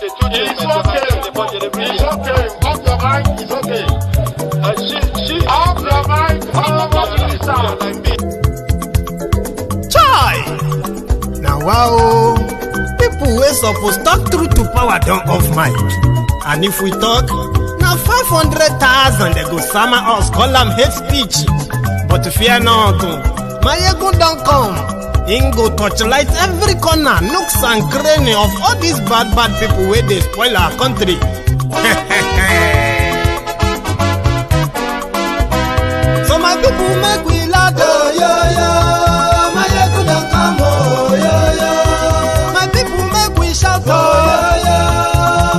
It's okay. It's okay. Off your mind. It's okay. Off your mind. Chai! Now wow, people wey suppose talk truth to power don't off mic. And if we talk, now 500,000 they go summer us, call them hate speech. But fear not, Maiyegun don't come. Him go torchlight every corner, nooks and cranny of all these bad people where they spoil our country. So my people make we loud, oh, yo, yo. Maiyegun don't come, oh, yo, yo. My people make we shout, oh, yo, yo.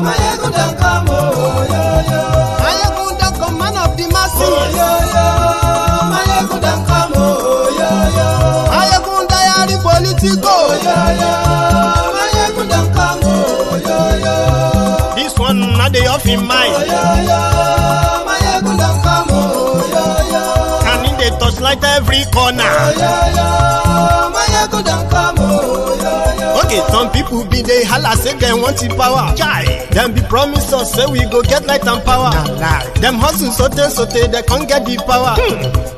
Maiyegun don't come, oh, yo, yo. Maiyegun don't come, man of the masses, oh, yo, yo. Maiyegun don't come, oh, yo, yo. Maiyegun diary politico, yo, yo. Maiyegun don't come, oh, yo, yo. This one not the off in mind, oh, yo, yo. Maiyegun don't come, oh, yo, yo. And in the touchlight every corner, oh, yo, yo. Maiyegun don't come, oh, yo, yo. Okay, some people be they holla say they want the power. Chai. Them be promise us say we go get light and power. Nah. Them hustle sote they can't get the power.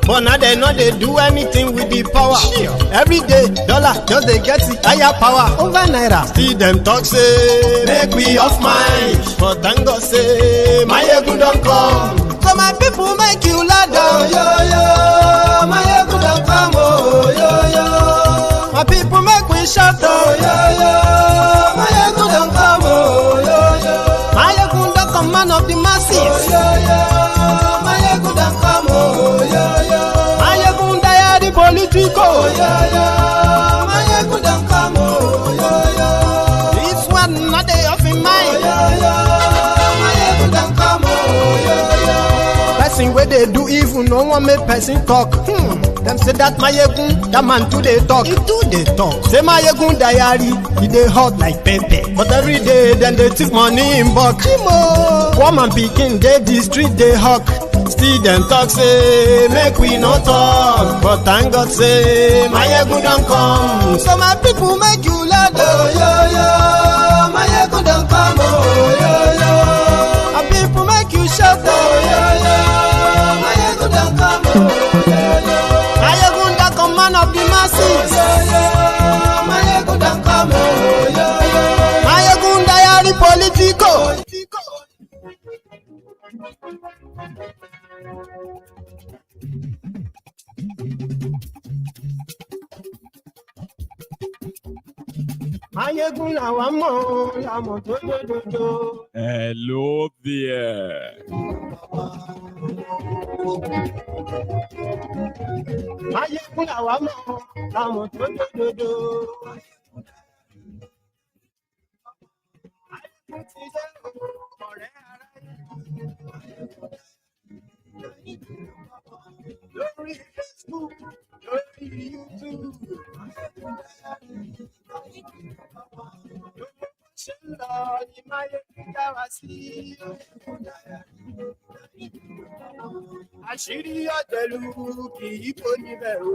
But now they know they do anything with the power. Every day, dollar just they get the higher power over naira. See them talk say make we off mind. But thank God say Maiyegun don't come. So my people make you loud, oh, yo, yo. Maiyegun don't come, oh, yo, yo. My people make we shout, oh, yo, yo. Maiyegun don't come, oh, yo, yo. Maiyegun don't come, man of the masses, oh, yo, yo. Maiyegun don't come, oh, yo, yo. Maiyegun diary politico, oh, yo, yo. Maiyegun don't come, oh, yo, yo. This one not they off in mind, oh, yo, yo. Maiyegun don't come, oh, yo, yo. Person where they do evil, no one make person talk. Them say that Maiyegun, that man too they talk. He too they talk. Say Maiyegun diary, he they hot like pepper. But every day then they take money in bulk. Woman picking, they the street they hawk. Still them talk say make we not talk. But thank God say Maiyegun don't come. So my people make you loud, oh, yo, yo. Maiyegun don't come, oh, yo, yo. My people make you shout, oh, yo, yo. Maiyegun don't come, oh, yo, yo. Maiyegun don't come, man of the masses, oh, yo, yo. Maiyegun don't come, oh, yo, yo. Maiyegun diary politico. Maiyegun làwa mọ̀, làmọ̀ tó dodo. Hello there. Maiyegun làwa mọ̀, làmọ̀ tó dodo. Maiyegun ti dé ọ̀rẹ́ aráyé. Lórí Facebook, lórí YouTube. Ṣé ń lọ ní Maiyegun dá wa sí? Àṣírí ọ̀jẹ̀lú kì í kó níbẹ̀ o.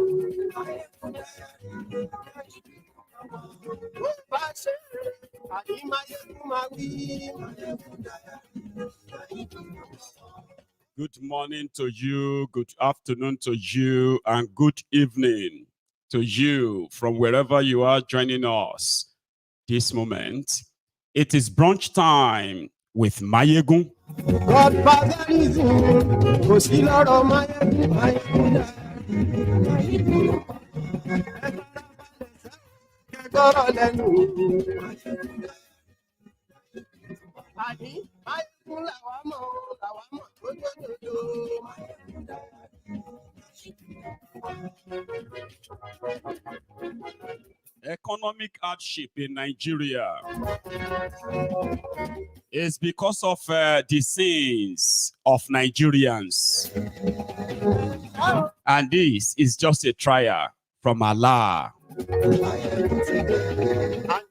Ó bá ṣe àní Maiyegun máa wí. Good morning to you, good afternoon to you, and good evening to you from wherever you are joining us this moment. It is brunch time with Maiyegun. Godfatherism, kò sí lọ́rọ̀ Maiyegun, kẹ́kọ̀ọ́ lẹ́nu. Àní Maiyegun làwa mọ̀ tó dodo. Economic hardship in Nigeria is because of the sins of Nigerians. And this is just a trial from Allah.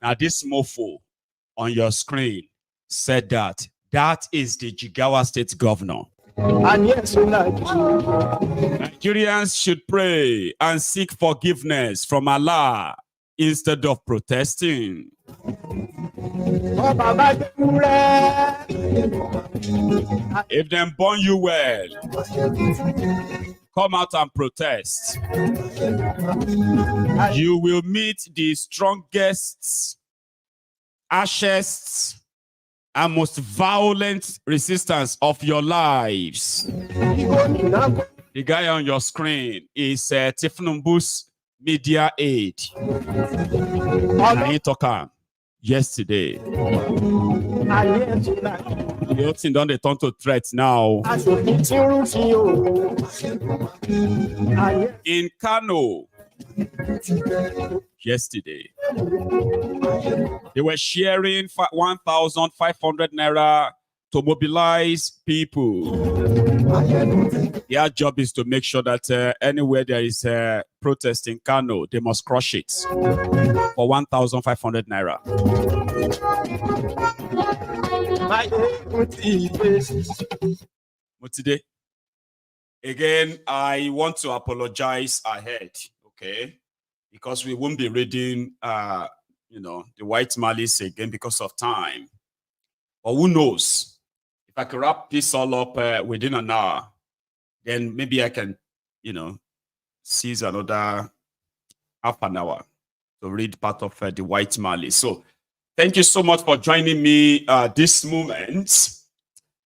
Now this mofo on your screen said that is the Jigawa State Governor. And yes, Nigerians should pray and seek forgiveness from Allah instead of protesting. If they burn you well, come out and protest. You will meet the strongest, harshest, and most violent resistance of your lives. The guy on your screen is thiefnubu's media aide. He talked yesterday. The whole thing don't they turn to threats now. In Kano, yesterday, they were sharing 1,500 naira to mobilize people. Their job is to make sure that anywhere there is a protest in Kano, they must crush it for 1,500 naira. Today, again, I want to apologize ahead, okay? Because we won't be reading, the white malice again because of time. But who knows? If I can wrap this all up within an hour, then maybe I can, seize another half an hour to read part of the white malice. So thank you so much for joining me this moment.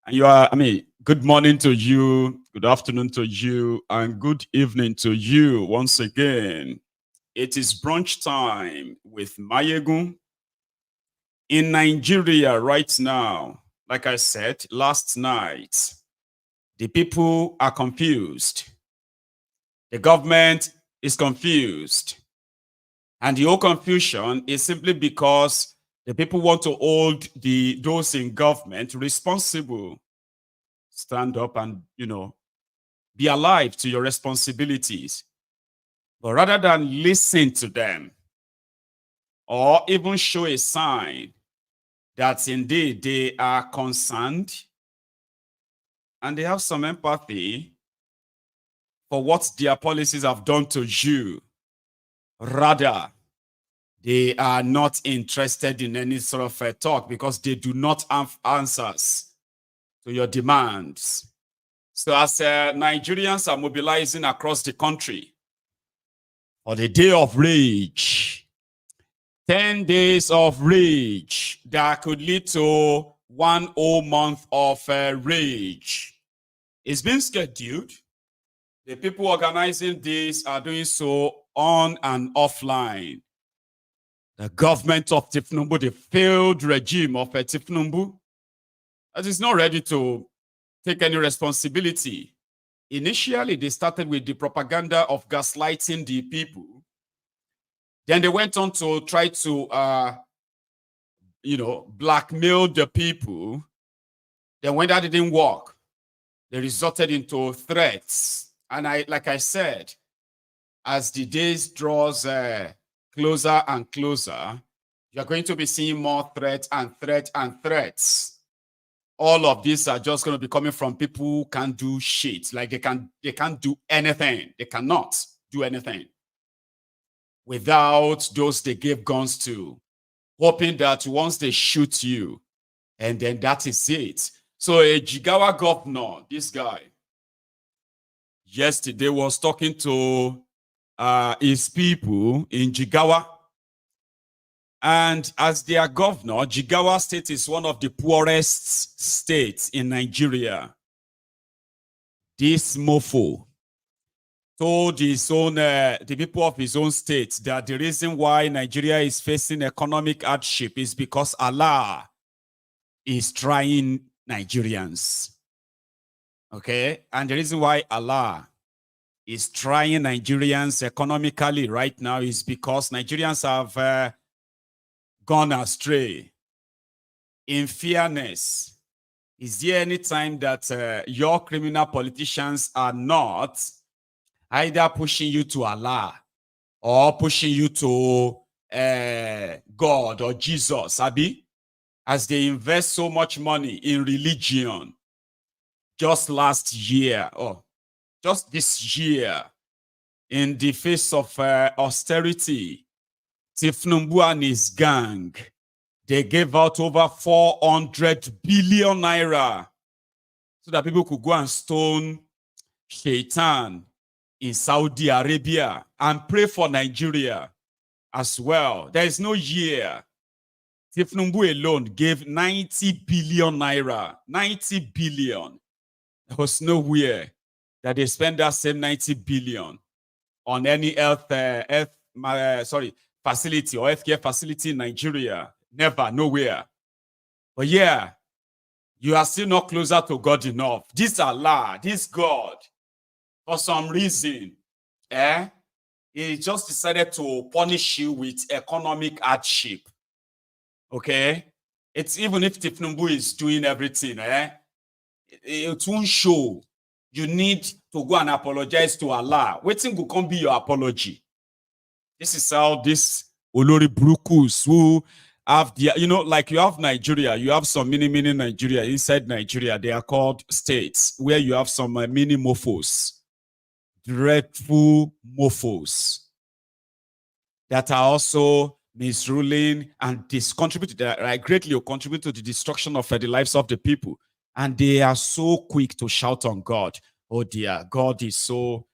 And good morning to you, good afternoon to you, and good evening to you once again. It is brunch time with Maiyegun. In Nigeria right now, like I said last night, the people are confused. The government is confused. And the whole confusion is simply because the people want to hold those in government responsible. Stand up and, be alive to your responsibilities. But rather than listen to them or even show a sign that indeed they are concerned and they have some empathy for what their policies have done to you, rather, they are not interested in any sort of a talk because they do not have answers to your demands. So as Nigerians are mobilizing across the country for the day of rage, 10 days of rage that could lead to 1 whole month of rage, it's been scheduled. The people organizing this are doing so on and offline. The government of thiefnubu, the failed regime of thiefnubu, that is not ready to take any responsibility. Initially, they started with the propaganda of gaslighting the people. Then they went on to try to, blackmail the people. Then when that didn't work, they resorted into threats. And like I said, as the days draws closer and closer, you're going to be seeing more threats and threats and threats. All of these are just going to be coming from people who can't do shit. Like they can't do anything. They cannot do anything without those they gave guns to, hoping that once they shoot you, and then that is it. So a Jigawa governor, this guy, yesterday was talking to his people in Jigawa. And as their governor, Jigawa State is one of the poorest states in Nigeria. This mofo told his own, the people of his own state that the reason why Nigeria is facing economic hardship is because Allah is trying Nigerians. Okay? And the reason why Allah is trying Nigerians economically right now is because Nigerians have gone astray. In fairness, is there any time that your criminal politicians are not either pushing you to Allah or pushing you to God or Jesus, Abi? As they invest so much money in religion just last year, or just this year, in the face of austerity, thiefnubu and his gang, they gave out over 400 billion naira so that people could go and stone Shaitan in Saudi Arabia and pray for Nigeria as well. There is no year. thiefnubu alone gave 90 billion naira. 90 billion. There was nowhere that they spend that same 90 billion on any facility or healthcare facility in Nigeria. Never, nowhere. But yeah, you are still not closer to God enough. This Allah, this God, for some reason, he just decided to punish you with economic hardship. Okay? It's even if thiefnubu is doing everything, it won't show. You need to go and apologize to Allah. Waiting will come be your apology. This is how this Olori Brukus who have the, like you have Nigeria, you have some mini Nigeria. Inside Nigeria, they are called states, where you have some mini mofos, dreadful mofos that are also misruling, and this contribute greatly contribute to the destruction of the lives of the people. And they are so quick to shout on God. Oh dear, God is so,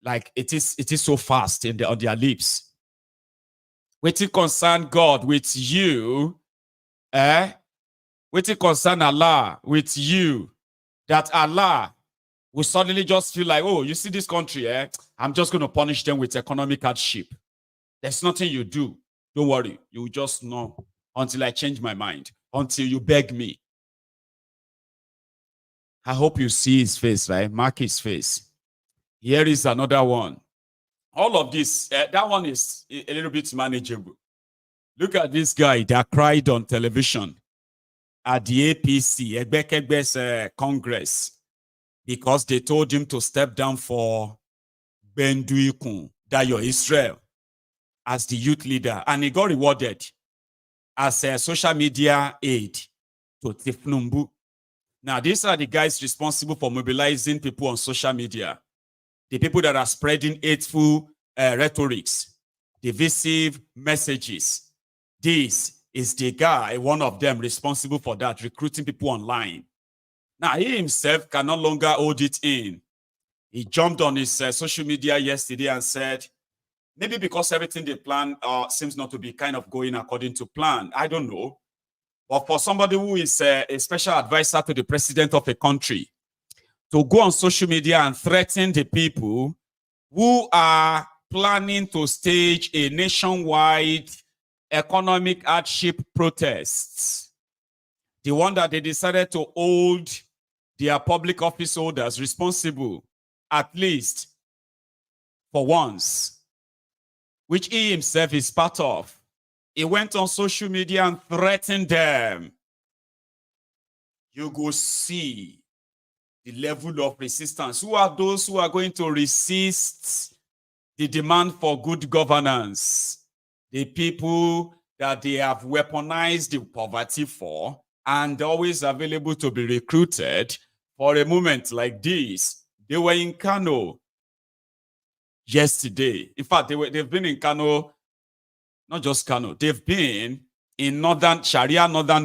like it is so fast on their lips. Waiting concern God with you, waiting concern Allah with you, that Allah will suddenly just feel like, oh, you see this country, I'm just going to punish them with economic hardship. There's nothing you do. Don't worry. You just know until I change my mind, until you beg me. I hope you see his face, right? Mark his face. Here is another one. All of this, that one is a little bit manageable. Look at this guy that cried on television at the APC, Egbekegbe's Congress, because they told him to step down for Benduikun, Dayo Israel, as the youth leader. And he got rewarded as a social media aide to thiefnubu. Now, these are the guys responsible for mobilizing people on social media. The people that are spreading hateful rhetorics, divisive messages. This is the guy, one of them, responsible for that, recruiting people online. Now, he himself can no longer hold it in. He jumped on his social media yesterday and said, maybe because everything they plan seems not to be kind of going according to plan. I don't know. But for somebody who is a special advisor to the president of a country, to go on social media and threaten the people who are planning to stage a nationwide economic hardship protests, the one that they decided to hold their public office holders responsible, at least for once, which he himself is part of. He went on social media and threatened them. You go see the level of resistance. Who are those who are going to resist the demand for good governance? The people that they have weaponized the poverty for and always available to be recruited for a moment like this. They were in Kano yesterday. In fact, they've been in Kano, not just Kano. They've been in northern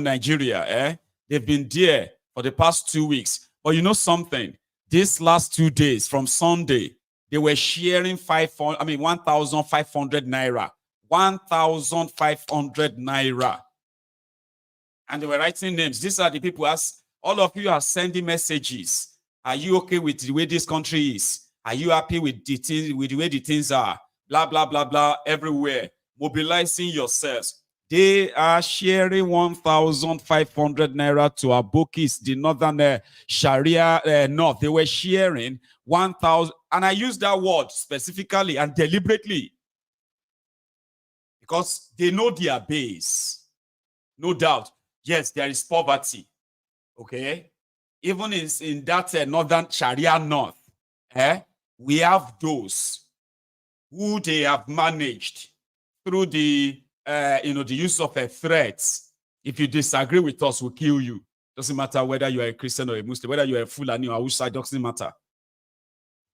Nigeria. They've been there for the past 2 weeks. But you know something? These last 2 days, from Sunday, they were sharing 1,500 naira. 1,500 naira. And they were writing names. These are the people, as all of you are sending messages. Are you okay with the way this country is? Are you happy with the way the things are? Blah, blah, blah, blah, everywhere. Mobilizing yourselves. They are sharing 1,500 naira to Abokis, the northern Sharia north. They were sharing 1,000. And I use that word specifically and deliberately because they know their base. No doubt. Yes, there is poverty. Okay? Even in that northern Sharia north, we have those who they have managed through the the use of threats. If you disagree with us, we'll kill you. Doesn't matter whether you are a Christian or a Muslim, whether you are a Fulani or Hausa, doesn't matter.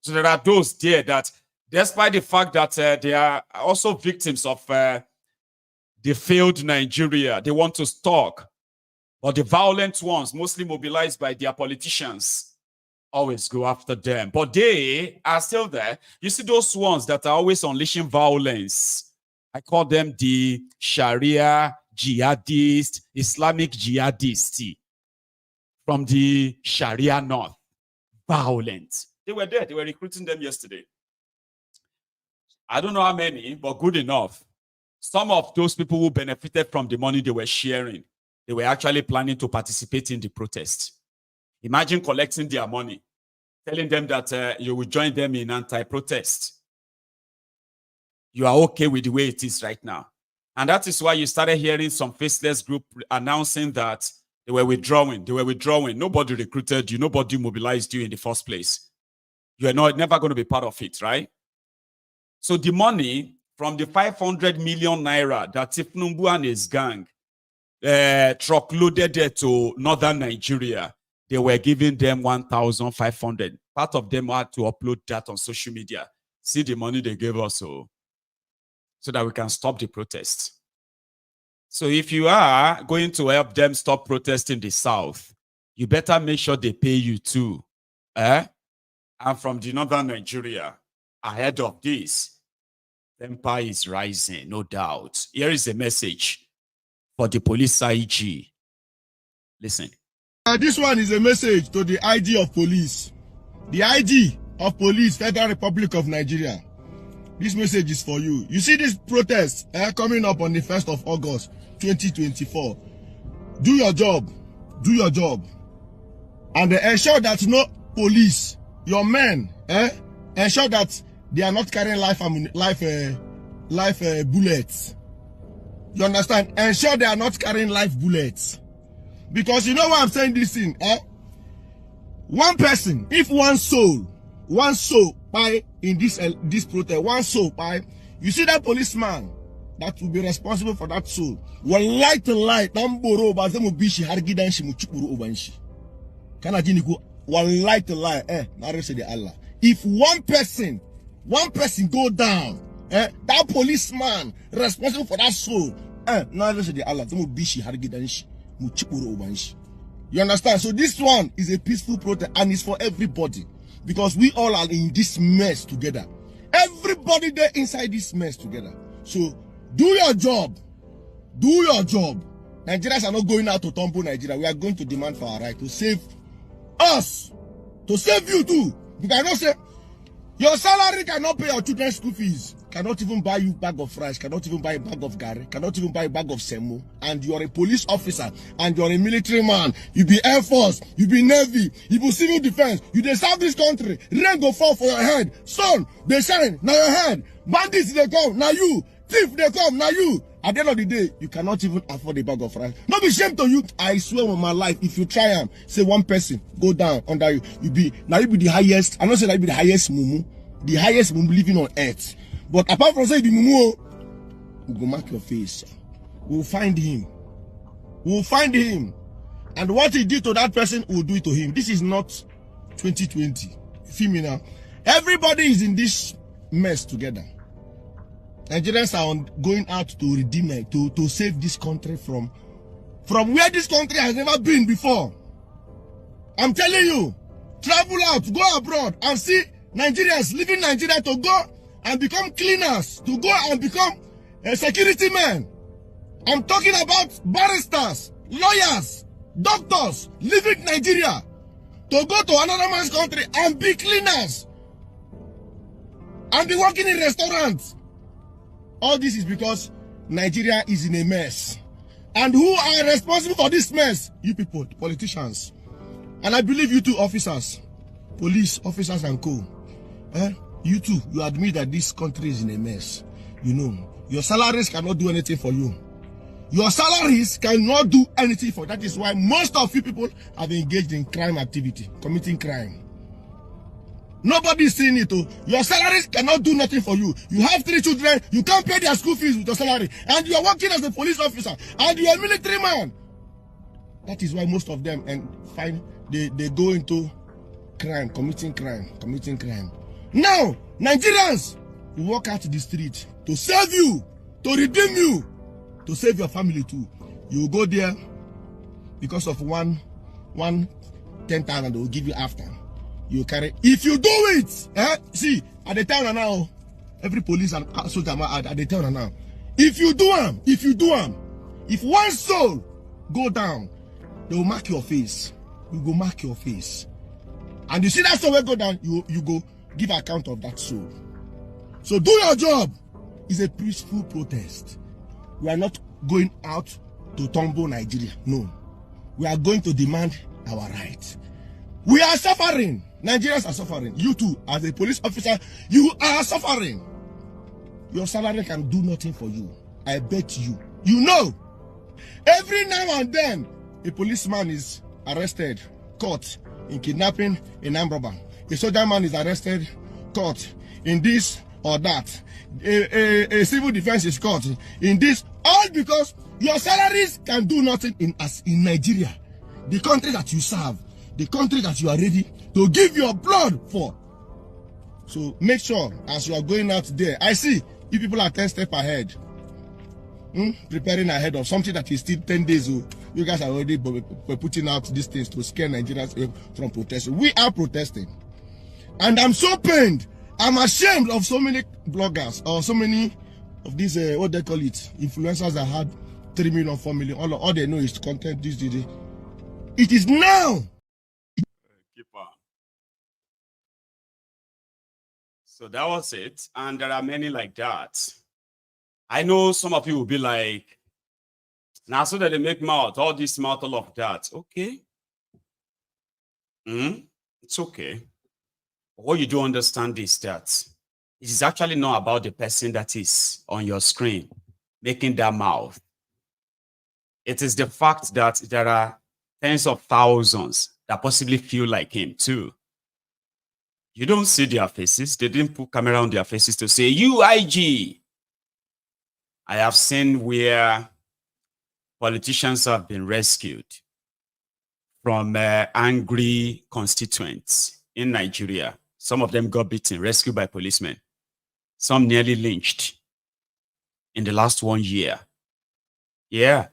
So there are those there that despite the fact that they are also victims of the failed Nigeria. They want to talk, but the violent ones, mostly mobilized by their politicians, always go after them. But they are still there. You see those ones that are always unleashing violence. I call them the Sharia jihadist, Islamic jihadist from the Sharia North. Violent. They were there. They were recruiting them yesterday. I don't know how many, but good enough. Some of those people who benefited from the money they were sharing, they were actually planning to participate in the protest. Imagine collecting their money, telling them that you will join them in anti-protest. You are okay with the way it is right now. And that is why you started hearing some faceless group announcing that they were withdrawing. They were withdrawing. Nobody recruited you. Nobody mobilized you in the first place. You are never going to be part of it, right? So the money from the 500 million naira that thiefnubu and his gang truck loaded there to northern Nigeria, they were giving them 1,500. Part of them had to upload that on social media. See the money they gave us so that we can stop the protest. So if you are going to help them stop protesting the South, you better make sure they pay you too. And from the northern Nigeria, ahead of this, empire is rising, no doubt. Here is a message for the police IG. Listen. This one is a message to the IG of police. The IG of police, Federal Republic of Nigeria. This message is for you. You see this protest coming up on the 1st of August, 2024. Do your job. Do your job. And ensure that no police, your men, ensure that they are not carrying live bullets. You understand? Ensure they are not carrying live bullets. Because you know why I'm saying this thing? One person, if one soul by in this protest, one soul by, you see that policeman that will be responsible for that soul. One light to light, tamboro bazemu bishi hargidan shi muchukuru obanshi. Kana jiniku one light to light, say the Allah. If one person go down, that policeman responsible for that soul, say the Allah, zemu bishi hargidan shi muchukuru obanshi. You understand? So this one is a peaceful protest and it's for everybody. Because we all are in this mess together. Everybody there inside this mess together. So do your job. Do your job. Nigerians are not going out to tumble Nigeria. We are going to demand for our right to save us. To save you too. Because I know say your salary cannot pay your children's school fees. Cannot even buy you a bag of rice, cannot even buy a bag of gari, cannot even buy a bag of semo, and you are a police officer, and you are a military man, you be Air Force, you be Navy, you be civil defense, you dey serve this country, rain go fall for your head, sun, they shine, now your head, bandits they come, now you, thief they come, now you. At the end of the day, you cannot even afford a bag of rice. No be shame to you, I swear on my life, if you try and say one person, go down under you, you be the highest, I'm not saying that you be the highest mumu living on earth. But apart from saying the mumu, we'll go mark your face. We'll find him. We'll find him. And what he did to that person, we'll do it to him. This is not 2020. You feel me now? Everybody is in this mess together. Nigerians are going out to redeem it, to save this country from where this country has never been before. I'm telling you, travel out, go abroad and see Nigerians leaving Nigeria to go and become cleaners, to go and become a security men. I'm talking about barristers, lawyers, doctors leaving Nigeria to go to another man's country and be cleaners and be working in restaurants. All this is because Nigeria is in a mess. And who are responsible for this mess? You people, the politicians. And I believe you two officers, police officers and co. You too, you admit that this country is in a mess. You know, your salaries cannot do anything for you. Your salaries cannot do anything for you. That is why most of you people have engaged in crime activity, committing crime. Nobody is seeing it. Your salaries cannot do nothing for you. You have 3 children, you can't pay their school fees with your salary. And you are working as a police officer, and you are a military man. That is why most of them they go into crime, committing crime. Now, Nigerians will walk out to the street to save you, to redeem you, to save your family too. You will go there because of one 10,000 they will give you after. You carry. If you do it, see, at the town now, every police and soldier at the town now. If you do them, if one soul go down, they will mark your face. You go mark your face. And you see that soul will go down, you go give account of that soul. So do your job. It's a peaceful protest. We are not going out to tumble Nigeria. No. We are going to demand our right. We are suffering. Nigerians are suffering. You too, as a police officer, you are suffering. Your salary can do nothing for you. I bet you. You know, every now and then, a policeman is arrested, caught in kidnapping, in armed robbery. A soldier man is arrested, caught in this or that. A civil defense is caught in this. All because your salaries can do nothing in Nigeria, the country that you serve, the country that you are ready to give your blood for. So make sure as you are going out there, I see you people are 10 steps ahead, preparing ahead of something that is still 10 days old. You guys are already putting out these things to scare Nigerians from protesting. We are protesting, and I'm so pained. I'm ashamed of so many bloggers or so many of these what they call it, influencers that had 3 million, 4 million. All they know is content. This. It is now. Keep on. So that was it, and there are many like that. I know some of you will be like, now so that they make mouth, all this mouth, all of that. Okay. It's okay. But what you don't understand is that it is actually not about the person that is on your screen making that mouth. It is the fact that there are tens of thousands that possibly feel like him too. You don't see their faces. They didn't put camera on their faces to say, you IG. I have seen where politicians have been rescued from angry constituents in Nigeria. Some of them got beaten, rescued by policemen. Some nearly lynched in the last 1 year. Yeah.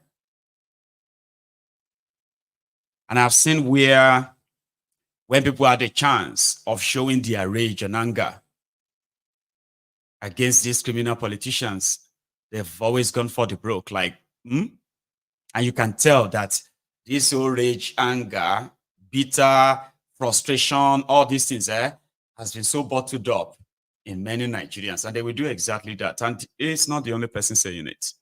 And I've seen where when people had a chance of showing their rage and anger against these criminal politicians, they've always gone for the broke. Like, And you can tell that this whole rage, anger, bitter, frustration, all these things has been so bottled up in many Nigerians. And they will do exactly that. And it's not the only person saying it.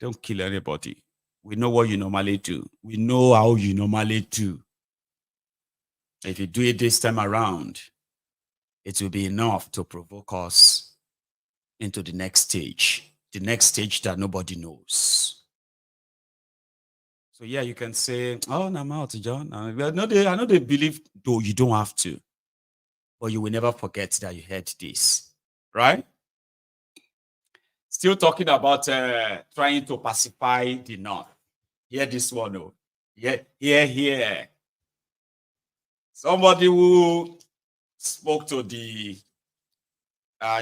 Don't kill anybody. We know what you normally do. We know how you normally do. If you do it this time around, it will be enough to provoke us into the next stage that nobody knows. So yeah, you can say, oh, I'm out, John. I know they believe, though you don't have to, but you will never forget that you heard this, right? Still talking about trying to pacify the North. Hear this one, oh. Here. Somebody who spoke to the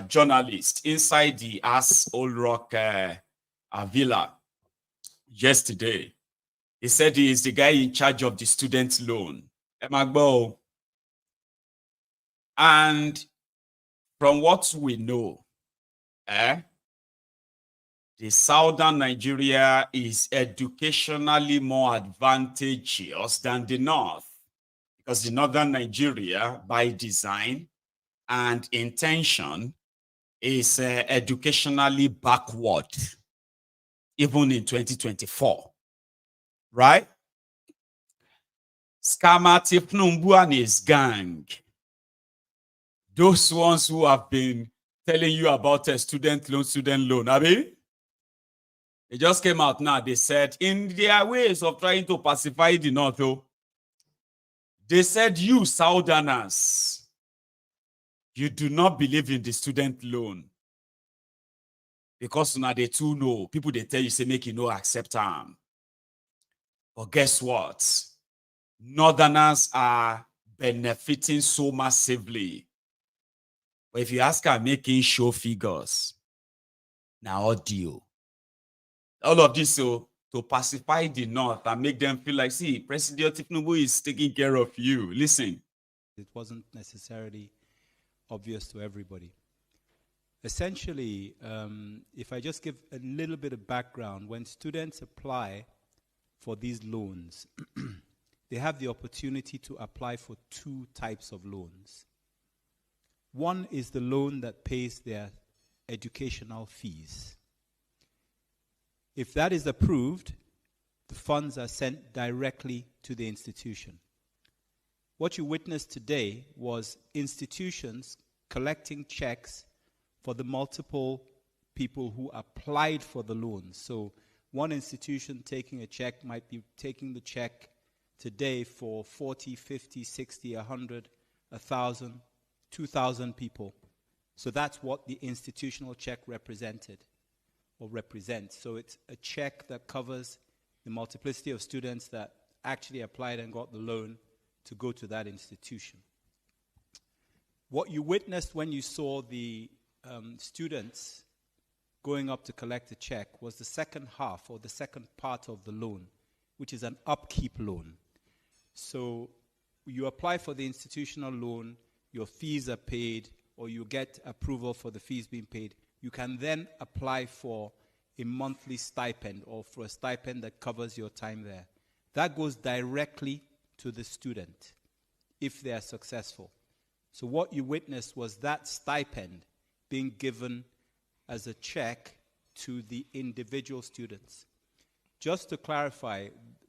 journalist inside the Old Rock villa yesterday. He said he is the guy in charge of the student loan. And from what we know, the southern Nigeria is educationally more advantageous than the north, because the northern Nigeria, by design and intention, is educationally backward, even in 2024, right? Scammer thiefnubu and his gang, those ones who have been telling you about a student loan, Abi? They just came out now. They said, in their ways of trying to pacify the North, they said, you Southerners, you do not believe in the student loan. Because now they too know. People, they tell you, say, make you no accept them. But guess what? Northerners are benefiting so massively But if you ask her making show figures, now audio. All of this so to pacify the North and make them feel like, see, President Thiefnubu is taking care of you. Listen. It wasn't necessarily obvious to everybody. Essentially, if I just give a little bit of background, when students apply for these loans, they have the opportunity to apply for two types of loans. One is the loan that pays their educational fees. If that is approved, the funds are sent directly to the institution. What you witnessed today was institutions collecting checks for the multiple people who applied for the loans. So one institution taking a check might be taking the check today for 40, 50, 60, 100, 1,000, 2,000 people. So that's what the institutional check represented or represents. So it's a check that covers the multiplicity of students that actually applied and got the loan to go to that institution. What you witnessed when you saw the students going up to collect a check was the second half or the second part of the loan, which is an upkeep loan. So you apply for the institutional loan, your fees are paid, or you get approval for the fees being paid. You can then apply for a monthly stipend or for a stipend that covers your time there. That goes directly to the student if they are successful. So what you witnessed was that stipend being given as a check to the individual students. Just to clarify,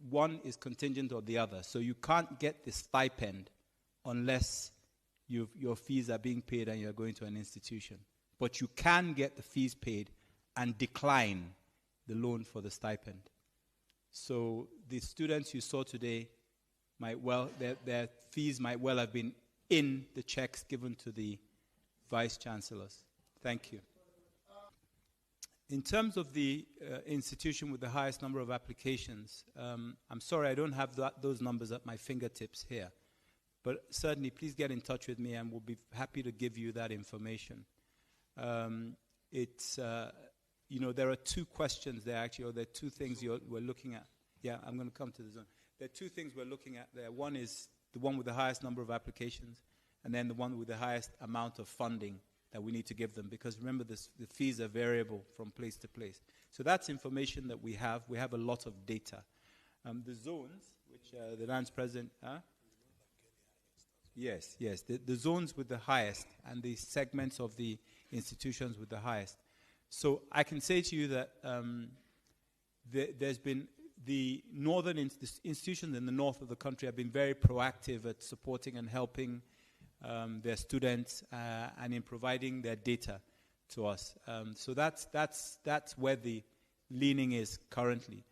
one is contingent on the other. So you can't get the stipend unless your fees are being paid and you're going to an institution. But you can get the fees paid and decline the loan for the stipend. So the students you saw today might well, their fees might well have been in the checks given to the vice chancellors. Thank you. In terms of the institution with the highest number of applications, I'm sorry I don't have those numbers at my fingertips here. But certainly please get in touch with me and we'll be happy to give you that information. There are two questions there actually, or there are two things we're looking at. Yeah, I'm going to come to the zone. There are two things we're looking at there. One is the one with the highest number of applications, and then the one with the highest amount of funding that we need to give them. Because remember, the fees are variable from place to place. So that's information that we have. We have a lot of data. The zones, which the Lands President... Yes. The zones with the highest and the segments of the institutions with the highest. So I can say to you that there's been the northern institutions in the north of the country have been very proactive at supporting and helping their students and in providing their data to us. So that's where the leaning is currently.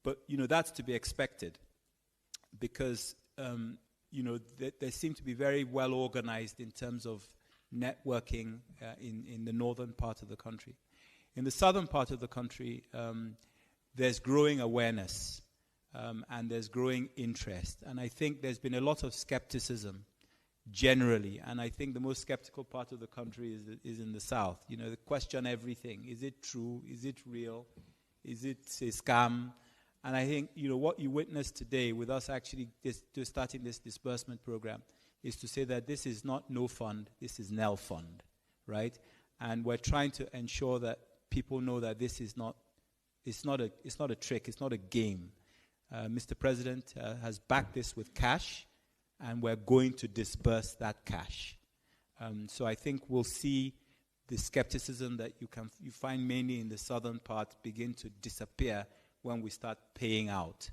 But that's to be expected because they seem to be very well organized in terms of networking in the northern part of the country. In the southern part of the country, there's growing awareness and there's growing interest. And I think there's been a lot of skepticism generally. And I think the most skeptical part of the country is in the south. They question everything. Is it true? Is it real? Is it a scam? And I think, what you witnessed today with us actually starting this disbursement program is to say that this is not no fund, this is nil fund, right? And we're trying to ensure that people know that this is not, it's not a trick, it's not a game. Mr. President has backed this with cash, and we're going to disburse that cash. So I think we'll see the skepticism that you find mainly in the southern part begin to disappear when we start paying out.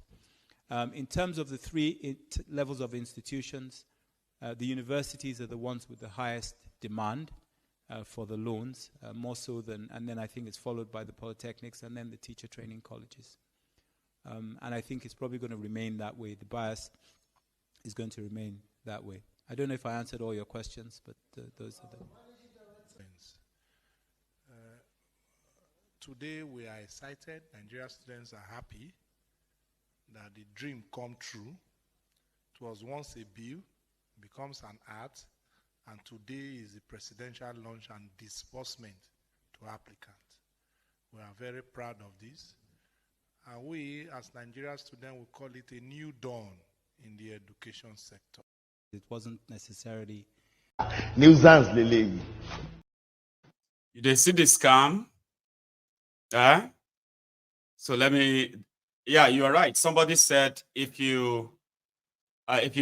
In terms of the three levels of institutions, the universities are the ones with the highest demand for the loans, more so than, and then I think it's followed by the polytechnics and then the teacher training colleges. And I think it's probably going to remain that way. The bias is going to remain that way. I don't know if I answered all your questions, but those are the... Today we are excited. Nigerian students are happy that the dream come true. It was once a bill, becomes an art, And today is the presidential launch and disbursement to applicants. We are very proud of this. And we, as Nigerian students, we call it a new dawn in the education sector. It wasn't necessarily Nuisance, Lily. You did see the scam? So let me, yeah, you are right. Somebody said if you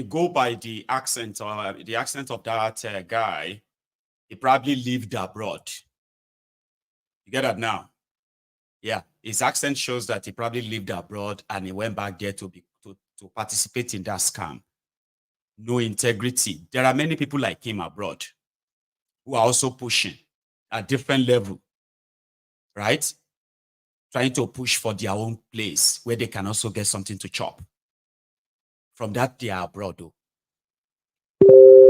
go by the accent or the accent of that guy, he probably lived abroad. You get that now? Yeah, his accent shows that he probably lived abroad and he went back there to participate in that scam. No integrity. There are many people like him abroad who are also pushing at different level, right? Trying to push for their own place where they can also get something to chop. From that, they are abroad, though.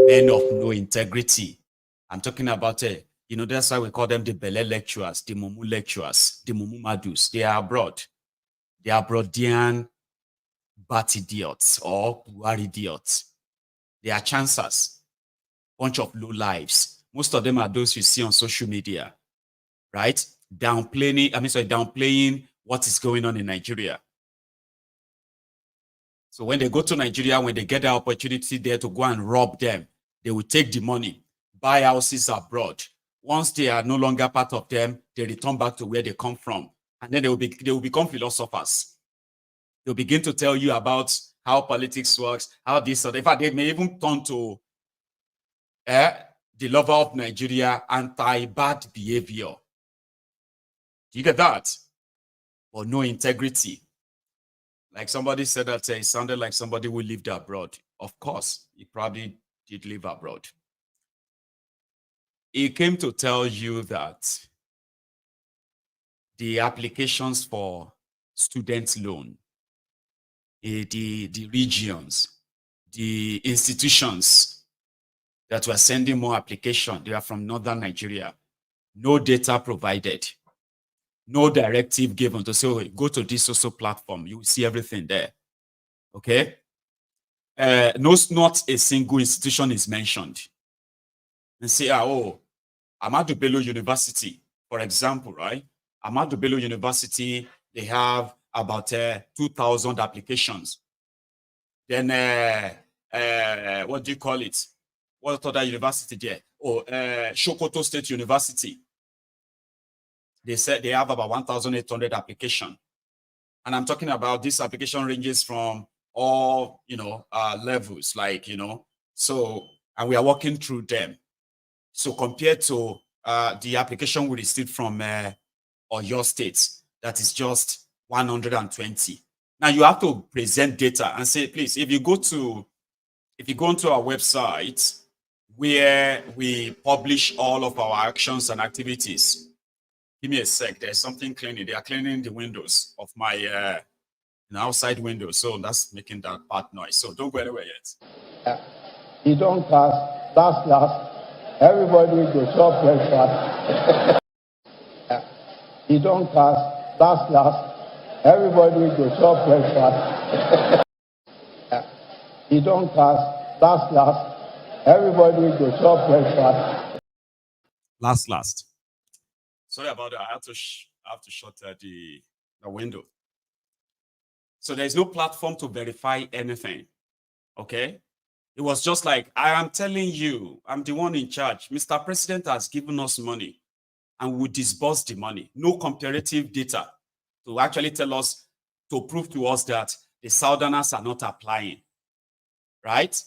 Men of no integrity. I'm talking about, that's why we call them the Bele lecturers, the Mumu lecturers, the Mumu Madus. They are abroad. They are Brodian bat idiots or war idiots. They are chancers. Bunch of low lives. Most of them are those you see on social media, right? Downplaying what is going on in Nigeria. So when they go to Nigeria, when they get the opportunity there to go and rob them, they will take the money, buy houses abroad. Once they are no longer part of them, they return back to where they come from. And then they will become philosophers. They'll begin to tell you about how politics works, how this, in fact, they may even turn to the lover of Nigeria, anti-bad behavior. Do you get that? Or no integrity. Like somebody said that it sounded like somebody who lived abroad. Of course, he probably did live abroad. He came to tell you that the applications for student loan, the regions, the institutions that were sending more applications, they are from northern Nigeria. No data provided. No directive given to say, oh, go to this social platform. You will see everything there. Okay? Not a single institution is mentioned. And say, Ahmadu Bello University, for example, right? Ahmadu Bello University, they have about 2,000 applications. Then, what do you call it? What other university there? Sokoto State University. They said they have about 1,800 applications. And I'm talking about this application ranges from all, levels, so, and we are working through them. So compared to the application we received from your states, that is just 120. Now you have to present data and say, please, if you go onto our website where we publish all of our actions and activities, give me a sec. There's something cleaning. They are cleaning the windows of my outside window. So that's making that part noise. So don't go anywhere yet. You don't cast. Last. Everybody go chop breakfast. You don't cast. Last. Everybody go chop breakfast. You don't cast. Last. Everybody go chop breakfast. Last. Sorry about that. I have to shut the window. So there's no platform to verify anything. Okay? It was just like, I am telling you, I'm the one in charge. Mr. President has given us money and we disburse the money. No comparative data to actually tell us, to prove to us that the Southerners are not applying. Right?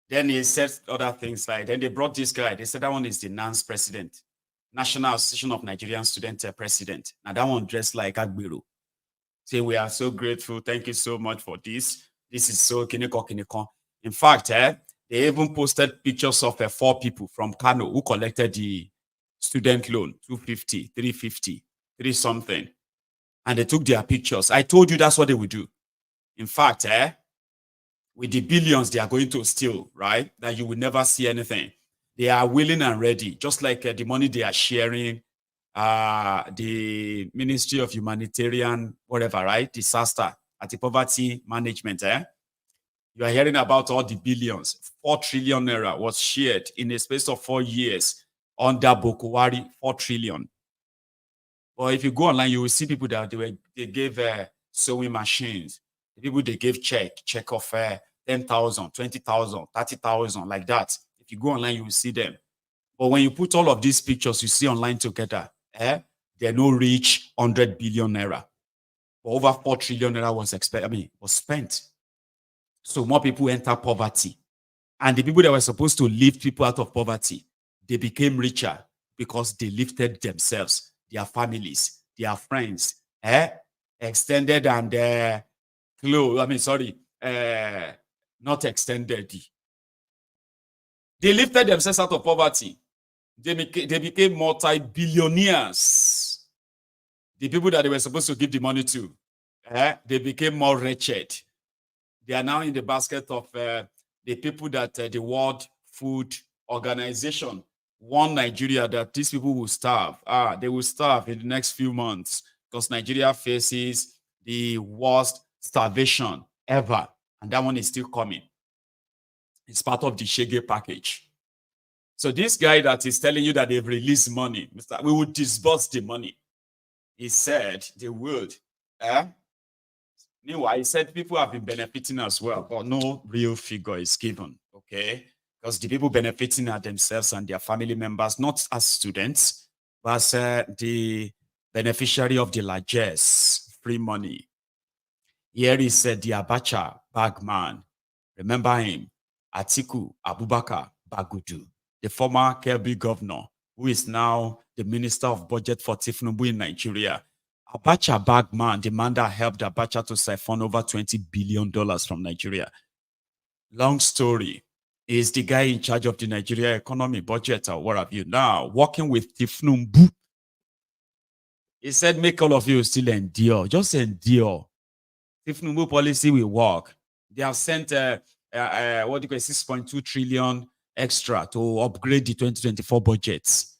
Then he said other things like, then they brought this guy. They said that one is the NANS president. National Association of Nigerian Students president. Now that one dressed like Agbero. Say, we are so grateful. Thank you so much for this. This is so kineko. In fact, they even posted pictures of 4 people from Kano who collected the student loan, 250, 350, 3 something. And they took their pictures. I told you that's what they would do. In fact, with the billions they are going to steal, right? That you will never see anything. They are willing and ready, just like the money they are sharing, the Ministry of Humanitarian, whatever, right? Disaster, anti-poverty management, You are hearing about all the billions. 4 trillion naira was shared in a space of 4 years under Bokowari, 4 trillion. Or if you go online, you will see people that they gave sewing machines. The people they gave check of 10,000, 20,000, 30,000, like that. If you go online, you will see them. But when you put all of these pictures you see online together, they no reach 100 billion naira. But over 4 trillion naira was spent. So more people enter poverty. And the people that were supposed to lift people out of poverty, they became richer because they lifted themselves, their families, their friends, extended and close. Not extended. They lifted themselves out of poverty. They became multi-billionaires. The people that they were supposed to give the money to, they became more wretched. They are now in the basket of the people that the World Food Organization warned Nigeria that these people will starve. They will starve in the next few months because Nigeria faces the worst starvation ever. And that one is still coming. It's part of the Shege package. So this guy that is telling you that they've released money, we will disburse the money. He said they would. Meanwhile, he said people have been benefiting as well, but no real figure is given, okay? Because the people benefiting are themselves and their family members, not as students, but as the beneficiary of the largesse, free money. Here is the Abacha bagman. Remember him, Atiku Abubakar Bagudu, the former Kebbi governor, who is now the Minister of Budget for thiefnubu in Nigeria. Abacha bagman, the man that helped Abacha to siphon over $20 billion from Nigeria. Long story. Is the guy in charge of the Nigeria economy, budget, or what have you. Now, working with thiefnubu. He said, make all of you still endure. Just endure. Thiefnubu policy will work. They have sent 6.2 trillion extra to upgrade the 2024 budgets.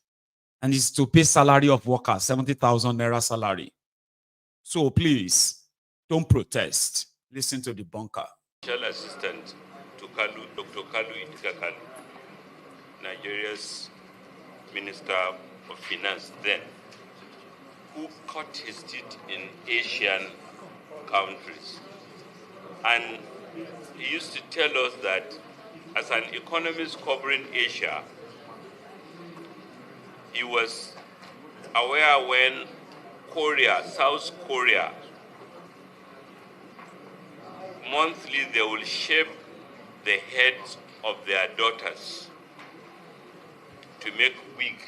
And it's to pay salary of workers, 70,000 naira salary. So please, don't protest. Listen to the bunker. Special Assistant to Kano, Dr. Kano Kano, Nigeria's Minister of Finance then, who cut his teeth in Asian countries. And he used to tell us that as an economist covering Asia, he was aware when South Korea, monthly they will shave the heads of their daughters to make wig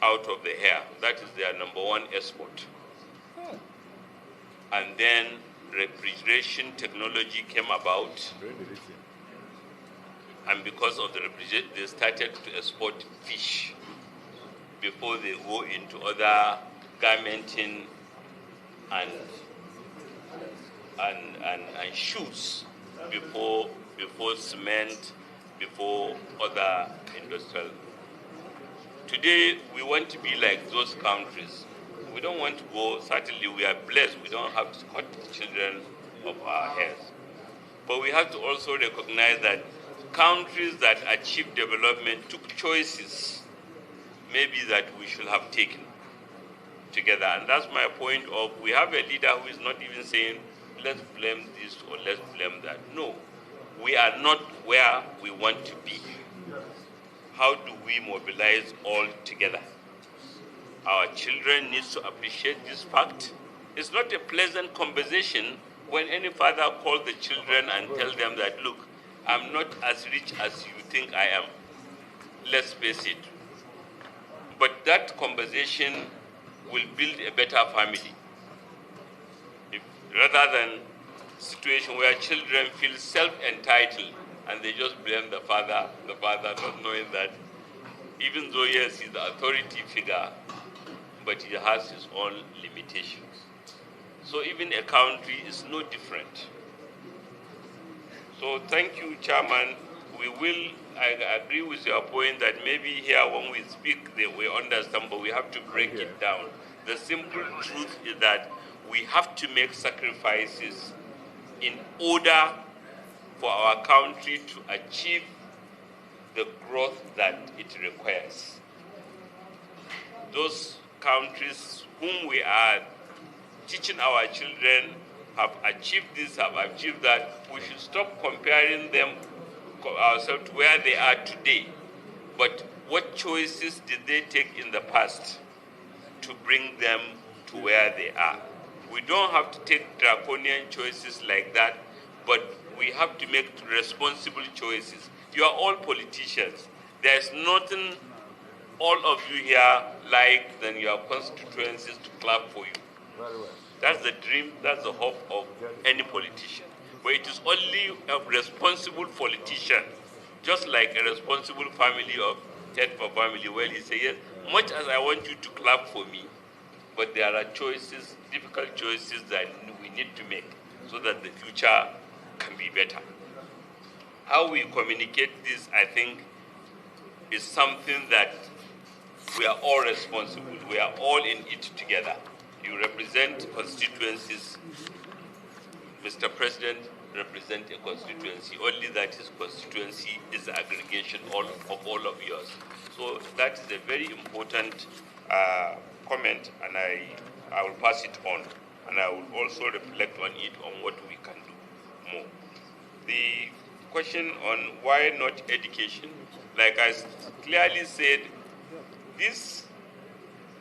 out of the hair. That is their #1 export. And then refrigeration technology came about. And because of the refrigeration, they started to export fish before they go into other garmenting and shoes, before cement, before other industrial. Today, we want to be like those countries. We don't want to go, certainly we are blessed, we don't have to cut children of our hairs. But we have to also recognize that countries that achieve development took choices maybe that we should have taken together. And that's my point of, we have a leader who is not even saying, let's blame this or let's blame that. No, we are not where we want to be. How do we mobilize all together? Our children need to appreciate this fact. It's not a pleasant conversation when any father calls the children and tells them that, look, I'm not as rich as you think I am. Let's face it. But that conversation will build a better family. Rather than a situation where children feel self-entitled and they just blame the father not knowing that even though, yes, he's the authority figure, but he has his own limitations. So even a country is no different. So thank you, Chairman. I agree with your point that maybe here when we speak, we understand, but we have to break it down. The simple truth is that we have to make sacrifices in order for our country to achieve the growth that it requires. Those countries whom we are teaching our children have achieved this, have achieved that. We should stop comparing them ourselves to where they are today. But what choices did they take in the past to bring them to where they are? We don't have to take draconian choices like that, but we have to make responsible choices. You are all politicians. There's nothing all of you here like than your constituencies to clap for you. Very well. That's the dream, that's the hope of any politician. But it is only a responsible politician, just like a responsible family of head of a family, where he says, yes, much as I want you to clap for me, but there are choices, difficult choices that we need to make so that the future can be better. How we communicate this, I think, is something that we are all responsible. We are all in it together. You represent constituencies. Mr. President represents a constituency. Only that his constituency is the aggregation of all of yours. So that is a very important comment, and I will pass it on. And I will also reflect on it, on what we can do more. The question on why not education, like I clearly said, this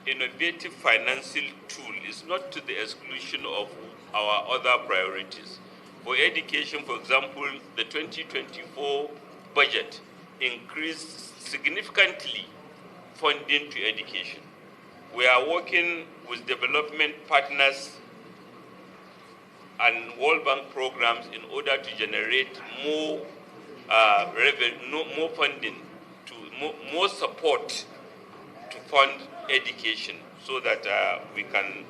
innovative financial tool is not to the exclusion of our other priorities. For education, for example, the 2024 budget increased significantly funding to education. We are working with development partners and World Bank programs in order to generate more revenue, more funding, more support to fund education, so that we can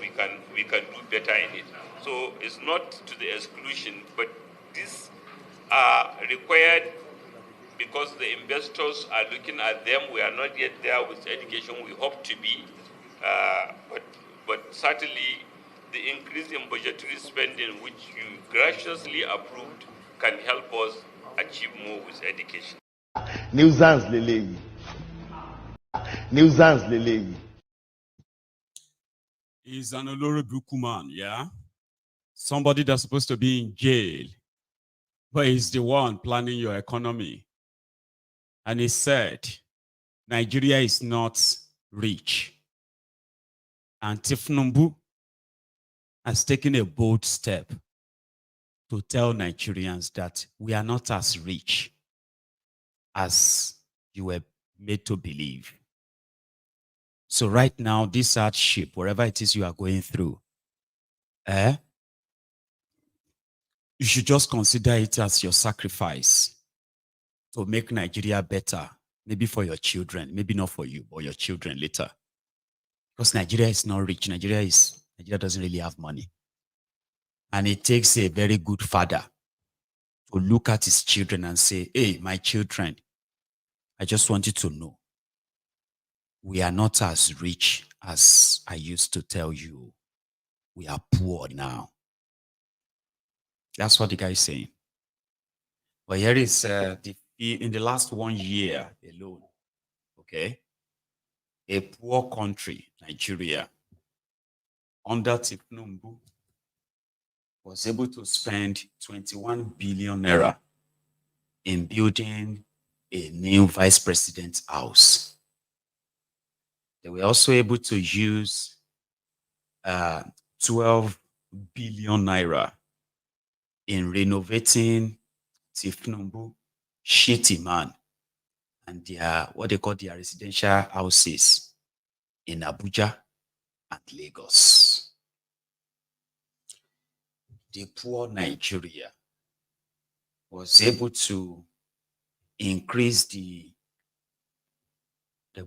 do better in it. So it's not to the exclusion, but these are required because the investors are looking at them. We are not yet there with education. We hope to be, but certainly the increase in budgetary spending, which you graciously approved, can help us achieve more with education. Nuisance leleyi. Nuisance leleyi. He's an Oloribuku man, yeah? Somebody that's supposed to be in jail, but he's the one planning your economy. And he said, Nigeria is not rich. And thiefnubu has taken a bold step to tell Nigerians that we are not as rich as you were made to believe. So right now, this hardship, wherever it is you are going through, you should just consider it as your sacrifice to make Nigeria better, maybe for your children, maybe not for you, but your children later. Because Nigeria is not rich. Nigeria doesn't really have money. And it takes a very good father to look at his children and say, hey, my children, I just want you to know, we are not as rich as I used to tell you. We are poor now. That's what the guy is saying. But here is in the last 1 year alone, okay, a poor country, Nigeria, under thiefnubu, was able to spend 21 billion naira in building a new vice president's house. They were also able to use 12 billion naira in renovating thiefnubu, Shitty Man, and their, what they call their residential houses in Abuja and Lagos. The poor Nigeria was able to increase the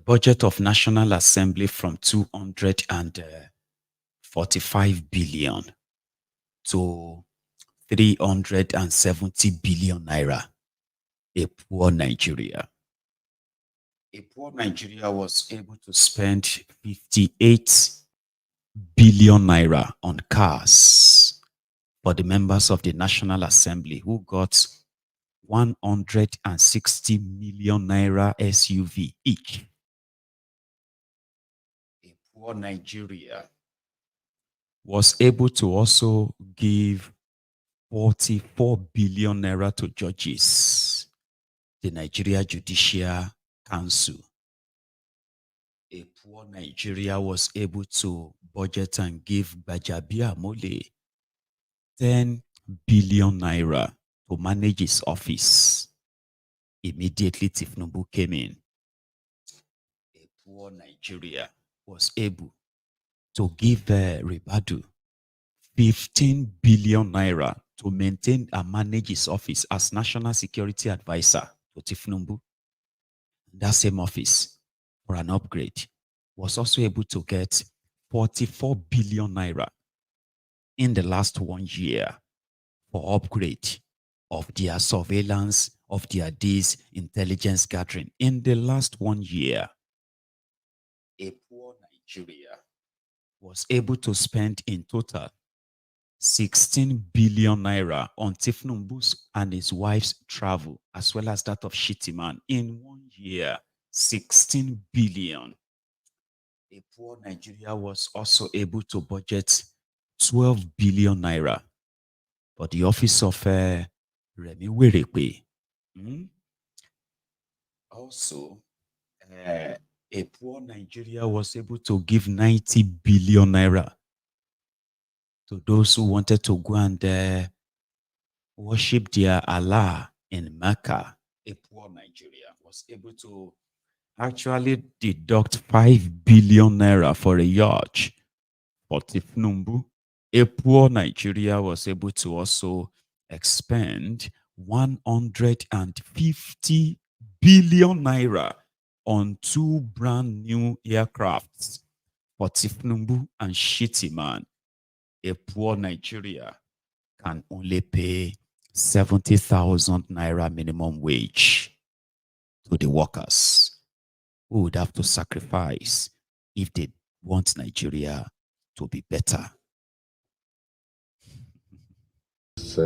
budget of National Assembly from 245 billion to 370 billion naira. A poor Nigeria. A poor Nigeria was able to spend 58 billion naira on cars, but the members of the National Assembly who got 160 million naira SUV each. A poor Nigeria was able to also give 44 billion naira to judges, the Nigeria Judicial Council. A poor Nigeria was able to budget and give Gbajabiamole 10 billion naira to manage his office. Immediately, thiefnubu came in. A poor Nigeria was able to give Ribadu 15 billion naira to maintain and manage his office as National Security Advisor to thiefnubu. That same office, for an upgrade, was also able to get 44 billion naira in the last 1 year for upgrade of their surveillance, of their intelligence gathering. In the last 1 year, a poor Nigeria was able to spend in total 16 billion naira on thiefnubu's and his wife's travel, as well as that of Shittiman in 1 year. 16 billion. A poor Nigeria was also able to budget 12 billion naira for the office of Remi Werekwe. Also, a poor Nigeria was able to give 90 billion naira to those who wanted to go and worship their Allah in Mecca. A poor Nigeria was able to actually deduct 5 billion naira for a yacht for thiefnubu. A poor Nigeria was able to also expend 150 billion naira on 2 brand new aircrafts for thiefnubu and Shittiman. A poor Nigeria can only pay 70,000 naira minimum wage to the workers who would have to sacrifice if they want Nigeria to be better.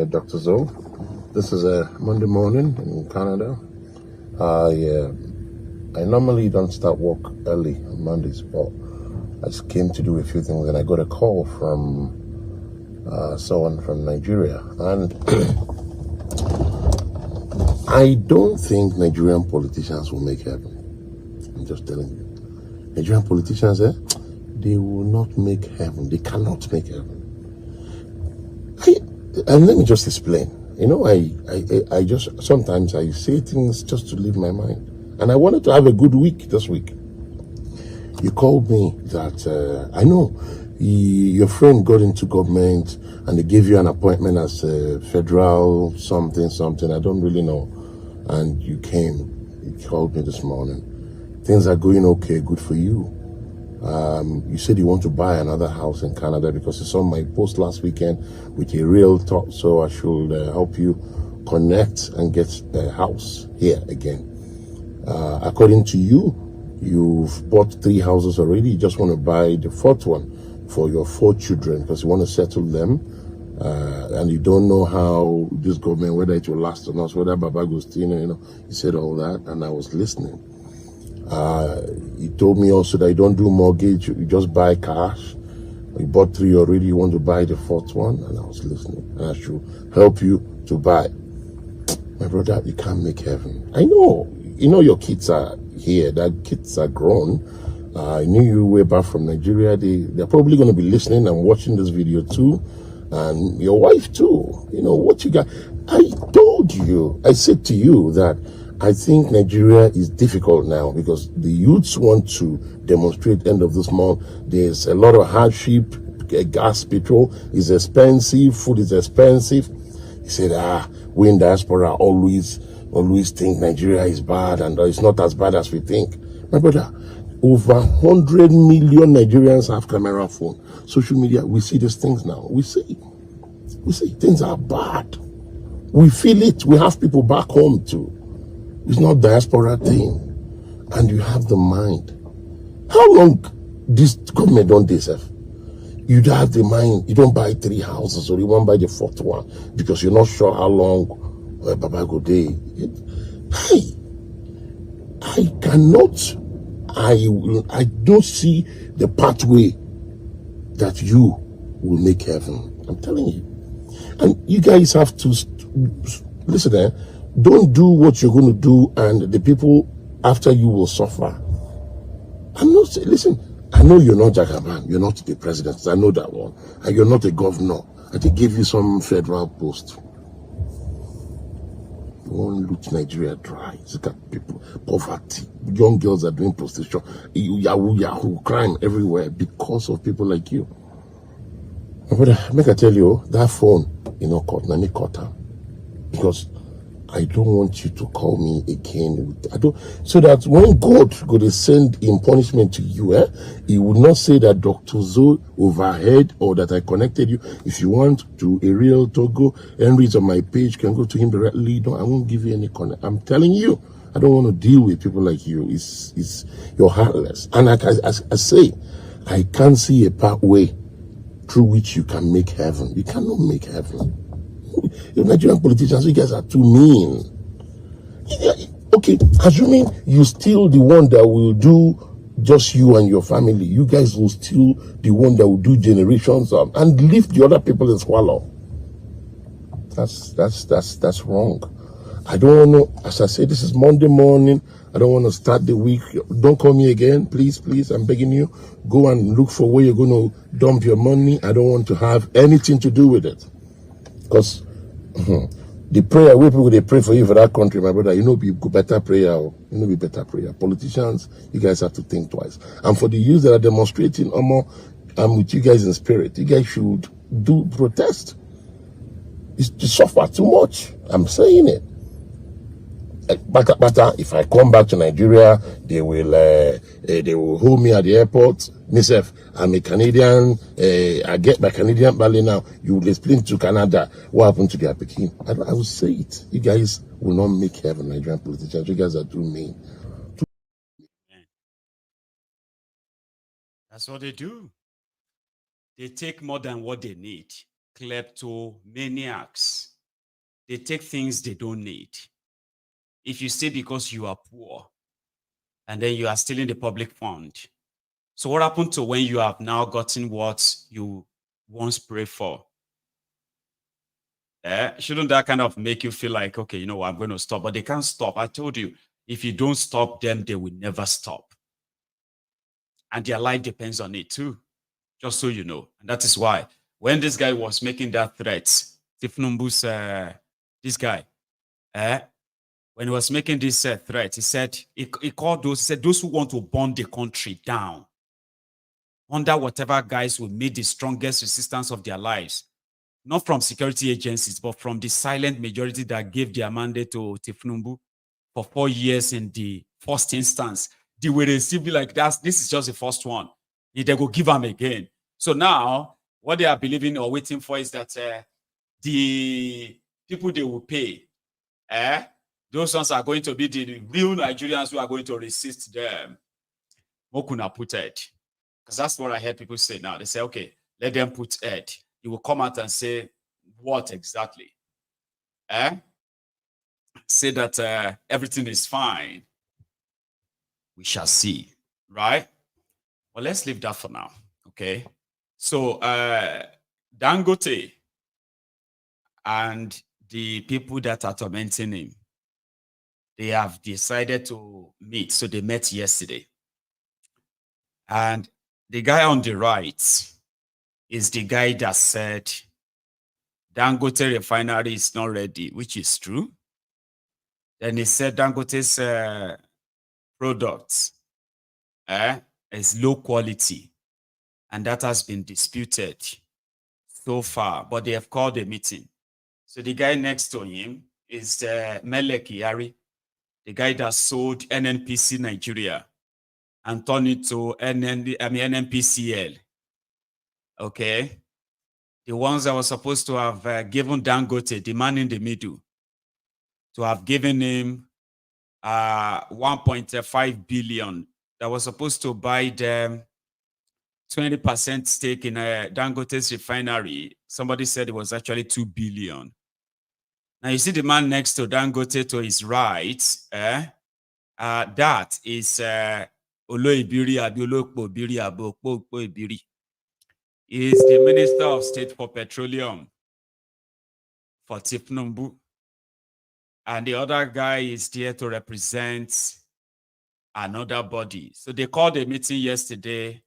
Dr. Zoe. This is a Monday morning in Canada. I normally don't start work early on Mondays, but I just came to do a few things, and I got a call from someone from Nigeria. And I don't think Nigerian politicians will make heaven. I'm just telling you. Nigerian politicians, they will not make heaven. They cannot make heaven. And let me just explain. You know, I just, sometimes I say things just to leave my mind. And I wanted to have a good week this week. You called me that, I know your friend got into government and they gave you an appointment as a federal something, I don't really know. And you came, you called me this morning. Things are going okay, good for you. You said you want to buy another house in Canada because you saw my post last weekend with a real talk, so I should help you connect and get a house here again. According to you, you've bought 3 houses already. You just want to buy the 4th one for your 4 children because you want to settle them. And you don't know how this government, whether it will last or not, whether Baba Agostino, you said all that, and I was listening. You told me also that you don't do mortgage, you just buy cash. You bought 3 already, you want to buy the 4th one, and I was listening. And I should help you to buy. My brother, you can't make heaven. I know. You know your kids are here, that kids are grown. I knew you way back from Nigeria. They're probably going to be listening and watching this video too. And your wife too. You know what you got. I told you, I said to you that I think Nigeria is difficult now because the youths want to demonstrate end of this month. There's a lot of hardship. Gas, petrol is expensive. Food is expensive. He said, we in diaspora always think Nigeria is bad and it's not as bad as we think. My brother, over 100 million Nigerians have camera phone. Social media, we see these things now. We see things are bad. We feel it. We have people back home too. It's not diaspora thing. And you have the mind. How long this government don't deserve? You don't have the mind. You don't buy 3 houses, or you won't buy the 4th one because you're not sure how long Baba go day. Hey, I cannot. I don't see the pathway that you will make heaven. I'm telling you. And you guys have to listen. Don't do what you're going to do, and the people after you will suffer. I'm not saying. Listen. I know you're not Jagaban, you're not the president, I know that one, and you're not a governor, and they give you some federal post. You won't loot Nigeria dry. Look at people, poverty, young girls are doing prostitution, yahoo, crime everywhere because of people like you. But make I tell you, that phone, caught, na me caught her. Because I don't want you to call me again. So that when God go to send in punishment to you, he would not say that Dr. Zoe overheard or that I connected you. If you want to a real Togo, Henry's on my page, can go to him directly. No, I won't give you any connect. I'm telling you, I don't want to deal with people like you. You're heartless. And like I say, I can't see a pathway through which you can make heaven. You cannot make heaven. You Nigerian politicians, you guys are too mean. Okay, assuming you still the one that will do just you and your family, you guys will still the one that will do generations and leave the other people in swallow. That's wrong. I don't want to, as I say, this is Monday morning. I don't want to start the week. Don't call me again, please. I'm begging you. Go and look for where you're going to dump your money. I don't want to have anything to do with it. Because the prayer, where people they pray for you for that country, my brother, be better prayer. Be better prayer. Politicians, you guys have to think twice. And for the youth that are demonstrating, I'm with you guys in spirit. You guys should do protest. It's to suffer too much. I'm saying it. But if I come back to Nigeria, they will hold me at the airport. Myself, I'm a Canadian. I get my Canadian ballet now. You will explain to Canada what happened to their Peking. I will say it. You guys will not make heaven, Nigerian politicians. You guys are too mean. That's what they do. They take more than what they need. Kleptomaniacs. They take things they don't need. If you say because you are poor, and then you are stealing the public fund. So what happened to when you have now gotten what you once prayed for? Shouldn't that kind of make you feel like, okay, I'm going to stop? But they can't stop. I told you, if you don't stop them, they will never stop. And their life depends on it too, just so you know. And that is why when this guy was making that threat, thiefnubu's, this guy, when he was making this threat, he said, he called those who want to burn the country down, under whatever guys will meet the strongest resistance of their lives, not from security agencies, but from the silent majority that gave their mandate to thiefnubu for 4 years in the first instance. They will receive like that. This is just the first one. They go give them again. So now, what they are believing or waiting for is that the people they will pay, those ones are going to be the real Nigerians who are going to resist them. Mokuna put Ed. Because that's what I heard people say now. They say, okay, let them put Ed. He will come out and say, what exactly? Say that everything is fine. We shall see, right? Well, let's leave that for now, okay? So, Dangote and the people that are tormenting him, they have decided to meet. So they met yesterday. And the guy on the right is the guy that said Dangote refinery is not ready, which is true. Then he said Dangote's products is low quality. And that has been disputed so far, but they have called a meeting. So the guy next to him is Melek Yari, the guy that sold NNPC Nigeria and turned it to NNPCL. Okay. The ones that were supposed to have given Dangote, the man in the middle, to have given him 1.5 billion that was supposed to buy them 20% stake in Dangote's refinery. Somebody said it was actually 2 billion. Now you see the man next to Dangote to his right. That is Oloibiri Abiolokpo-Biri Abokpo-Ibiri. He is the Minister of State for Petroleum for thiefnubu. And the other guy is there to represent another body. So they called a meeting yesterday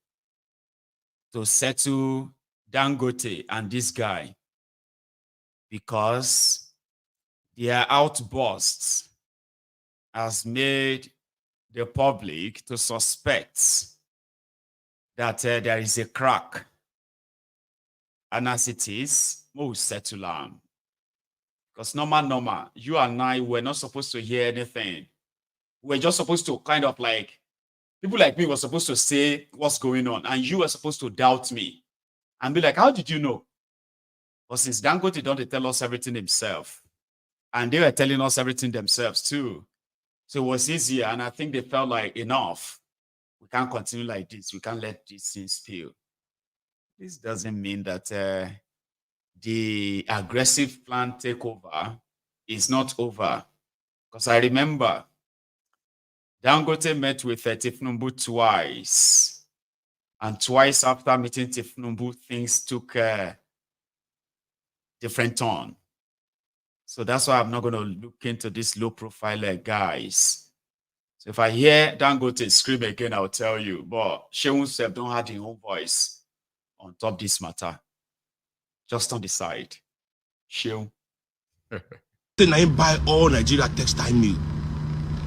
to settle Dangote and this guy because their outbursts has made the public to suspect that there is a crack. And as it is, we'll settle them. Because normal, you and I were not supposed to hear anything. We're just supposed to kind of like, people like me were supposed to say what's going on, and you were supposed to doubt me and be like, how did you know? But since Dangote don't tell us everything himself, and they were telling us everything themselves too, so it was easier, and I think they felt like, enough. We can't continue like this. We can't let these things spill. This doesn't mean that the aggressive plan takeover is not over. Because I remember Dangote met with thiefnubu twice. And twice after meeting thiefnubu, things took a different turn. So that's why I'm not going to look into this low profile guys. So if I hear Dangote scream again, I'll tell you. But Sheun Sef don't have his own voice on top this matter. Just on the side. Sheun. Then I buy all Nigeria textile mill.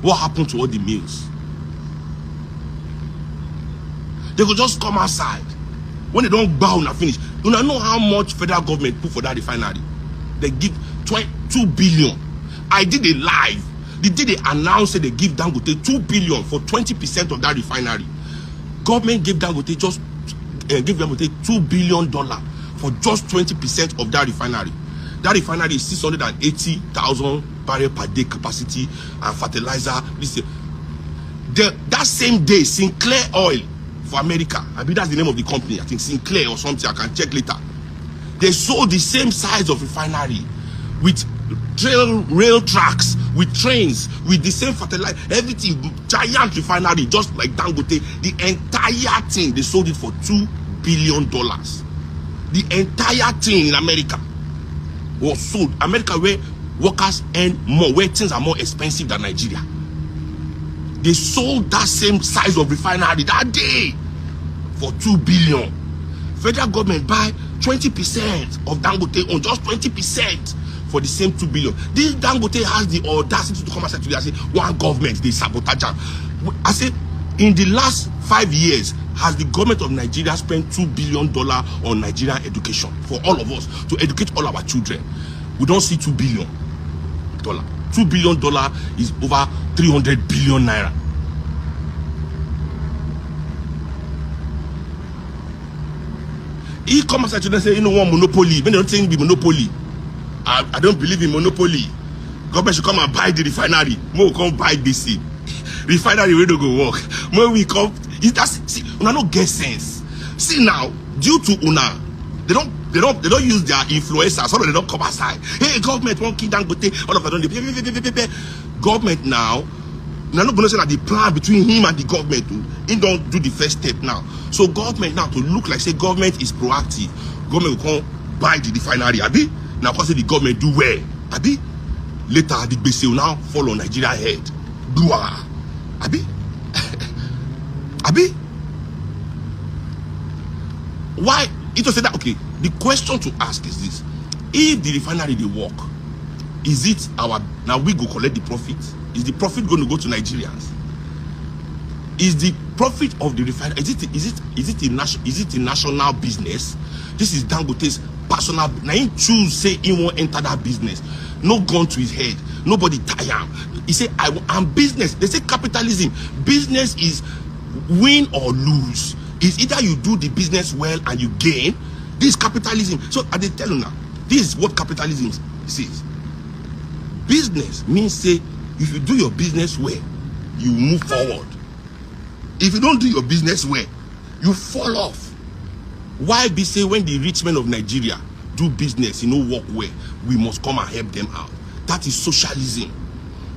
What happened to all the mills? They could just come outside. When they don't bow and finish. You know how much federal government put for that refinery? They give 2 billion. I did it live. The day they announced that they give Dangote 2 billion for 20% of that refinery. Government gave Dangote just $2 billion for just 20% of that refinery. That refinery is 680,000 barrel per day capacity and fertilizer. That same day, Sinclair Oil for America, I mean that's the name of the company, I think Sinclair or something, I can check later. They sold the same size of refinery with rail tracks, with trains, with the same fertilizer, everything, giant refinery, just like Dangote. The entire thing, they sold it for $2 billion. The entire thing in America was sold. America, where workers earn more, where things are more expensive than Nigeria. They sold that same size of refinery that day for $2 billion. Federal government buy 20% of Dangote on just 20% for the same 2 billion. This Dangote has the audacity to come outside today and say, one government, they sabotage. I say, in the last 5 years, has the government of Nigeria spent $2 billion on Nigerian education for all of us, to educate all our children? We don't see $2 billion. $2 billion is over 300 billion naira. He comes outside today and say, you know what, monopoly. When they don't think be monopoly. I don't believe in monopoly. Government should come and buy the refinery. More come buy this thing. Refinery we don't go work. When we come, see, una no get sense. See now, due to una, they don't use their influencers, so they don't come outside. Hey, government won't keep Dangote. All of a sudden, government now. Now not gonna say that the plan between him and the government, he don't do the first step now. So government now to look like say government is proactive. Government will come buy the refinery, abi. Now, of course, the government do well, abi. Later, the base will now fall on Nigeria head. Dua, abi, abi. Why? It was said that okay. The question to ask is this: if the refinery they work, is it our now we go collect the profit? Is the profit going to go to Nigerians? Is the profit of the refinery is it a national business? This is Dangote's personal. Now he choose say he won't enter that business. No gun to his head. Nobody tie him. He say I'm business. They say capitalism. Business is win or lose. It's either you do the business well and you gain. This is capitalism. So I they tell you now. This is what capitalism says. Business means say if you do your business well, you move forward. If you don't do your business well, you fall off. Why be say when the rich men of Nigeria do business, work well, we must come and help them out? That is socialism.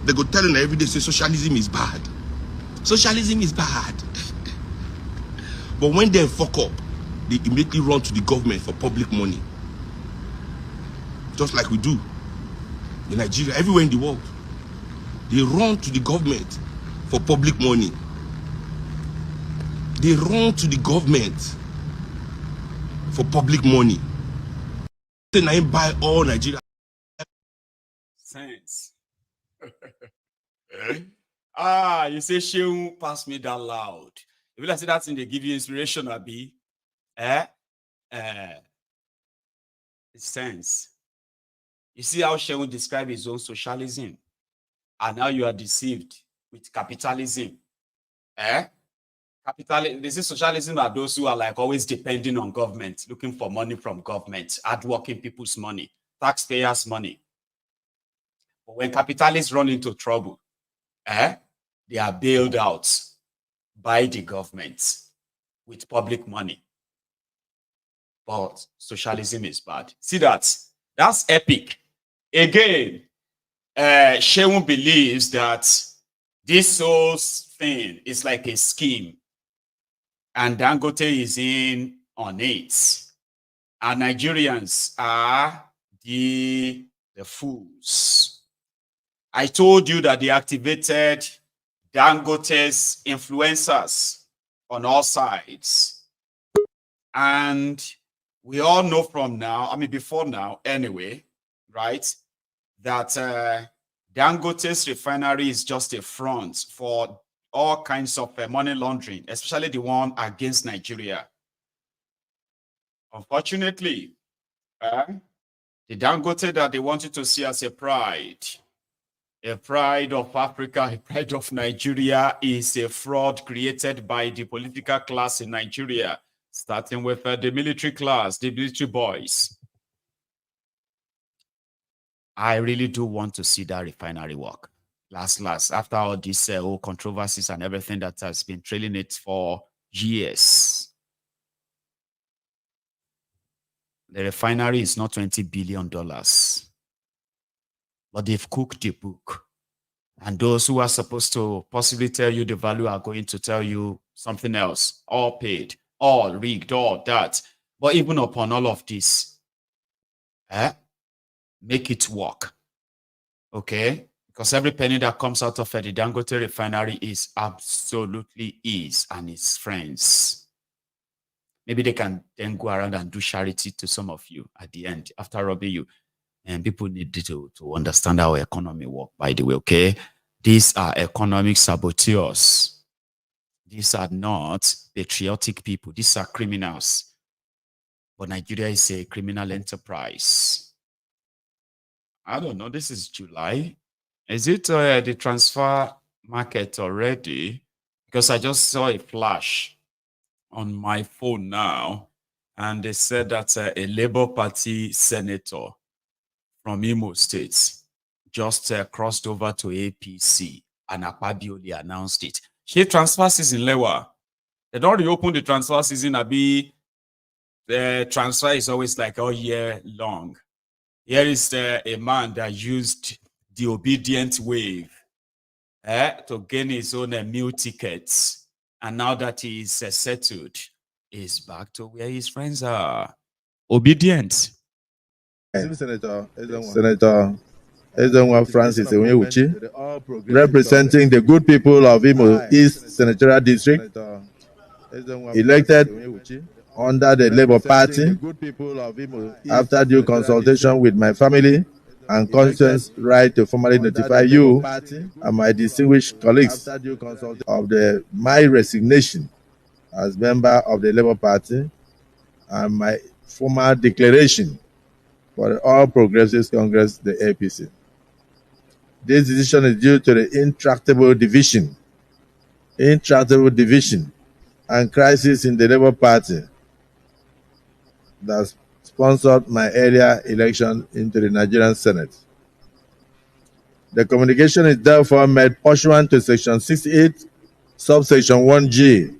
They go tell them every day, say socialism is bad. Socialism is bad. But when they fuck up, they immediately run to the government for public money. Just like we do in Nigeria, everywhere in the world. They run to the government for public money. They run to the government for public money. Then I buy all Nigeria. Sense. You say Shehu pass me that loud. If you say that thing, they give you inspiration, Abi. Sense. You see how Shehu described his own socialism, and now you are deceived with capitalism. This is socialism are those who are like always depending on government, looking for money from government, hardworking people's money, taxpayers' money. But when capitalists run into trouble, they are bailed out by the government with public money. But socialism is bad. See that? That's epic. Again, Shehu believes that this whole thing is like a scheme, and Dangote is in on it, and Nigerians are the fools. I told you that they activated Dangote's influencers on all sides, and we all know from now, before now anyway, right, that Dangote's refinery is just a front for all kinds of money laundering, especially the one against Nigeria. Unfortunately, the Dangote that they wanted to see as a pride of Africa, a pride of Nigeria, is a fraud created by the political class in Nigeria, starting with the military class, the military boys. I really do want to see that refinery work. Last, after all these whole controversies and everything that has been trailing it for years. The refinery is not $20 billion. But they've cooked the book. And those who are supposed to possibly tell you the value are going to tell you something else. All paid, all rigged, all that. But even upon all of this, make it work. Okay? Because every penny that comes out of the Dangote refinery is absolutely his and his friends. Maybe they can then go around and do charity to some of you at the end after robbing you. And people need to understand how economy works, by the way, okay? These are economic saboteurs. These are not patriotic people. These are criminals. But Nigeria is a criminal enterprise. I don't know. This is July. Is it the transfer market already? Because I just saw a flash on my phone now, and they said that a Labour Party senator from Imo State just crossed over to APC, and Akpabioli announced it. She transfer season lewa. They don't reopen the transfer season. The transfer is always like all year long. Here is a man that used the obedient wave to gain his own meal tickets. And now that he is settled, he's back to where his friends are. Obedient. Senator Adesegun Francis Onyewuchi, representing the good people of Imo East Senatorial District, elected under the Labour Party after due consultation with my family and conscience right to formally notify you and my distinguished colleagues of my resignation as member of the Labour Party and my formal declaration for the All Progressives Congress, the APC. This decision is due to the intractable division and crisis in the Labour Party that sponsored my earlier election into the Nigerian Senate. The communication is therefore made pursuant to Section 68, subsection 1G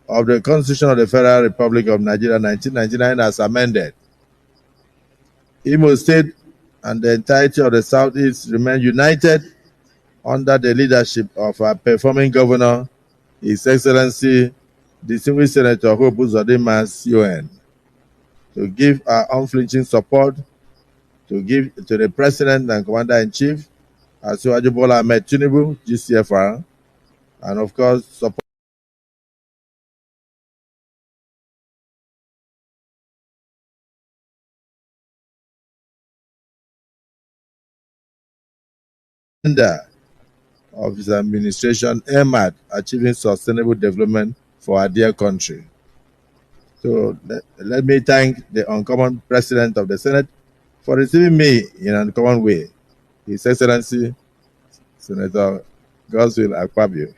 of the Constitution of the Federal Republic of Nigeria 1999 as amended. Imo State and the entirety of the Southeast remain united under the leadership of our performing governor, His Excellency, Distinguished Senator Hope Uzodinma CON, to give our unflinching support to the President and Commander-in-Chief, Asiwaju Bola Ahmed Tinubu, GCFR, and of course support of his administration aimed at achieving sustainable development for our dear country. So let me thank the uncommon President of the Senate for receiving me in an uncommon way, His Excellency Senator Godswill Akpabio.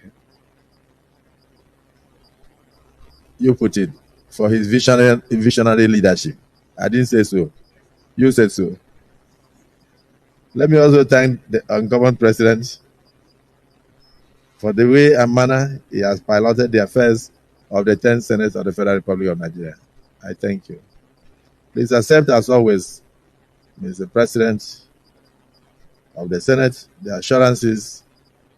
You put it, for his visionary leadership. I didn't say so. You said so. Let me also thank the uncommon President for the way and manner he has piloted the affairs of the 10th Senate of the Federal Republic of Nigeria. I thank you. Please accept, as always, Mr. President of the Senate, the assurances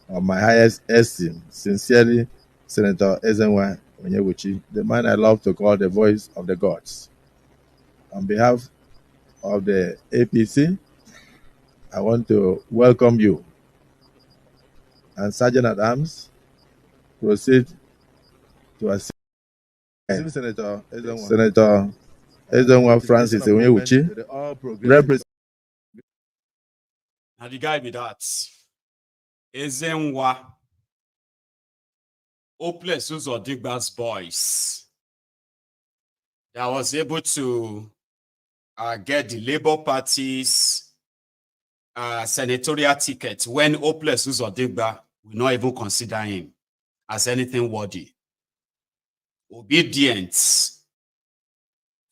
of my highest esteem. Sincerely, Senator Ezenwa Onyewuchi, the man I love to call the voice of the gods. On behalf of the APC, I want to welcome you. And Sergeant at Arms, proceed to assist Senator Ezenwa Francis Onyewuchi, represent. Now the guy be that. Ezenwa. Hopeless or Digba's boys. That was able to get the Labour Party's senatorial ticket when Hopeless or Digba will not even consider him as anything worthy. Obedient,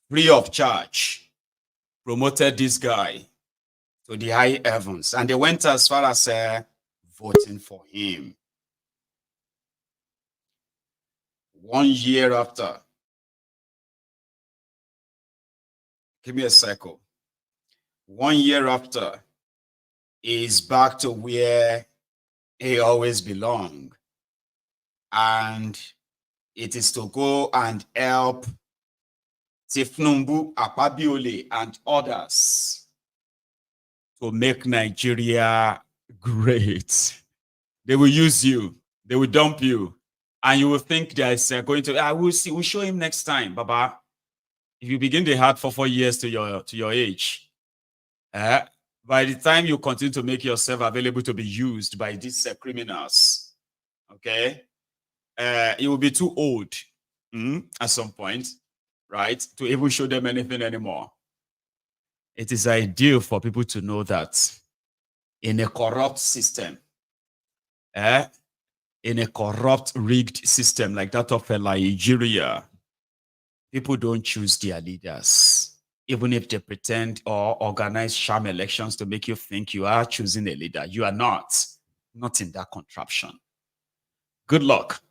free of charge, promoted this guy to the high heavens. And they went as far as voting for him. 1 year after, give me a cycle. 1 year after, he's back to where he always belonged. And it is to go and help thiefnubu, Akpabiole, and others to make Nigeria great. They will use you. They will dump you. And you will think there's going to, we'll see, we'll show him next time, Baba. If you begin the hard for 4 years to your age, by the time you continue to make yourself available to be used by these criminals, okay, you will be too old at some point, right, to even show them anything anymore. It is ideal for people to know in a corrupt system, in a corrupt, rigged system like that of Nigeria, people don't choose their leaders, even if they pretend or organize sham elections to make you think you are choosing a leader. You are not in that contraption. Good luck,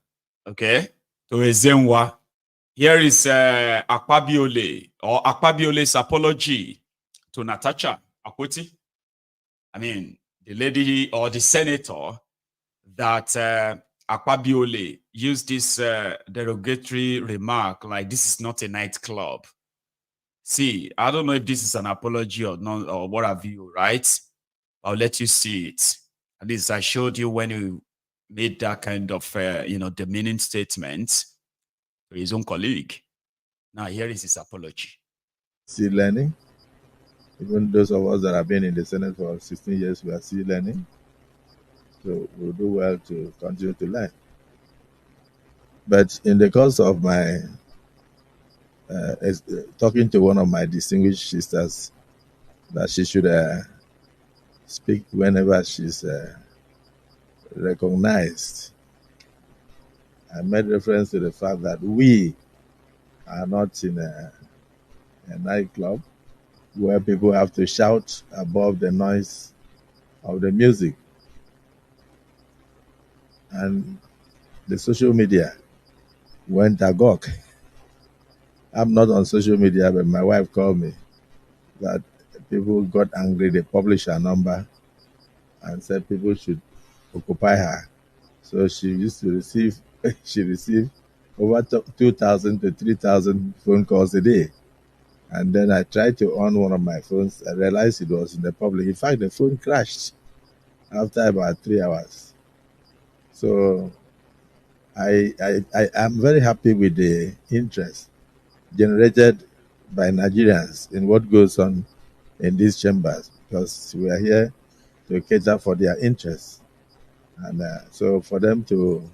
okay? To Ezenwa. Here is Akpabiole, or Akpabiole's apology to Natasha Akpoti. I mean, the lady or the senator that Akpabiole used this derogatory remark like this is not a nightclub. See, I don't know if this is an apology or not, or what have you, right? I'll let you see it. At least I showed you when you made that kind of, demeaning statement to his own colleague. Now here is his apology. Still learning. Even those of us that have been in the Senate for 16 years, we are still learning. So we'll do well to continue to learn. But in the course of my talking to one of my distinguished sisters, that she should speak whenever she's recognized, I made reference to the fact that we are not in a nightclub where people have to shout above the noise of the music and the social media. went agog. I'm not on social media, but my wife called me that people got angry. They published her number and said people should occupy her. So she used to receive, she received over 2,000 to 3,000 phone calls a day. And then I tried to on one of my phones. I realized it was in the public. In fact, the phone crashed after about 3 hours. So I am very happy with the interest generated by Nigerians in what goes on in these chambers, because we are here to cater for their interests. And so for them to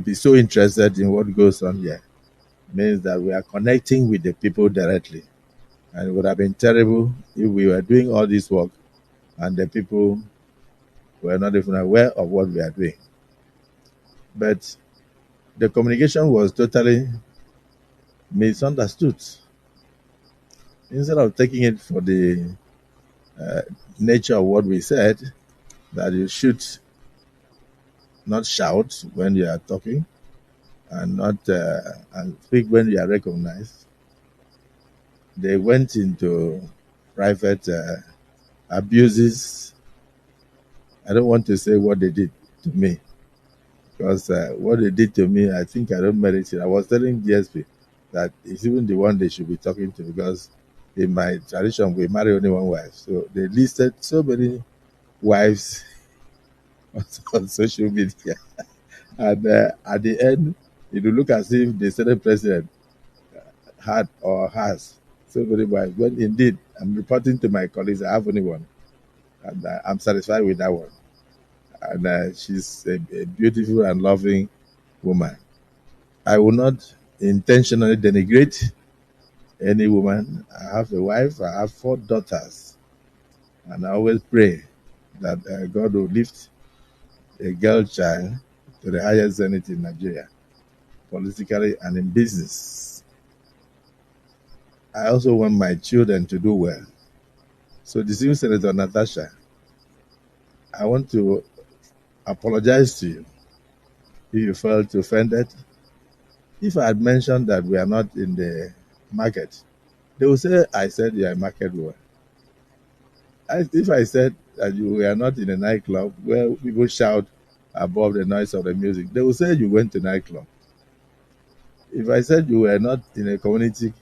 be so interested in what goes on here means that we are connecting with the people directly. And it would have been terrible if we were doing all this work and the people were not even aware of what we are doing. But the communication was totally misunderstood. Instead of taking it for the nature of what we said, that you should not shout when you are talking and not and speak when you are recognized, they went into private abuses. I don't want to say what they did to me, because what they did to me, I think I don't merit it. I was telling DSP that it's even the one they should be talking to, because in my tradition, we marry only one wife. So they listed so many wives on social media. And at the end, it will look as if the Senate president had or has so many wives. When indeed, I'm reporting to my colleagues, I have only one. And I'm satisfied with that one. And she's a beautiful and loving woman. I will not intentionally denigrate any woman. I have a wife, I have 4 daughters. And I always pray that God will lift a girl child to the highest zenith in Nigeria, politically and in business. I also want my children to do well. So, distinguished Senator Natasha, I want to apologize to you if you felt offended. If I had mentioned that we are not in the market, they will say I said you are a market woman. If I said that you were not in a nightclub where people shout above the noise of the music, they will say you went to nightclub. If I said you were not in a community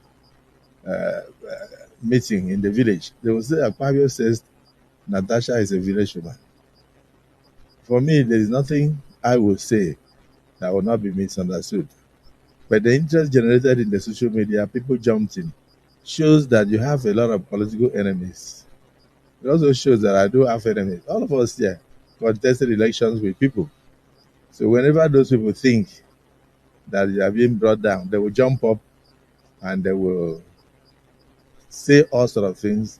meeting in the village, they will say Akpabio says Natasha is a village woman. For me, there is nothing I will say that will not be misunderstood. But the interest generated in the social media, people jumped in, shows that you have a lot of political enemies. It also shows that I do have enemies. All of us here contested elections with people. So whenever those people think that you are being brought down, they will jump up and they will say all sort of things.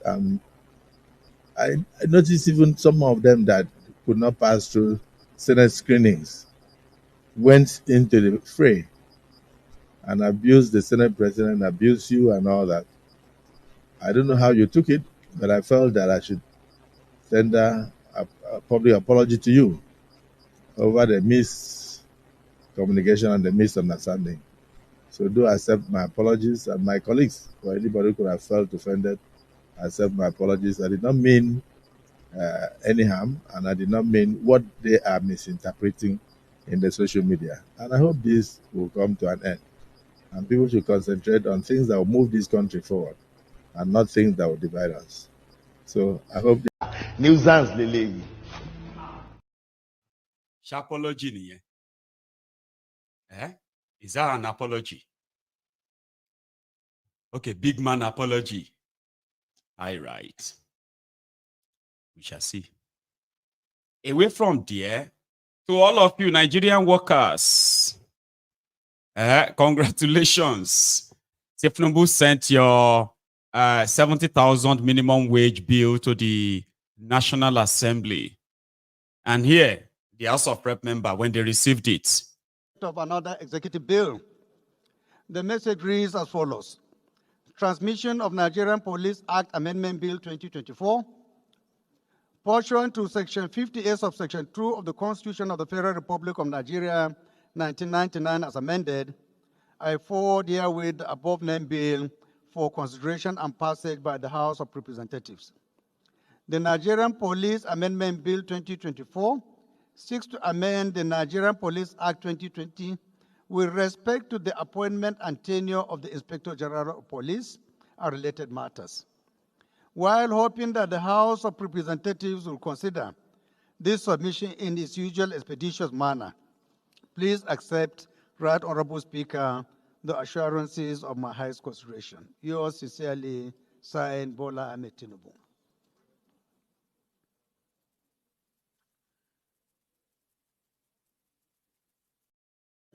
I noticed even some of them that could not pass through Senate screenings went into the fray and abused the Senate president, abused you and all that. I don't know how you took it, but I felt that I should tender a public apology to you over the miscommunication and the misunderstanding. So do accept my apologies, and my colleagues, or anybody who could have felt offended, accept my apologies. I did not mean any harm, and I did not mean what they are misinterpreting in the social media. And I hope this will come to an end, and people should concentrate on things that will move this country forward and not things that will divide us. So I hope nuisance lele. Apology niye. Is that an apology? Okay, big man apology. All right. We shall see. Away from there, to all of you Nigerian workers, congratulations. thiefnubu sent your 70,000 minimum wage bill to the National Assembly. And here, the House of Rep member, when they received it, of another executive bill. The message reads as follows. Transmission of Nigerian Police Act Amendment Bill 2024. Pursuant to Section 58 of Section 2 of the Constitution of the Federal Republic of Nigeria, 1999 as amended, I forward herewith the above named bill for consideration and passage by the House of Representatives. The Nigerian Police Amendment Bill 2024 seeks to amend the Nigerian Police Act 2020 with respect to the appointment and tenure of the Inspector General of Police and related matters. While hoping that the House of Representatives will consider this submission in its usual expeditious manner, please accept, Right Honorable Speaker, the assurances of my highest consideration. Yours sincerely, signed, Bola Ahmed Tinubu.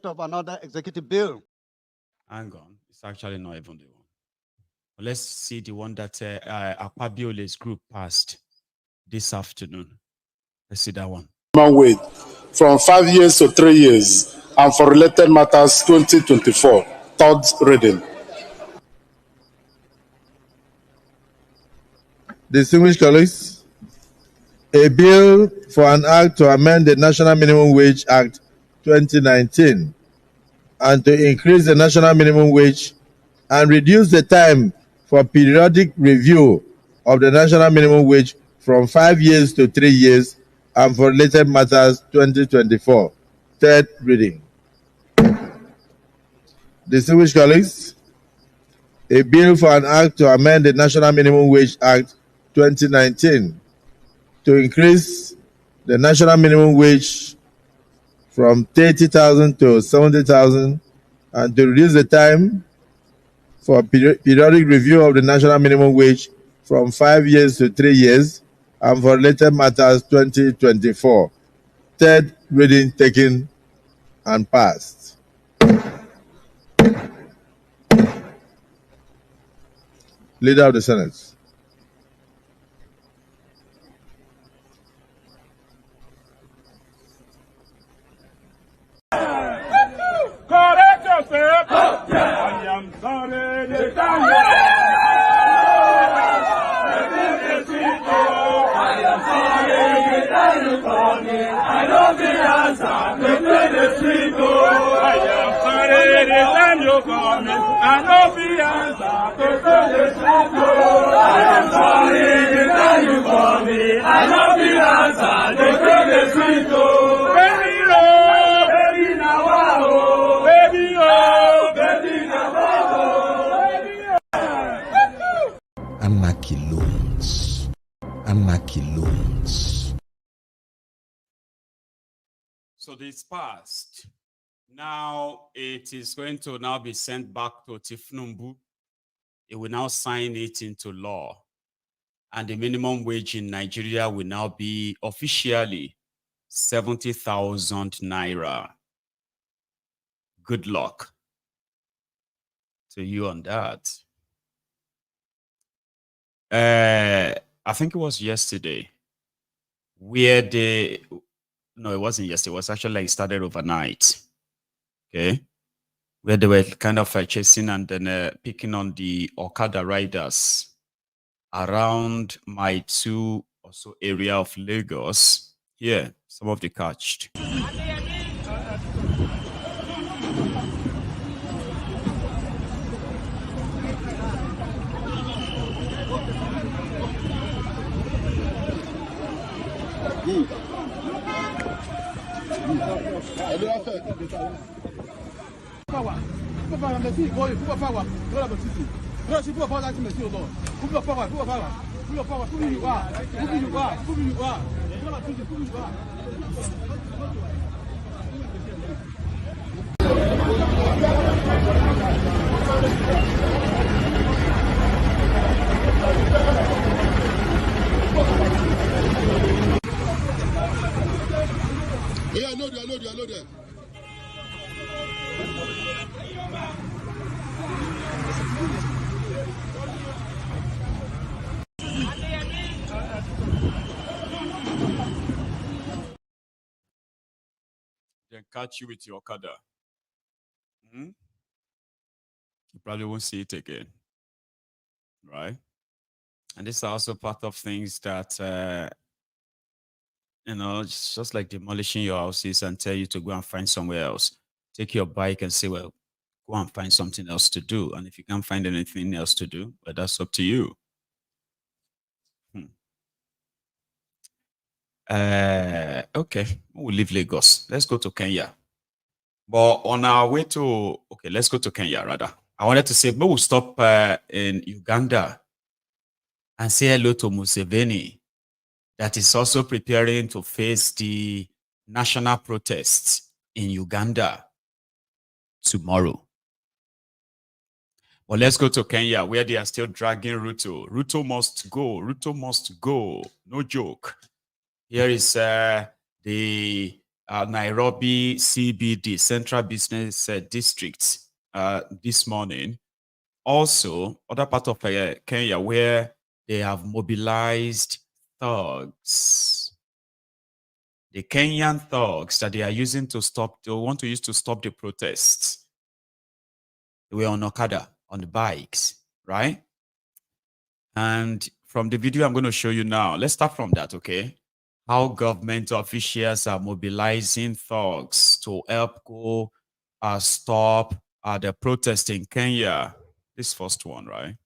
Of another executive bill. Hang on, it's actually not even the one. Let's see the one that Akpabiole's group passed this afternoon. Let's see that one. Wait, from 5 years to 3 years, and for related matters 2024, third reading. Distinguished colleagues, a bill for an act to amend the National Minimum Wage Act 2019 and to increase the national minimum wage and reduce the time for periodic review of the national minimum wage from 5 years to 3 years and for related matters 2024. Third reading. Distinguished colleagues, a bill for an act to amend the National Minimum Wage Act 2019 to increase the national minimum wage from 30,000 to 70,000 and to reduce the time for periodic review of the national minimum wage from 5 years to 3 years and for related matters 2024. Third reading taken and passed. Leader of the Senate. Correct yourself. I am sorry. The time you call me. I don't be answer. The play the street. I am sorry. The time you call me. I don't be answer. The play the street. I am sorry. The time you call me. I don't be answer. The play the street. Baby, oh, baby, now, oh, baby, oh, baby, now, oh, baby, oh. Anarchy loans. Anarchy loans. So this passed. Now it is going to now be sent back to thiefnubu. It will now sign it into law. And the minimum wage in Nigeria will now be officially 70,000 naira. Good luck to you on that. I think it was yesterday where no, it wasn't yesterday. It was actually like started overnight. Okay. Where they were kind of chasing and then picking on the Okada riders around my 2 or so area of Lagos. Here, some of the catched. Yeah, I know that. Then catch you with your Okada. You probably won't see it again. Right? And this is also part of things that, it's just like demolishing your houses and tell you to go and find somewhere else. take your bike and say, well, go and find something else to do. And if you can't find anything else to do, well, that's up to you. Okay, we'll leave Lagos. Let's go to Kenya. But on our way to, okay, let's go to Kenya rather. I wanted to say, but we'll stop in Uganda and say hello to Museveni, that is also preparing to face the national protests in Uganda tomorrow. But let's go to Kenya, where they are still dragging Ruto. Ruto must go. Ruto must go. No joke. Here is the Nairobi CBD, Central Business District, this morning. Also, other part of Kenya where they have mobilized thugs. The Kenyan thugs that they are using to stop, they want to use to stop the protests. They were on Okada, on the bikes, right? And from the video I'm going to show you now, let's start from that, okay? How government officials are mobilizing thugs to help go stop the protest in Kenya. This first one, right?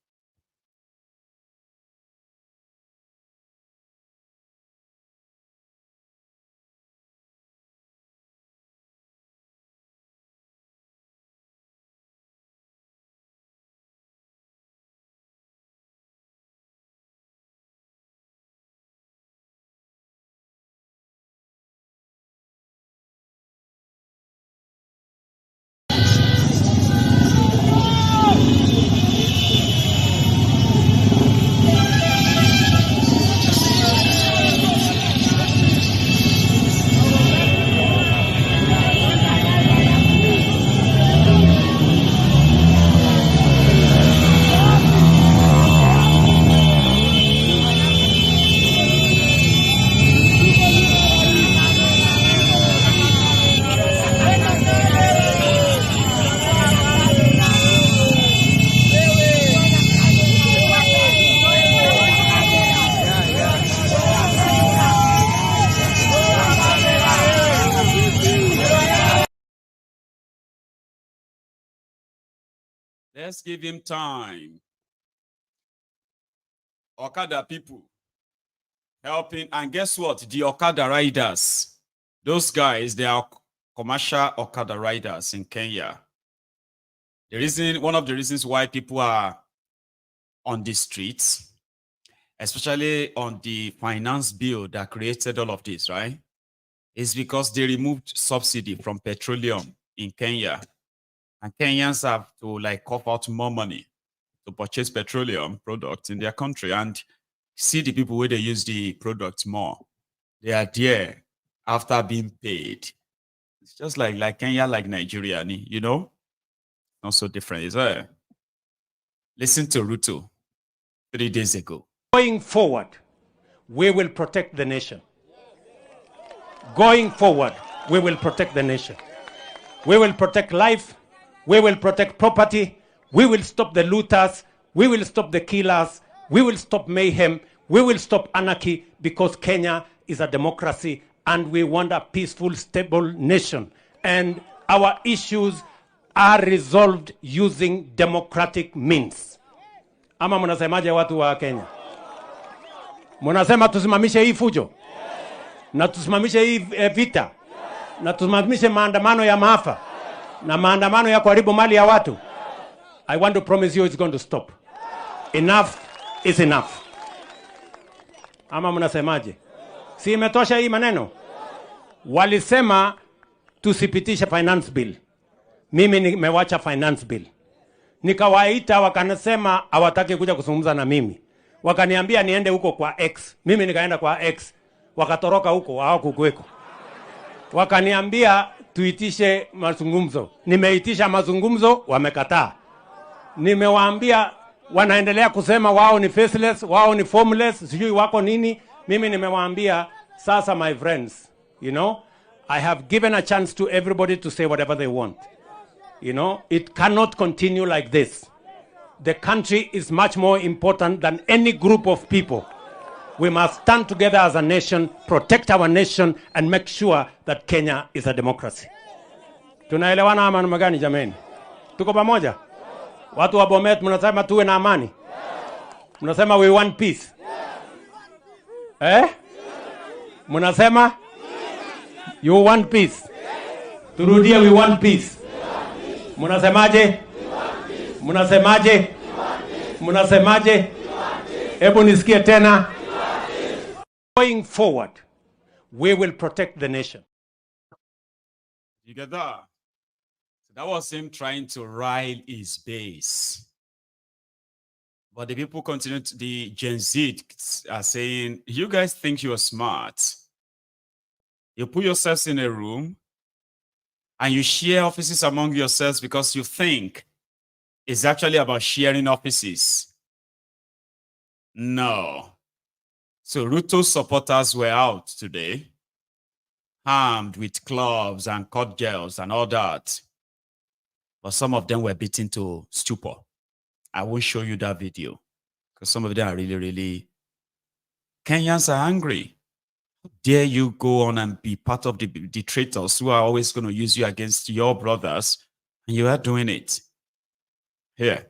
Let's give him time. Okada people helping. And guess what? The Okada riders, those guys, they are commercial Okada riders in Kenya. The reason, one of the reasons why people are on the streets, especially on the finance bill that created all of this, right, is because they removed subsidy from petroleum in Kenya. And Kenyans have to like cough out more money to purchase petroleum products in their country. And see the people where they use the products more. They are there after being paid. It's just like Kenya, like Nigeria, you know? Not so different, is it? Listen to Ruto 3 days ago. Going forward, we will protect the nation. Going forward, we will protect the nation. We will protect life. We will protect property. We will stop the looters. We will stop the killers. We will stop mayhem. We will stop anarchy, because Kenya is a democracy and we want a peaceful, stable nation. And our issues are resolved using democratic means. Ama mnasemaje watu wa Kenya? Mnasema tusimamishe hii fujo? Na tusimamishe hii vita? Na tusimamishe maandamano ya maafa? Na maandamano ya kuharibu mali ya watu? I want to promise you it's going to stop. Enough is enough. Ama mnasemaje? Si imetosha hii maneno? Walisema tusipitishe finance bill. Mimi nimewacha finance bill. Nikawaita wakanasema hawataki kuja kuzungumza na mimi. Wakaniambia niende huko kwa X. Mimi nikaenda kwa X. Wakatoroka huko, hawakukuweko. Wakaniambia tuitishe mazungumzo. Nimeitisha mazungumzo, wamekataa. Nimewaambia wanaendelea kusema wao ni faceless, wao ni formless, sijui wako nini. Mimi nimewaambia sasa, my friends, you know, I have given a chance to everybody to say whatever they want. You know, it cannot continue like this. The country is much more important than any group of people. We must stand together as a nation, protect our nation, and make sure that Kenya is a democracy. Tunaelewana ama namna gani jameni? Tuko pamoja? Watu wa Bomet mnasema tuwe na amani. Mnasema we want peace. Mnasema you want peace. Turudie we want peace. Mnasemaje? Mnasemaje? Mnasemaje? Hebu nisikie tena. Going forward, we will protect the nation. You get that? That was him trying to rile his base. But the people continue to, the Gen Z are saying, you guys think you're smart. You put yourselves in a room and you share offices among yourselves because you think it's actually about sharing offices. No. So Ruto's supporters were out today, armed with clubs and cut gels and all that. But some of them were beaten to stupor. I won't show you that video because some of them are really, really... Kenyans are angry. How dare you go on and be part of the traitors who are always going to use you against your brothers, and you are doing it. Here.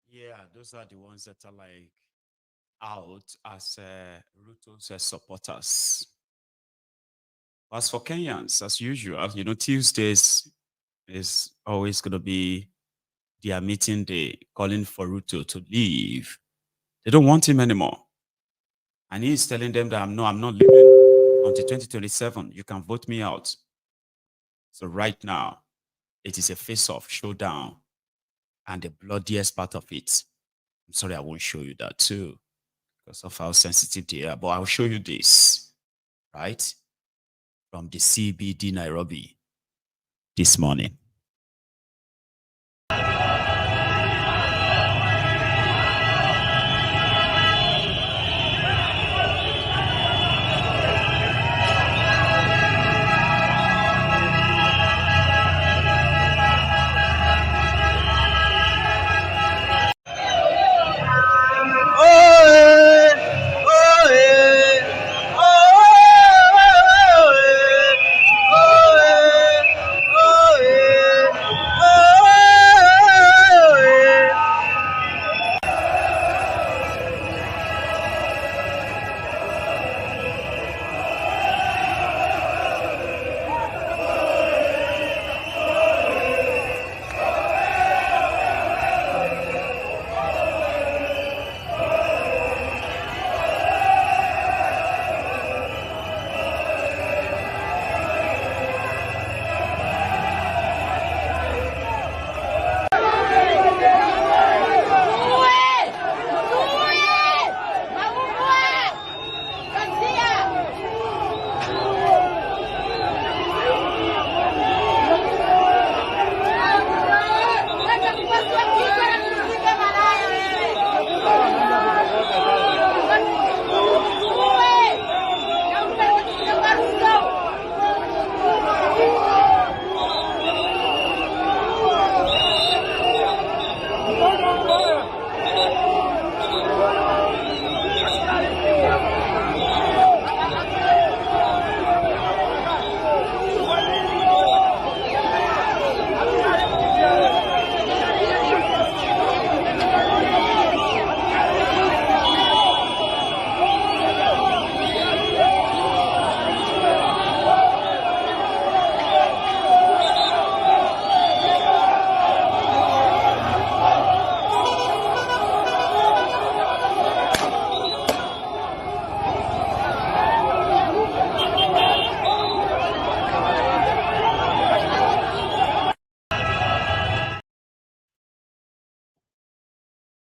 Yeah, those are the ones that are like out as Ruto's supporters. As for Kenyans, as usual, you know, Tuesdays is always going to be their meeting day, calling for Ruto to leave. They don't want him anymore. And he's telling them that I'm not leaving until 2027. You can vote me out. So right now, it is a face-off showdown. And the bloodiest part of it, I'm sorry, I won't show you that too, because of how sensitive they are, but I'll show you this, right? From the CBD Nairobi this morning.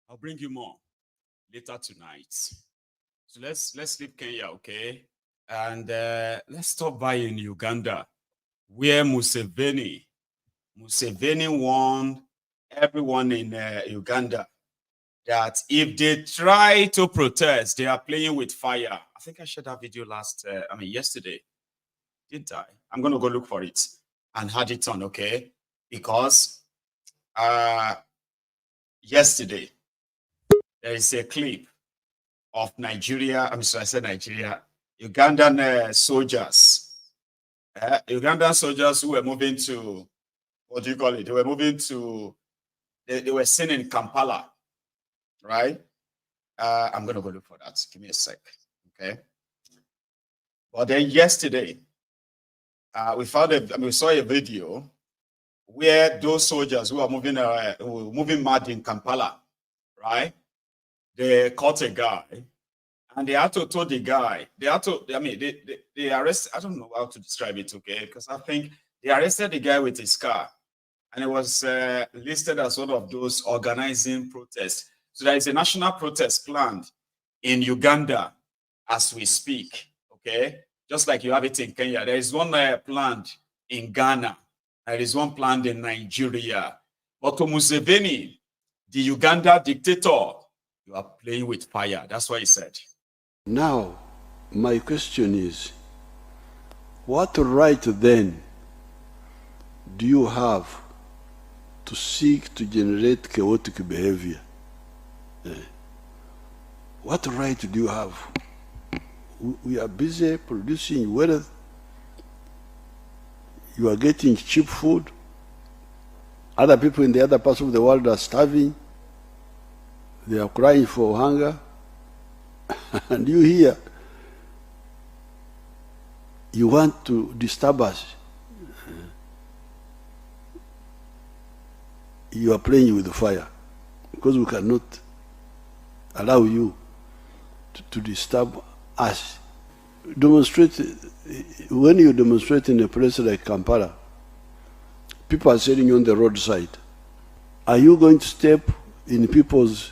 I'll bring you more later tonight. So let's leave Kenya, okay? And let's stop by in Uganda, where Museveni warned everyone in Uganda that if they try to protest, they are playing with fire. I think I shared that video yesterday, didn't I? I'm going to go look for it and had it on, okay? Because yesterday, there is a clip of Nigeria, I said Nigeria, Ugandan soldiers. Ugandan soldiers who were moving to, what do you call it? They were moving to, they were seen in Kampala, right? I'm going to go look for that. Give me a sec, okay? But then yesterday, we saw a video where those soldiers who are moving mad in Kampala, right? They caught a guy, and they had to tell the guy. They arrested. I don't know how to describe it, okay? Because I think they arrested the guy with his car, and it was listed as one of those organizing protests. So there is a national protest planned in Uganda as we speak, okay? Just like you have it in Kenya. There is one planned in Ghana. There is one planned in Nigeria. But to Museveni, the Uganda dictator, you are playing with fire. That's what he said. Now, my question is, what right then do you have to seek to generate chaotic behavior? What right do you have? We are busy producing wealth. You are getting cheap food. Other people in the other parts of the world are starving. They are crying for hunger. And you here, you want to disturb us. You are playing with the fire because we cannot allow you to disturb us. Demonstrate, when you demonstrate in a place like Kampala, people are sitting on the roadside. Are you going to step in people's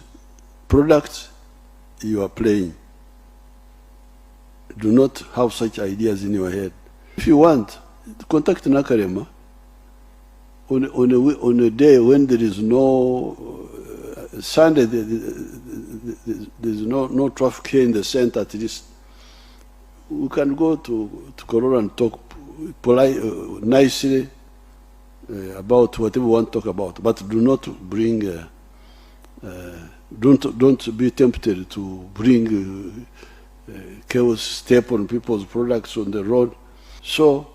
products? You are playing. Do not have such ideas in your head. If you want, contact Nakarema on a day when there is no Sunday, there's no traffic here in the center. At least we can go to Korora and talk nicely about whatever we want to talk about, but do not bring. Don't be tempted to bring chaos, step on people's products on the road. So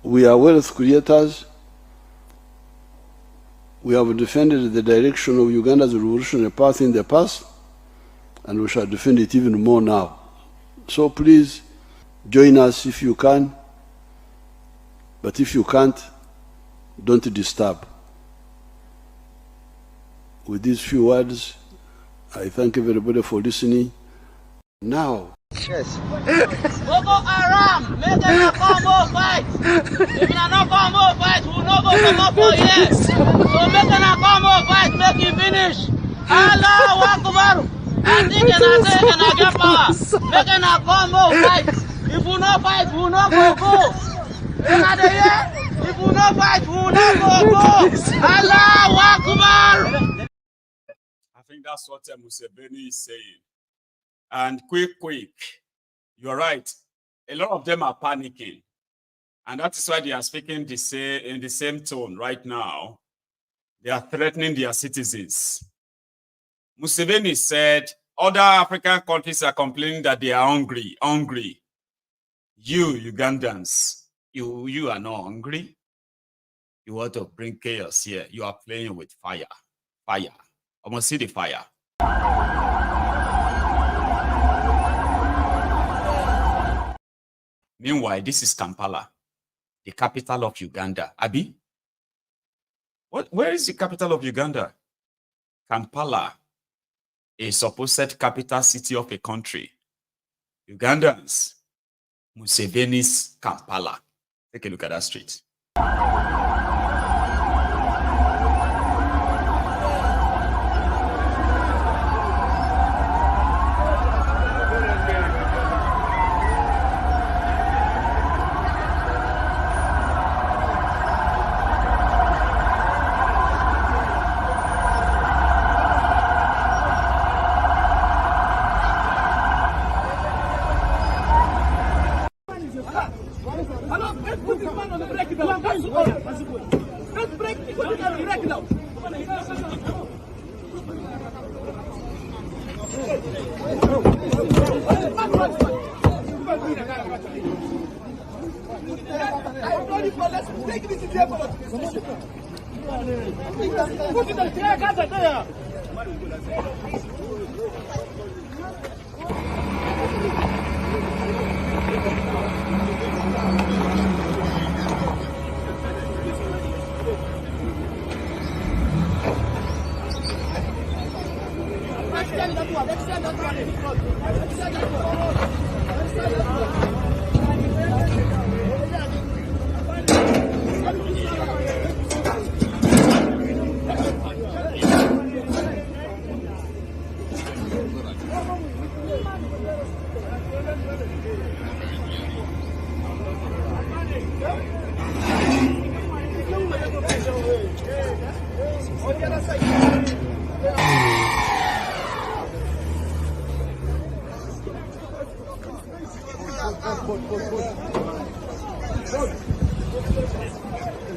we are wealth creators. We have defended the direction of Uganda's revolutionary path in the past, and we shall defend it even more now. So please join us if you can, but if you can't, don't disturb. With these few words, I thank everybody for listening. Now, yes. Boko Haram, make them a combo fight. If you not combo fight, we no go come up for here. So make them a combo fight, make it finish. Allahu Akbar. I think and I get power. Make them a combo fight. If we no fight, we no go. If we no fight, we no go. Allahu Akbar. I think that's what Museveni is saying. And quick, you're right. A lot of them are panicking. And that is why they are speaking in the same tone right now. They are threatening their citizens. Museveni said, other African countries are complaining that they are hungry. You, Ugandans, you are not hungry. You want to bring chaos here. You are playing with fire. I must see the fire. Meanwhile, this is Kampala, the capital of Uganda. Abi? Where is the capital of Uganda? Kampala, a supposed capital city of a country. Ugandans, Museveni's Kampala. Take a look at that street.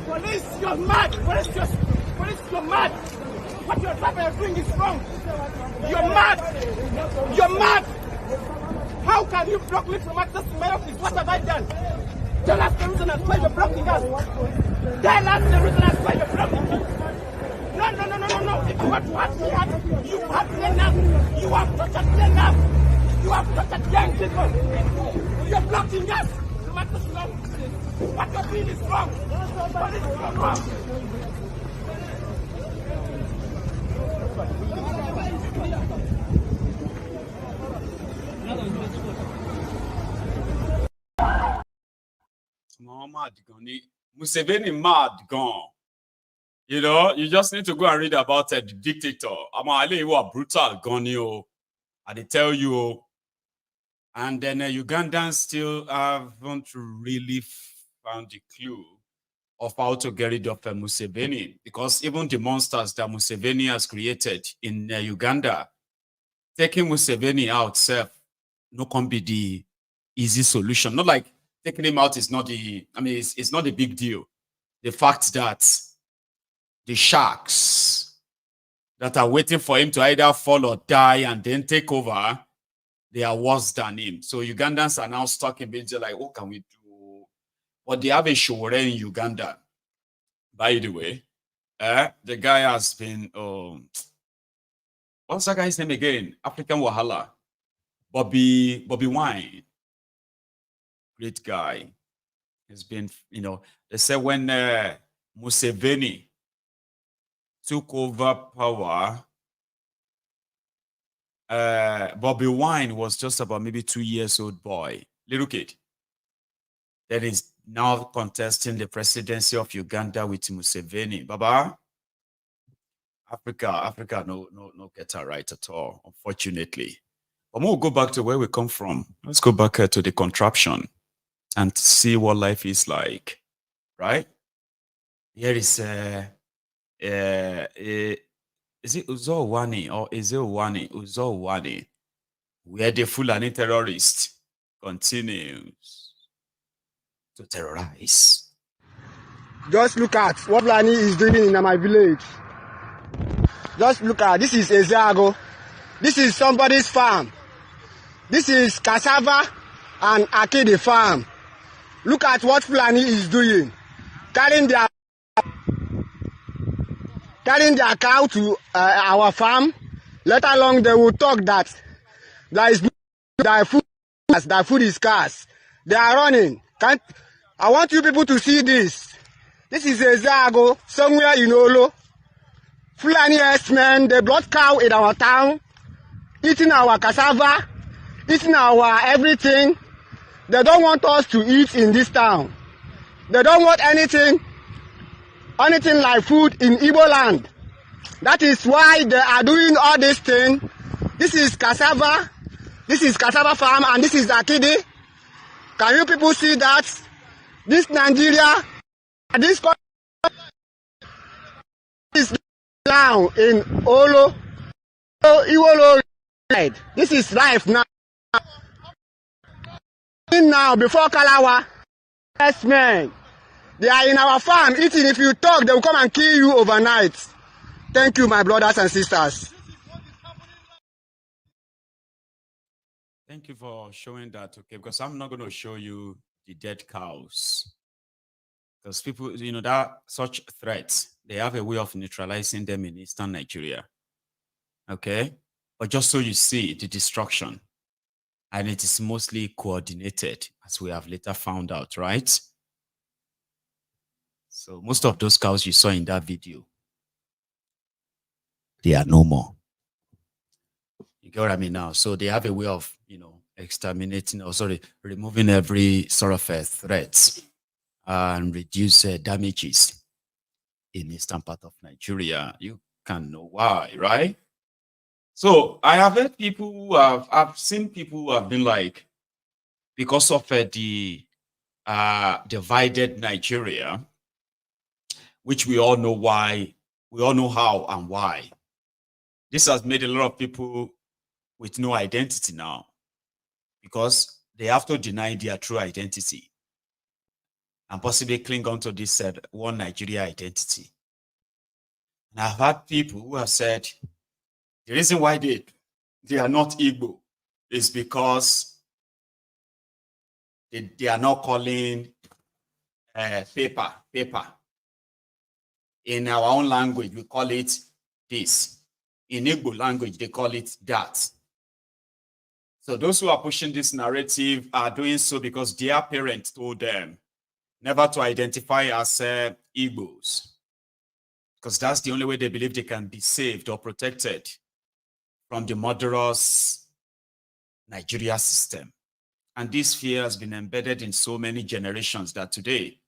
Police, you're mad! Police, you're mad! What you're doing is wrong! You're mad! You're mad! How can you block me from access to my office? What have I done? Tell us the reason as why you're blocking us! Tell us the reason as why you're blocking us! No! If you want to ask me what, you have enough! You have tortured enough! You have tortured young people! You're blocking us from access to my office! What you're doing is wrong! What is wrong? Museveni mad gone. You know, you just need to go and read about the dictator. Amale was brutal gone, you. And they tell you. And then Ugandans still haven't really found the clue of how to get rid of Museveni, because even the monsters that Museveni has created in Uganda, taking Museveni out, no can be the easy solution. Not like taking him out is not it's not a big deal. The fact that the sharks that are waiting for him to either fall or die and then take over, they are worse than him. So Ugandans are now stuck in Beijing, like, what can we do? But they have a show in Uganda. By the way, the guy has been, what's that guy's name again? African Wahala. Bobby Wine. Great guy. He's been, they said when Museveni took over power, Bobby Wine was just about maybe 2 years old boy, little kid, that is now contesting the presidency of Uganda with Museveni. Baba, Africa, no get her right at all, unfortunately. But we'll go back to where we come from. Let's go back to the contraption and see what life is like, right? Here is is it Uzowani or is it Uzowani, where the Fulani terrorist continues to terrorize. Just look at what Fulani is doing in my village. Just look at, this is Ezeago. This is somebody's farm. This is cassava and Aide farm. Look at what Fulani is doing. Carrying their cow to our farm. Let alone they will talk that their food is scarce. They are running. I want you people to see this. This is a Zago, somewhere in Olo. Fulani herdsmen, they brought cow in our town, eating our cassava, eating our everything. They don't want us to eat in this town. They don't want anything like food in Igbo land. That is why they are doing all this thing. This is cassava farm, and this is Aide. Can you people see that? This Nigeria, this is now in Olo. This is life now. Now before Kalawa, yes man. They are in our farm eating. If you talk, they will come and kill you overnight. Thank you, my brothers and sisters. Thank you for showing that, okay? Because I'm not going to show you the dead cows. Because people, that such threats, they have a way of neutralizing them in Eastern Nigeria. Okay? But just so you see the destruction, and it is mostly coordinated, as we have later found out, right? So most of those cows you saw in that video, they are no more. You get what I mean now? So they have a way of, exterminating, or sorry, removing every sort of threats and reduce damages in eastern part of Nigeria. You can know why, right? So I have heard people who I've seen people who have been like, because of the divided Nigeria, which we all know why, we all know how and why. This has made a lot of people with no identity now, because they have to deny their true identity and possibly cling on to this one Nigeria identity. And I've had people who have said the reason why they are not Igbo is because they are not calling paper. In our own language, we call it this. In Igbo language, they call it that. So those who are pushing this narrative are doing so because their parents told them never to identify as Igbos, because that's the only way they believe they can be saved or protected from the murderous Nigeria system. And this fear has been embedded in so many generations that today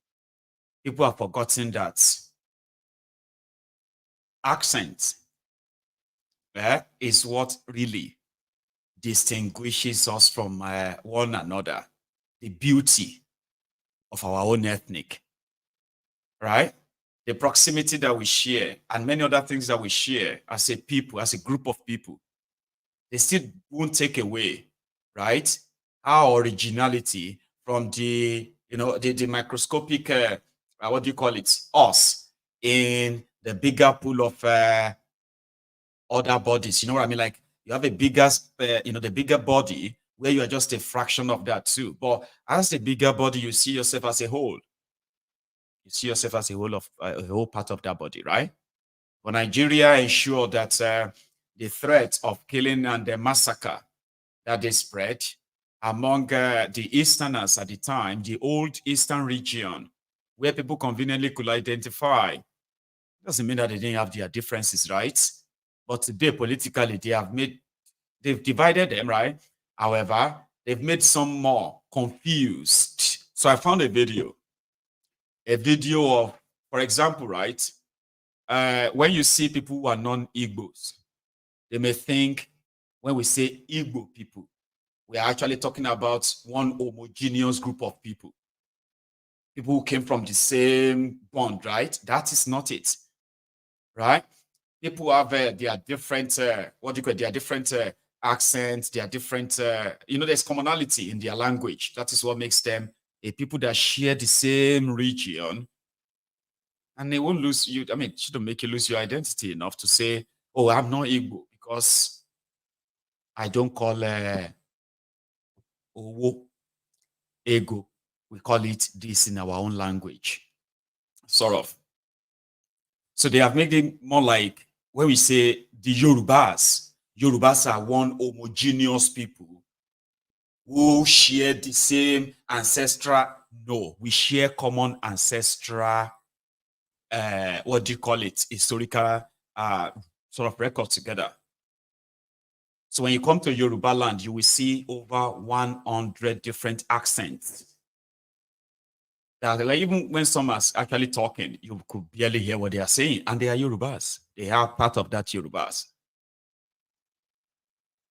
people have forgotten that accent is what really distinguishes us from one another, the beauty of our own ethnic, right? The proximity that we share and many other things that we share as a people, as a group of people, they still won't take away, right, our originality from the, the microscopic, what do you call it, us in the bigger pool of other bodies. You know what I mean? Like, you have a bigger, the bigger body where you are just a fraction of that too. But as the bigger body, you see yourself as a whole. You see yourself as a whole part of that body, right? But Nigeria ensured that the threat of killing and the massacre that they spread among the Easterners at the time, the old Eastern region, where people conveniently could identify, doesn't mean that they didn't have their differences, right? But today, politically, they've divided them, right? However, they've made some more confused. So I found a video of, for example, right? When you see people who are non-Igbos, they may think when we say Igbo people, we are actually talking about one homogeneous group of people. People who came from the same bond, right? That is not it, right? People have their different, their different accents, their different, there's commonality in their language. That is what makes them a people that share the same region. And they won't lose you. I mean, it shouldn't make you lose your identity enough to say, oh, I'm not Igbo because I don't call Owo Ego. We call it this in our own language, sort of. So they have made it more like when we say the Yorubas are one homogeneous people who share the same ancestral. No, we share common ancestral, what do you call it, historical sort of record together. So when you come to Yoruba land, you will see over 100 different accents. That, like, even when some are actually talking, you could barely hear what they are saying, and they are Yorubas. They are part of that Yorubas.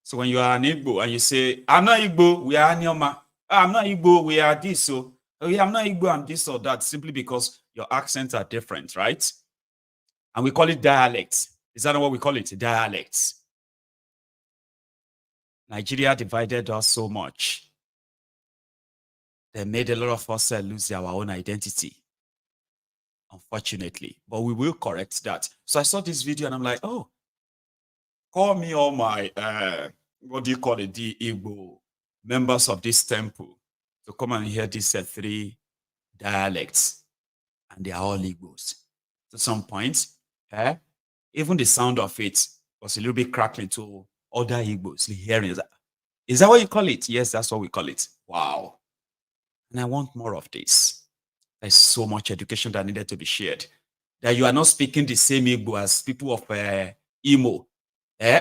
So when you are an Igbo and you say, I'm not Igbo, we are Anyoma. I'm not Igbo, we are this. So I'm not Igbo, I'm this or that, simply because your accents are different, right? And we call it dialects. Is that not what we call it? Dialects. Nigeria divided us so much. They made a lot of us lose our own identity, unfortunately. But we will correct that. So I saw this video and I'm like, oh, call me all my, what do you call it, the Igbo members of this temple to come and hear these 3 dialects. and they are all Igbos. To some point, even the sound of it was a little bit crackling to other Igbos. Hearing that. Is that what you call it? Yes, that's what we call it. Wow. And I want more of this. There's so much education that needed to be shared. That you are not speaking the same Igbo as people of Imo,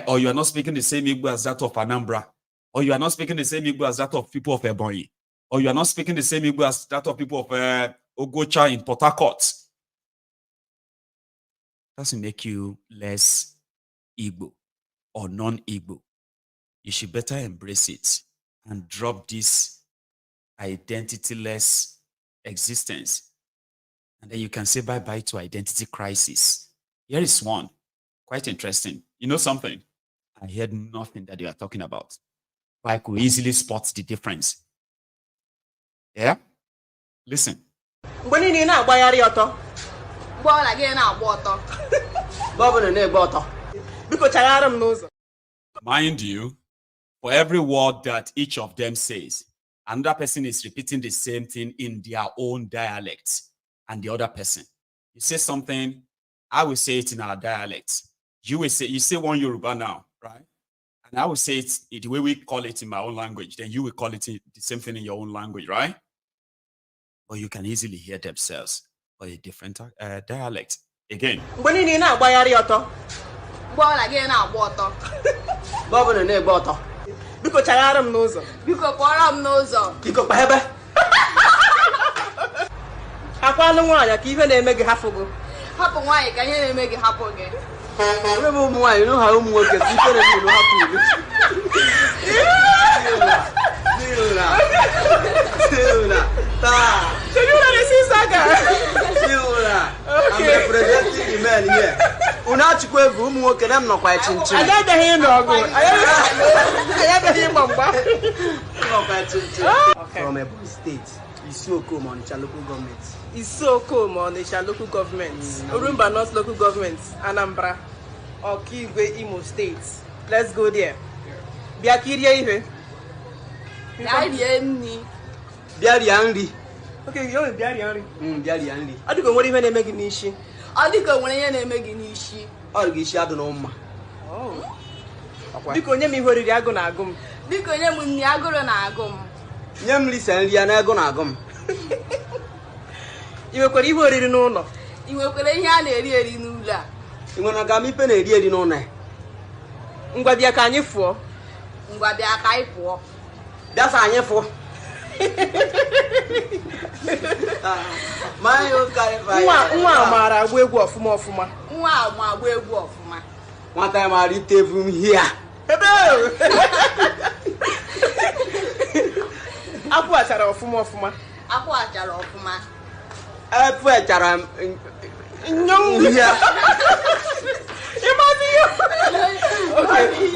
or you are not speaking the same Igbo as that of Anambra, or you are not speaking the same Igbo as that of people of Ebonyi, or you are not speaking the same Igbo as that of people of Ogocha in Port Harcourt. Doesn't make you less Igbo or non-Igbo. You should better embrace it and drop this identityless existence. And then you can say bye-bye to identity crisis. Here is one, quite interesting. You know something? I heard nothing that you are talking about. But I could easily spot the difference. Yeah? Listen. Mind you, for every word that each of them says, another person is repeating the same thing in their own dialect. And the other person, you say something, I will say it in our dialect. You say one Yoruba now, right? And I will say it the way we call it in my own language. Then you will call it the same thing in your own language, right? But you can easily hear themselves or a different dialect. Again. Akwala nwanya ka ihe na-eme gị hapụ gị. Hapụ nwanyị ka ihe na-eme gị hapụ gị. Ebe ụmụ nwanyị no ha ụmụ nwoke ka ihe na-eme gị hapụ gị. Siula. Ta. Siula de Sisaga. Siula. I'm representing the men here. Una chukwu ebu ụmụ nwoke na m nọkwa echinchin. Ayabeghị n'ọgụ. Ayabeghị mgbamba. Nọkwa echinchin. From Ebonyi State. Isoko Onitsha local government. Isoko Onitsha local government. Urumba North local government. Anambra. Okigwe Imo State. Let's go there. Biakirie ihe. Biarie nni. Biarie nri. Okay, you biarie nri. Biarie nri. Adiko nwere ihe na-eme gị n'ishi. Adiko nwere ihe na-eme gị n'ishi. Ọ gị isi adụ na mma. Oh. Biko nye m ihe oriri agụ na agụ m. Biko nye m nni agụrụ na agụ m. Nye m lisa nri ya na ego na-agụ m. I nwekwara ihe oriri n'ụlọ? I nwekwara ihe a na-eri eri n'ụlọ a? I nwere aga m ipe na-eri eri n'ụlọ ya? Ngwa bịa ka anyị fụọ. Ngwa bịa ka anyị fụọ. Bịa sa anyị fụọ. Nwa maara agba egwu ọfụma ọfụma. Nwa ma agba egwu ọfụma. Nwata ya maara ite evu m hia. Apu achara ọfụma ọfụma. Apu achara ọfụma. Apu achara nyong ya.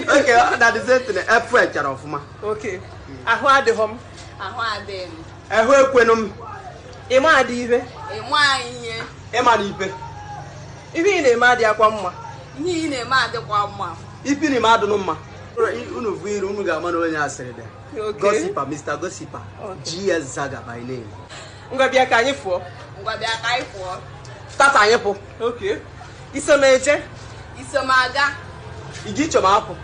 Okay, that is it. Apu achara ọfụma. Okay. Ahụ adịghọm. Ahụ adịghị. Ahụ ekwenum. Ịma adị ihe. Ịma ihe. Ịma na ife. Ihe ị na-eme adị akwa mma. Ihe ị na-eme adịkwa mma. Ife na-eme adịnụ mma. Unu vu iru unu ga-ama na onye asịrị dị. Gossiper, Mr. Gossiper. GS Zaga by name. Ngwa bịa ka anyị fụọ. Ngwa bịa ka anyị fụọ. Tata anyị pụ. Okay. Isom eje. Isom aga. Iji chọm apụ.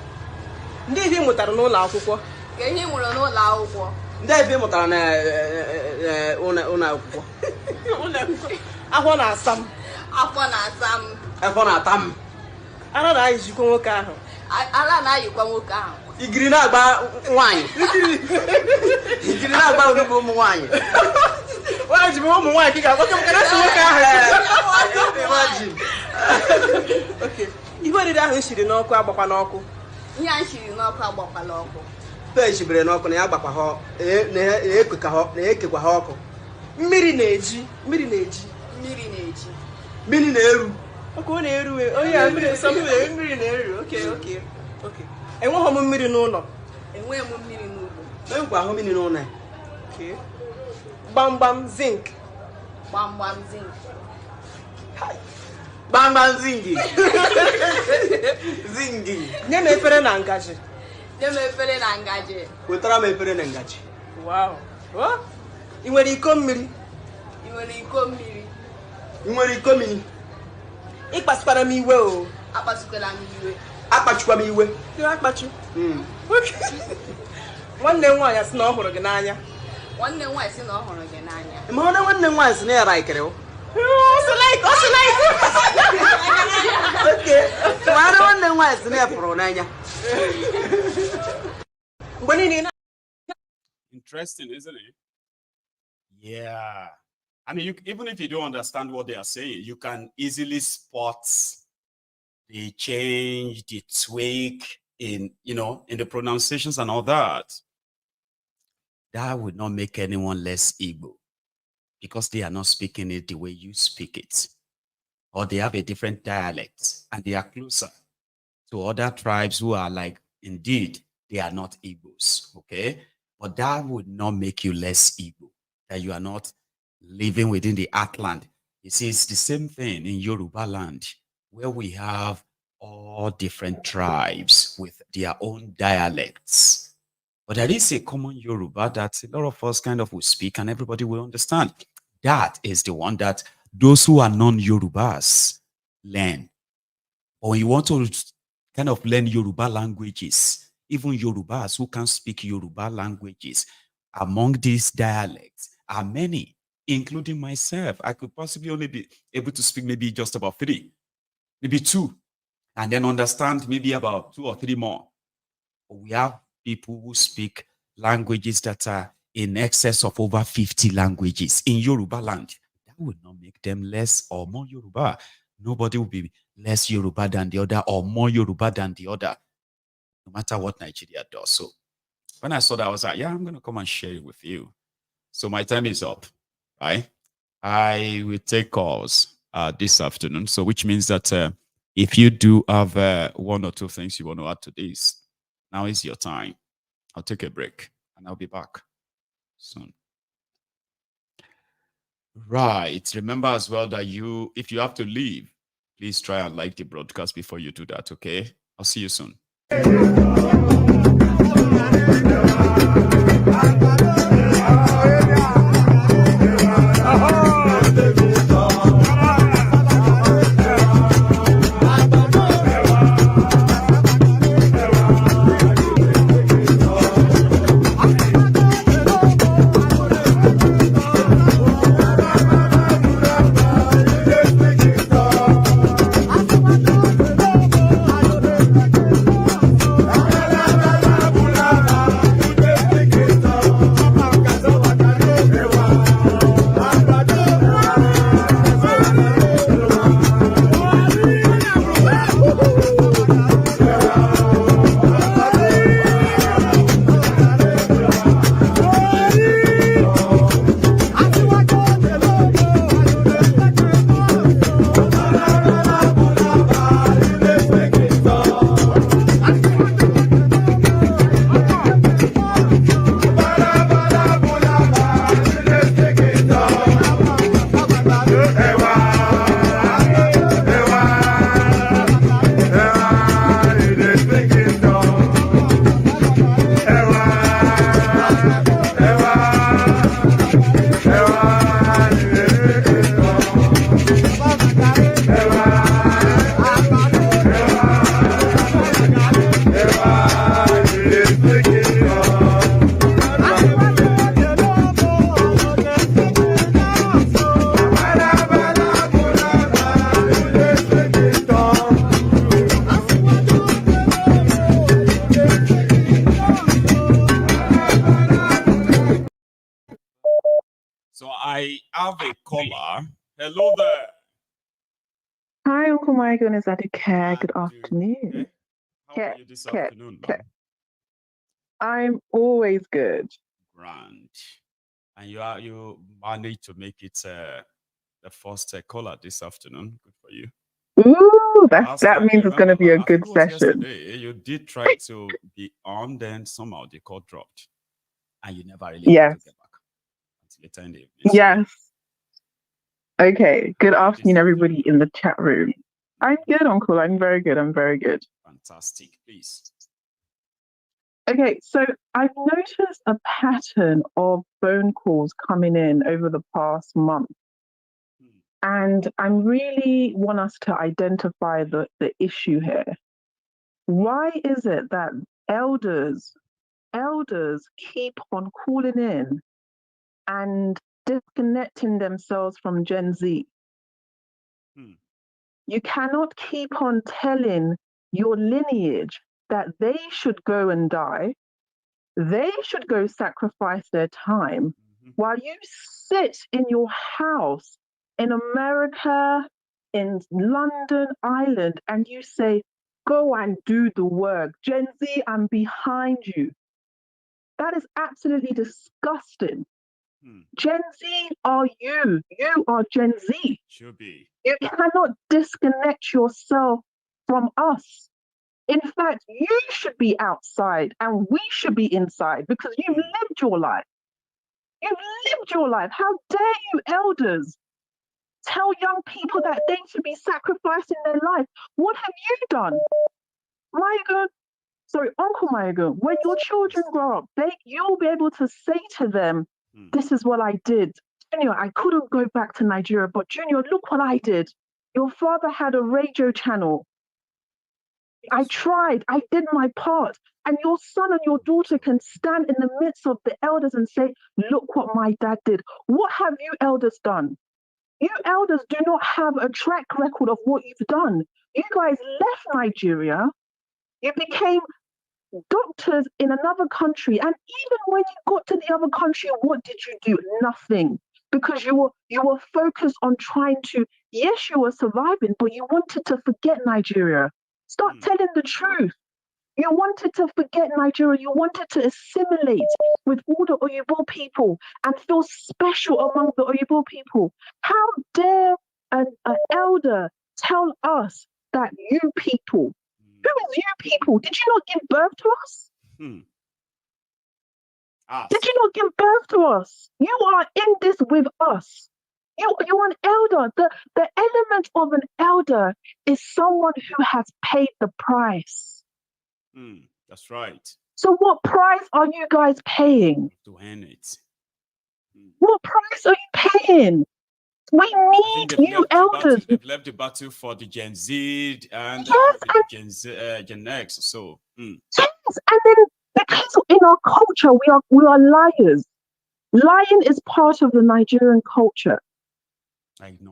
Ndị ihe mụtara n'ụlọ akwụkwọ. Ka ihe mụrụ n'ụlọ akwụkwọ. Ndị ihe mụtara na ụlọ akwụkwọ. Afọ na-asa m. Afọ na-asa m. Afọ na-ata m. Ara na-ayịjikwa nwoke ahụ. Ara na-ayịkwa nwoke ahụ. Igiri na-agba nwanyị. Igiri na-agba ụmụ nwanyị. Why do you want to get out? Okay. You want to have she no kwa bakwa n'ọkụ. Ihe an shiri n'ọkụ agbakwa n'ọkụ. Pe shibere n'ọkụ na ya agbakwa ha na-ekeka ha na-ekekwa ha ọkụ. Mmiri na-eji. Mmiri na-eru. Ọkụ na-eru. Onye mmiri na-eru. Okay. Enweghị m mmiri n'ụlọ. Enweghị m mmiri n'ụlọ. Enwekwa ahụ mmiri n'ụlọ. Okay. Bam zinc. Bam zingi. Zingi. Nye m efere na ngaji. Wetara m efere na ngaji. Wow. I nwere iko mmiri. nwere iko mini ịkpasukwara m iwe o akpasukwala m iwe akpachukwa m iwe akpachu nwanne nwaanyị sị na ọ hụrụ gị n'anya nwanne nwaanyị sị na ọ hụrụ gị n'anya ma ọ na nwanne nwaanyị sị na ya raikere o okay ma na nwanne nwaanyị sị na ya pụrụ n'anya mgbe niile. Interesting, isn't it? Yeah. I mean, even if you don't understand what they are saying, you can easily spot the change, the tweak in, in the pronunciations and all that. That would not make anyone less Igbo because they are not speaking it the way you speak it. Or they have a different dialect and they are closer to other tribes who are like, indeed, they are not Igbos, okay? But that would not make you less Igbo, that you are not living within the heartland. You see, it's the same thing in Yoruba land, where we have all different tribes with their own dialects. But there is a common Yoruba that a lot of us kind of will speak and everybody will understand. That is the one that those who are non-Yorubas learn. Or you want to kind of learn Yoruba languages, even Yorubas who can speak Yoruba languages, among these dialects are many, including myself. I could possibly only be able to speak maybe just about 3, maybe 2, and then understand maybe about 2 or 3 more. But we have people who speak languages that are in excess of over 50 languages in Yoruba land. That would not make them less or more Yoruba. Nobody will be less Yoruba than the other or more Yoruba than the other, no matter what Nigeria does. So when I saw that, I was like, yeah, I'm going to come and share it with you. So my time is up, right? I will take calls this afternoon. So which means that if you do have 1 or 2 things you want to add to this, now is your time. I'll take a break and I'll be back soon. Right. Remember as well that if you have to leave, please try and like the broadcast before you do that, okay? I'll see you soon. I have a caller. Hello there. Hi, Uncle Maiyegun. Is that okay? Good afternoon. How are you this afternoon, ma'am? I'm always good. Grand. And you managed to make it the first caller this afternoon. Good for you. Ooh, that means it's going to be a good session. You did try to be on, then somehow the call dropped, and you never really yes. got to get back until later in the evening. Yes. Okay. Good afternoon, everybody in the chat room. I'm good, Uncle. I'm very good. I'm very good. Fantastic. Please. Okay, so I've noticed a pattern of phone calls coming in over the past month. And I really want us to identify the issue here. Why is it that elders keep on calling in and disconnecting themselves from Gen Z? You cannot keep on telling your lineage that they should go and die, they should go sacrifice their time, while you sit in your house in America, in London, Ireland, and you say, go and do the work. Gen Z, I'm behind you. That is absolutely disgusting. Gen Z are you. You are Gen Z. Should be. You cannot disconnect yourself from us. In fact, you should be outside and we should be inside because you've lived your life. You've lived your life. How dare you, elders, tell young people that they should be sacrificing their life? What have you done? Maiyegun, sorry, Uncle Maiyegun, when your children grow up, you'll be able to say to them, this is what I did. Junior, I couldn't go back to Nigeria, but Junior, look what I did. Your father had a radio channel. I tried, I did my part. And your son and your daughter can stand in the midst of the elders and say, look what my dad did. What have you elders done? You elders do not have a track record of what you've done. You guys left Nigeria. You became doctors in another country. And even when you got to the other country, what did you do? Nothing. Because you were focused on trying to, yes, you were surviving, but you wanted to forget Nigeria. Start telling the truth. You wanted to forget Nigeria. You wanted to assimilate with all the Oyibo people and feel special among the Oyibo people. How dare an elder tell us that you people, who is you people? Did you not give birth to us? Did you not give birth to us? You are in this with us. You're an elder. The element of an elder is someone who has paid the price. That's right. So what price are you guys paying? To earn it. What price are you paying? We need you elders. They've left the battle for the Gen Z and Gen X. So yes, and then because in our culture we are liars. Lying is part of the Nigerian culture.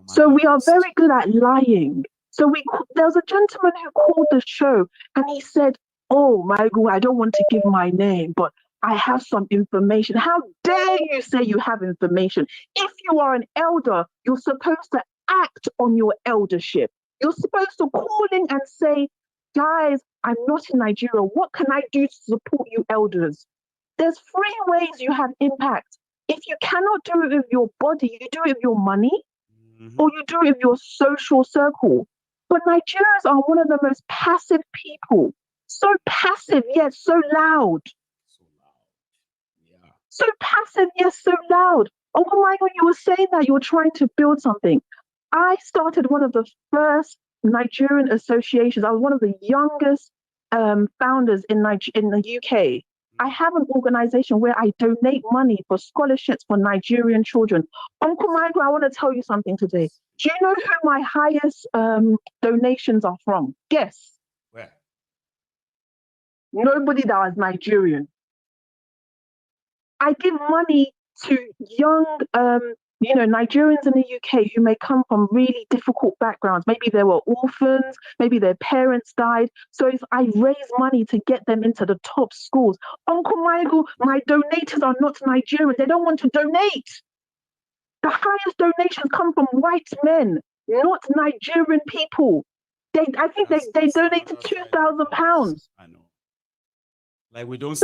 So we are very good at lying. So there was a gentleman who called the show and he said, oh my God, I don't want to give my name, but I have some information. How dare you say you have information? If you are an elder, you're supposed to act on your eldership. You're supposed to call in and say, guys, I'm not in Nigeria. What can I do to support you elders? There's 3 ways you have impact. If you cannot do it with your body, you do it with your money, or you do it with your social circle. But Nigerians are one of the most passive people. So passive, yet so loud. So passive, yet so loud. Oh my God, you were saying that you were trying to build something. I started one of the first Nigerian associations. I was one of the youngest founders in the UK. I have an organization where I donate money for scholarships for Nigerian children. Uncle Michael, I want to tell you something today. Do you know who my highest donations are from? Guess. Where? Nobody that is Nigerian. I give money to young, Nigerians in the UK who may come from really difficult backgrounds. Maybe they were orphans, maybe their parents died. So if I raise money to get them into the top schools, Uncle Michael, my donators are not Nigerian. They don't want to donate. The highest donations come from white men, not Nigerian people. I think they donated £2,000. I know. Like we don't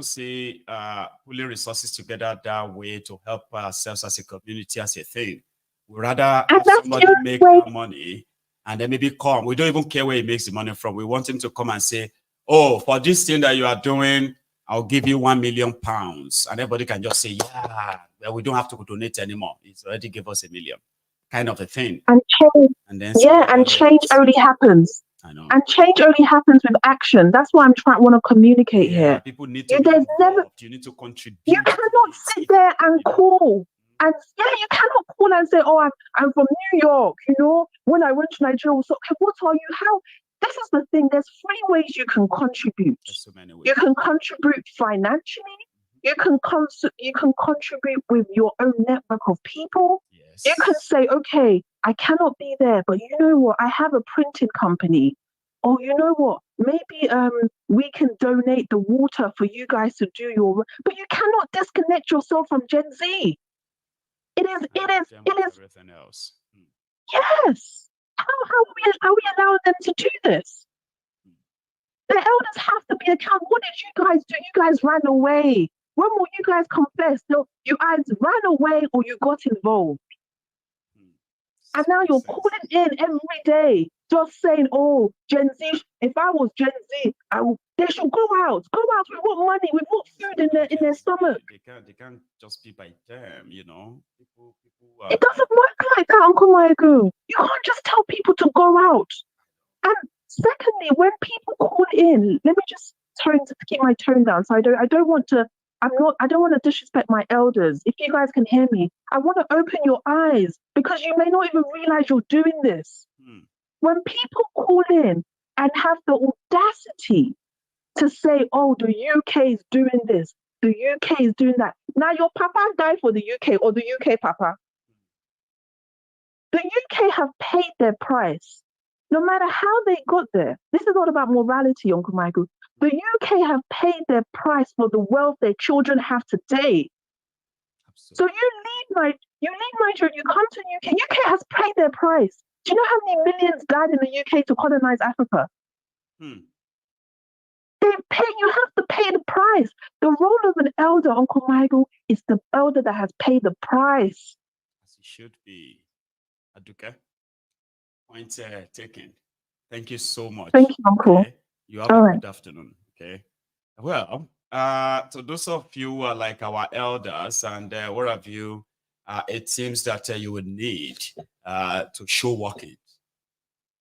see pulling resources together that way to help ourselves as a community, as a thing. We rather have somebody make that money and then maybe come. We don't even care where he makes the money from. We want him to come and say, oh, for this thing that you are doing, I'll give you £1 million. And everybody can just say, yeah, well, we don't have to donate anymore. It's already gave us $1 million. Kind of a thing. And change only happens. I know. And change only happens with action. That's why I want to communicate here. People need to be involved. You need to contribute. You cannot sit there and call. And yeah, you cannot call and say, "Oh, I'm from New York." You know, when I went to Nigeria, so okay, what are you? How? This is the thing. There's 3 ways you can contribute. So many ways. You can contribute financially. You can contribute with your own network of people. Yes. You can say, okay, I cannot be there, but you know what? I have a printing company. Or you know what? Maybe we can donate the water for you guys to do your work. But you cannot disconnect yourself from Gen Z. It is everything else. Yes. How are we allowing them to do this? The elders have to be accountable. What did you guys do? You guys ran away. When will you guys confess? No, you guys ran away or you got involved. And now you're calling in every day, just saying, "Oh, Gen Z. If I was Gen Z, they should go out. Go out with what money, with what food in their stomach." They can't just be by them, you know. People it doesn't work like that, Uncle Maiyegun. You can't just tell people to go out. And secondly, when people call in, let me just keep my tone down. So I don't want to disrespect my elders. If you guys can hear me, I want to open your eyes because you may not even realize you're doing this. When people call in and have the audacity to say, "Oh, the UK is doing this, the UK is doing that." Now your papa died for the UK or the UK papa. The UK have paid their price. No matter how they got there, this is not about morality, Uncle Michael. The UK have paid their price for the wealth their children have today. Absolutely. So you leave Nigeria, you come to the UK. UK has paid their price. Do you know how many millions died in the UK to colonize Africa? You have to pay the price. The role of an elder, Uncle Michael, is the elder that has paid the price. As it should be. Aduke, point taken. Thank you so much. Thank you, Uncle. Okay? You have a good afternoon. Okay. Well, to those of you who are like our elders and what have you, it seems that you would need to show walking.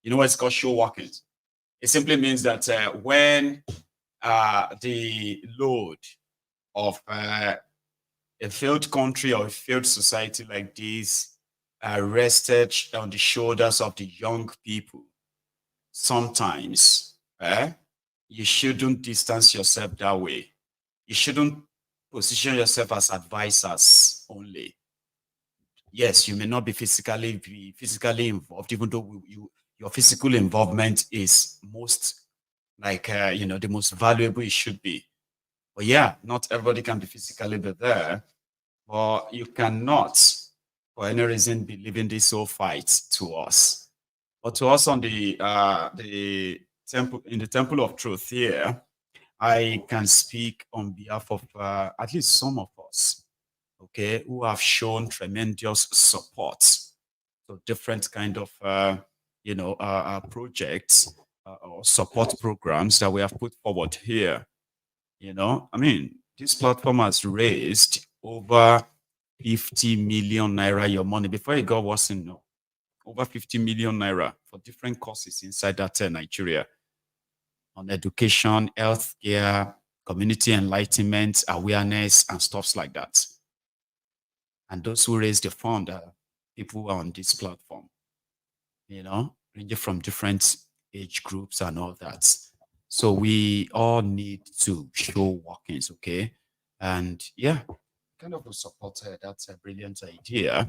You know what's called show walking? It simply means that when the load of a failed country or a failed society like this rested on the shoulders of the young people, sometimes you shouldn't distance yourself that way. You shouldn't position yourself as advisors only. Yes, you may not be physically involved, even though your physical involvement is most the most valuable it should be. But yeah, not everybody can be physically there, but you cannot, for any reason, be leaving this whole fight to us. But to us on the temple, in the Temple of Truth here, I can speak on behalf of at least some of us, okay, who have shown tremendous support to different kind of projects or support programs that we have put forward here. You know, I mean, this platform has raised over 50 million naira your money before it got worse, over 50 million naira for different courses inside that Nigeria on education, healthcare, community enlightenment, awareness, and stuffs like that. And those who raised the fund are people who are on this platform, you know, ranging from different age groups and all that. So we all need to show workings, okay? And yeah, kind of support that's a brilliant idea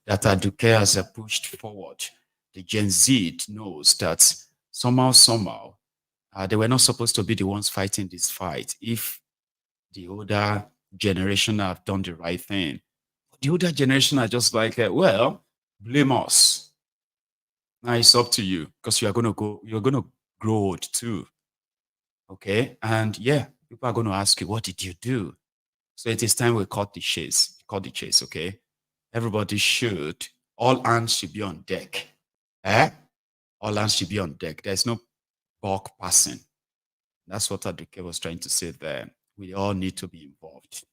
that Aduke has pushed forward. The Gen Z knows that somehow, they were not supposed to be the ones fighting this fight if the older generation have done the right thing. The older generation are just like, well, blame us. Now it's up to you because you're gonna grow old too. Okay, and yeah, people are going to ask you, what did you do? So it is time we cut the chase. Okay? Everybody should, all hands should be on deck. All hands should be on deck. There's no buck passing. That's what Aduke was trying to say there. We all need to be involved.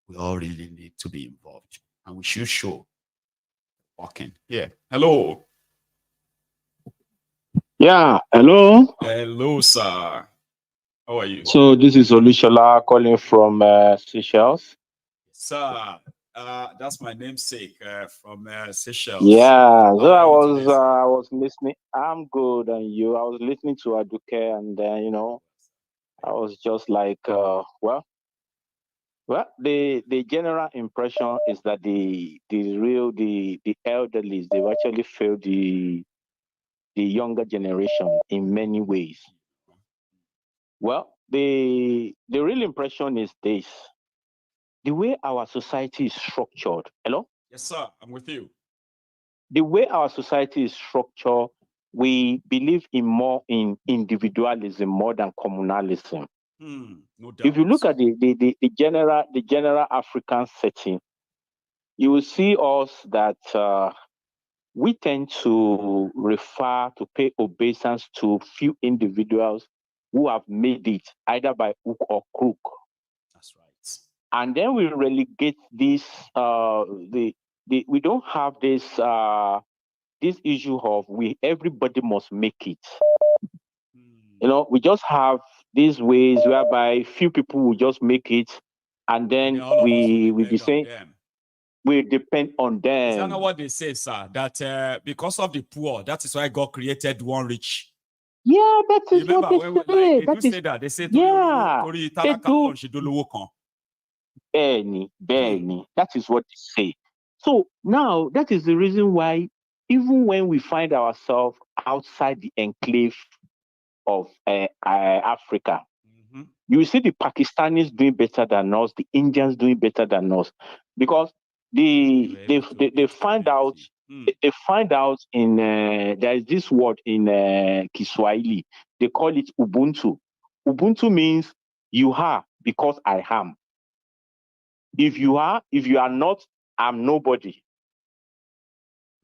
We all really need to be involved. And we should show walking. Yeah. Hello. Yeah, hello. Hello, sir. How are you? So this is Olushola calling from Seychelles. Sir, That's my namesake from Seychelles. Yeah, so I was listening. I'm good, and you? I was listening to Aduke, and you know, I was just like, well, the general impression is that the elderly, they've actually failed the younger generation in many ways. Well, the real impression is this: the way our society is structured. Hello? Yes, sir. I'm with you. The way our society is structured, we believe in more in individualism more than communalism. No doubt. If you look at the general African setting, you will see us that we tend to pay obeisance to few individuals who have made it either by hook or crook. That's right. And then we relegate this. We don't have this issue of everybody must make it. You know, we just have these ways whereby few people will just make it, and then we depend on them. Is that not what they say, sir? That because of the poor, that is why God created one rich. Yeah, that is what they say. They do say that. They say, yeah, they do. Benny, that is what they say. So now that is the reason why, even when we find ourselves outside the enclave of Africa, you see the Pakistanis doing better than us, the Indians doing better than us, because they find out in there is this word in Kiswahili, they call it Ubuntu. Ubuntu means you are because I am. If you are not, I'm nobody.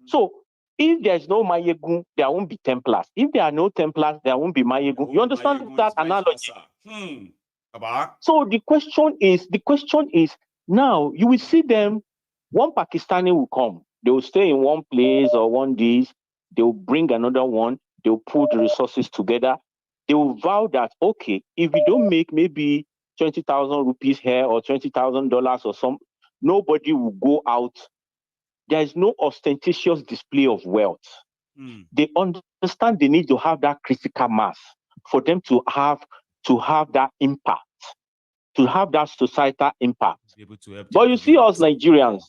So if there's no Maiyegun, there won't be Templars. If there are no Templars, there won't be Maiyegun. You understand that analogy? So the question is now you will see them. One Pakistani will come. They will stay in one place or one days. They will bring another one. They will put the resources together. They will vow that, okay, if we don't make maybe 20,000 rupees here or $20,000 or some, nobody will go out. There is no ostentatious display of wealth. They understand they need to have that critical mass for them to have that impact, to have that societal impact. But you see us Nigerians,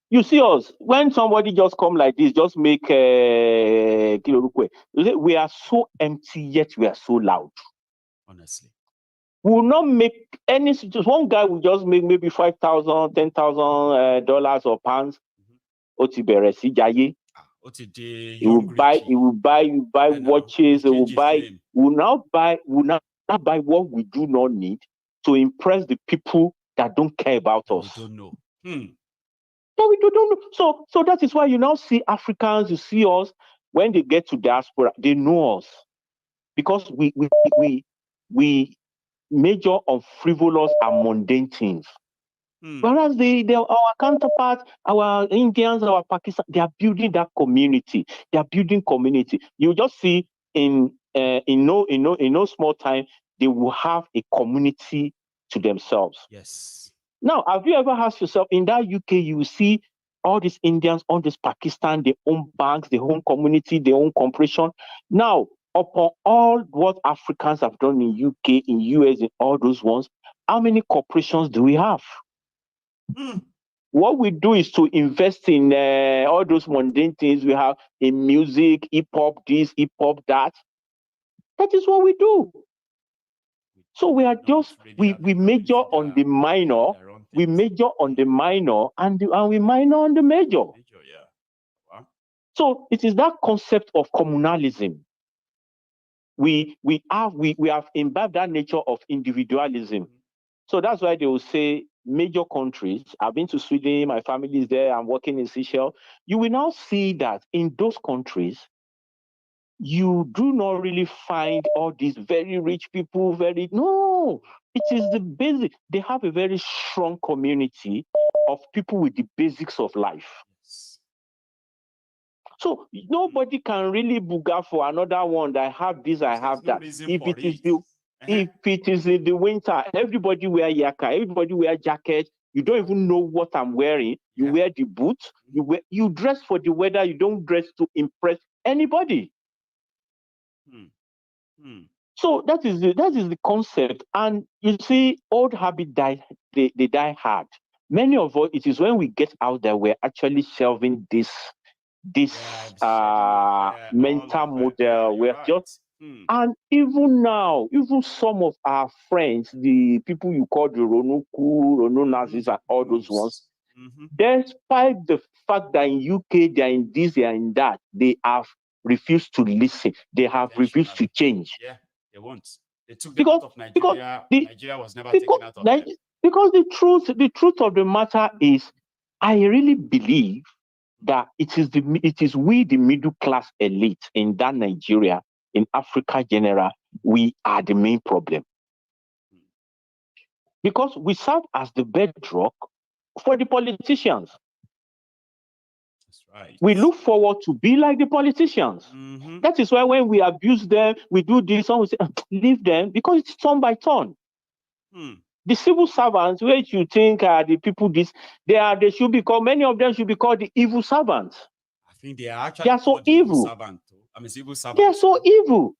you see us, when somebody just come like this, just make we are so empty, yet we are so loud. Honestly. We will not make any. One guy will just make maybe $5,000, $10,000 or pounds. He will buy watches. He will now buy what we do not need to impress the people that don't care about us. We don't know. We don't know. So that is why you now see Africans, you see us, when they get to diaspora, they know us. Because we major on frivolous and mundane things. Whereas our counterparts, our Indians, our Pakistan, they are building that community. They are building community. You just see in no small time, they will have a community to themselves. Yes. Now, have you ever asked yourself, in that UK, you see all these Indians, all this Pakistan, they own banks, they own community, they own corporation. Now, upon all what Africans have done in UK, in US, in all those ones, how many corporations do we have? What we do is to invest in all those mundane things we have in music, hip-hop, this, hip-hop, that. That is what we do. So we are just, we major on the minor, we major on the minor, and we minor on the major. So it is that concept of communalism. We have imbibed that nature of individualism. So that's why they will say major countries. I've been to Sweden, my family is there, I'm working in Seychelles. You will now see that in those countries, you do not really find all these very rich people, no, it is the basic. They have a very strong community of people with the basics of life. So nobody can really booga for another one that I have this, I have that. If it is in the winter, everybody wear yaka, everybody wear jacket, You don't even know what I'm wearing. You wear the boots. You dress for the weather. You don't dress to impress anybody. So that is the concept. And you see, old habits they die hard. Many of us, it is when we get out there, we're actually shelving this mental model. We're just and even now, even some of our friends, the people you call the Rono Nazis and all those ones, despite the fact that in UK they are in this, they are in that, they have refused to listen. They have refused to change. Yeah, they won't. They took them out of Nigeria. Nigeria was never taken out of them. Because the truth of the matter is, I really believe that it is we, the middle class elite in that Nigeria, in Africa general, we are the main problem. Because we serve as the bedrock for the politicians. That's right. We look forward to be like the politicians. That is why when we abuse them, we do this, and we say, leave them, because it's turn by turn. The civil servants, which you think are the people, they should be called, many of them should be called the evil servants. I think they are actually so evil. Civil servants. They are so evil.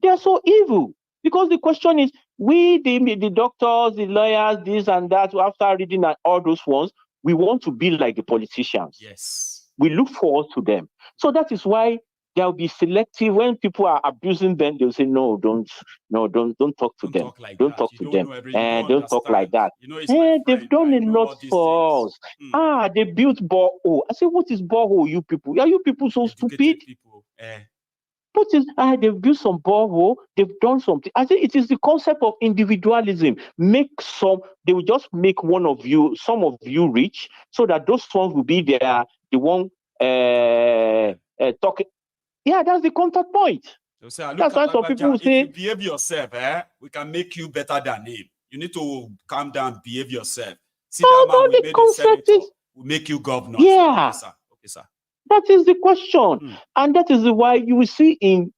They are so evil. Because the question is, we, the doctors, the lawyers, this and that, after reading all those ones, we want to be like the politicians. Yes. We look forward to them. So that is why there will be selective. When people are abusing them, they'll say, no, don't talk to them. Don't talk to them. And don't talk like that. You know, they've done a lot for us. They built borehole. I say, what is borehole, you people? Are you people so stupid? What is, they've built some borehole, they've done something. I think it is the concept of individualism. They will just make some of you rich, so that those ones will be the one talking. Yeah, that's the contact point. So that's why some people will say, if you behave yourself, we can make you better than him. You need to calm down, behave yourself. See that man we made a senator, will make you governor. Yeah. Okay, sir. That is the question. And that is why you will see in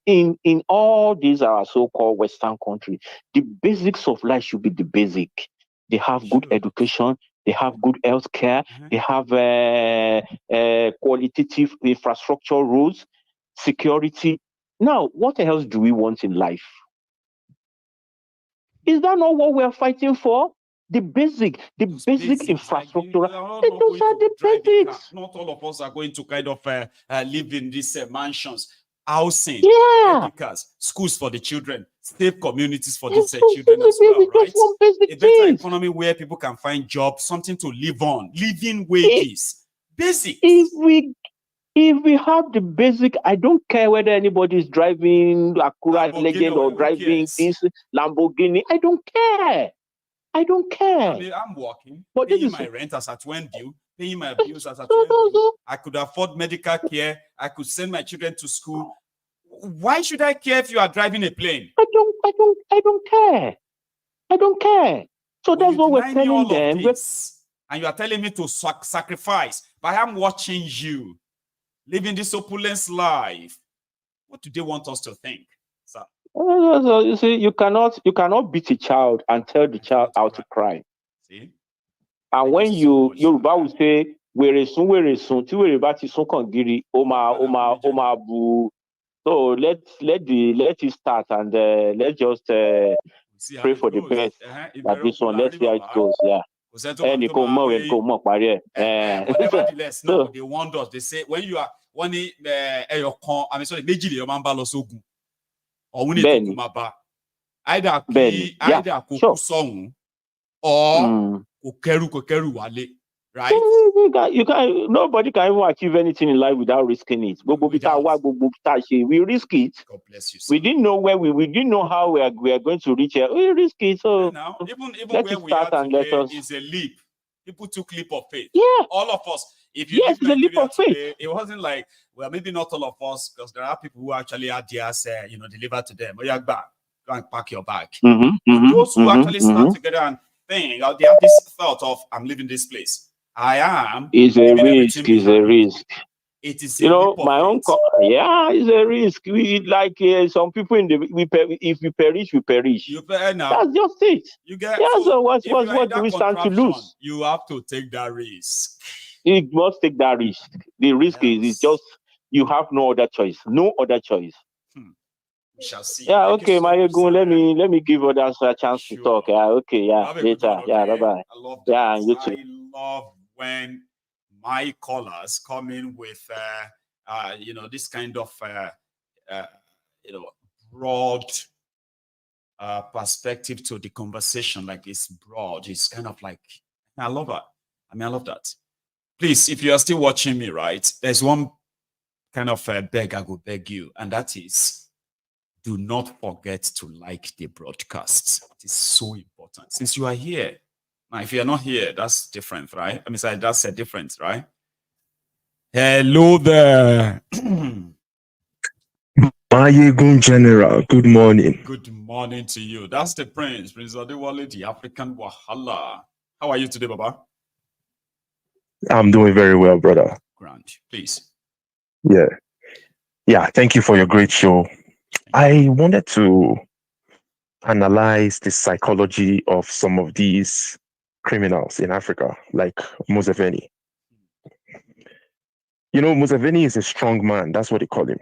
all these so-called Western countries, the basics of life should be the basic. They have good education, they have good health care, they have qualitative infrastructure rules, security. Now, what else do we want in life? Is that not what we are fighting for? The basic infrastructure. Those are the basics. Not all of us are going to kind of live in these mansions, housing, medicals, schools for the children, safe communities for these children as well, right? A better economy where people can find jobs, something to live on, living wages, basics. If we have the basic, I don't care whether anybody is driving Acura Legend or driving this Lamborghini. I don't care. I mean, I'm working, paying my rent as at when due, paying my bills as at when due. I could afford medical care. I could send my children to school. Why should I care if you are driving a plane? I don't care. I don't care. So that's what we're telling them. And you are telling me to sacrifice, but I'm watching you living this opulence life. What do they want us to think, sir? You see, you cannot beat a child and tell the child how to cry. See? And when Yoruba will say, were soon, bu. So let it start, and let's just pray for the best. But this one, let's see how it goes. Yeah. But nevertheless, no, they warned us. They say when you are either right? Nobody can even achieve anything in life without risking it. We risk it. God bless you, we didn't know where we didn't know how we are going to reach here. We risk it. So now, even where we are today is a leap. People took leap of faith. Yeah. All of us. If you it's a leap of faith. Today, it wasn't like, well, maybe not all of us, because there are people who actually had theirs, delivered to them. Oh, yeah, go and pack your bag. Those who actually start together and think, they have this thought of, I'm leaving this place. I am. It's a risk. It is You know, my own, yeah, it's a risk. We like some people in the if we perish, we perish. You pay now. That's just it. You get so what do we stand to lose? You have to take that risk. You must take that risk. The risk is just you have no other choice. No other choice. We shall see. Yeah, okay, Maiyegun, let me give others a chance to talk. Yeah, okay, yeah, later. Yeah, bye-bye. I love that. Yeah, you too. I love when my callers come in with you know, this kind of you know, broad perspective to the conversation. Like, it's broad. It's kind of like, I love that. I mean, I love that. Please, if you are still watching me, right, there's one kind of beg I will beg you, and that is, do not forget to like the broadcast. It is so important. Since you are here, now if you are not here, that's different, right? I mean, sorry, that's a difference, right? Hello there. Maiyegun General, good morning. Good morning to you. That's the Prince Adewale, the African Wahala. How are you today, Baba? I'm doing very well, brother. Grant, please. Yeah, thank you for your great show. I wanted to analyze the psychology of some of these criminals in Africa, like Museveni. You know, Museveni is a strong man. That's what they call him.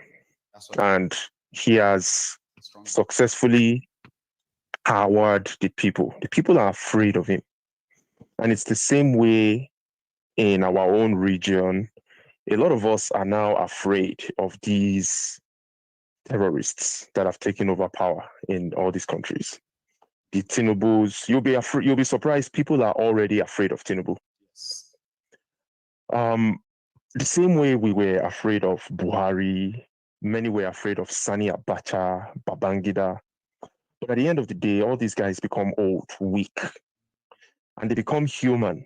And he has successfully powered the people. The people are afraid of him. And it's the same way in our own region. A lot of us are now afraid of these terrorists that have taken over power in all these countries. The Tinubus, you'll be surprised. People are already afraid of Tinubu. The same way we were afraid of Buhari, many were afraid of Sani Abacha, Babangida. But at the end of the day, all these guys become old, weak, and they become human.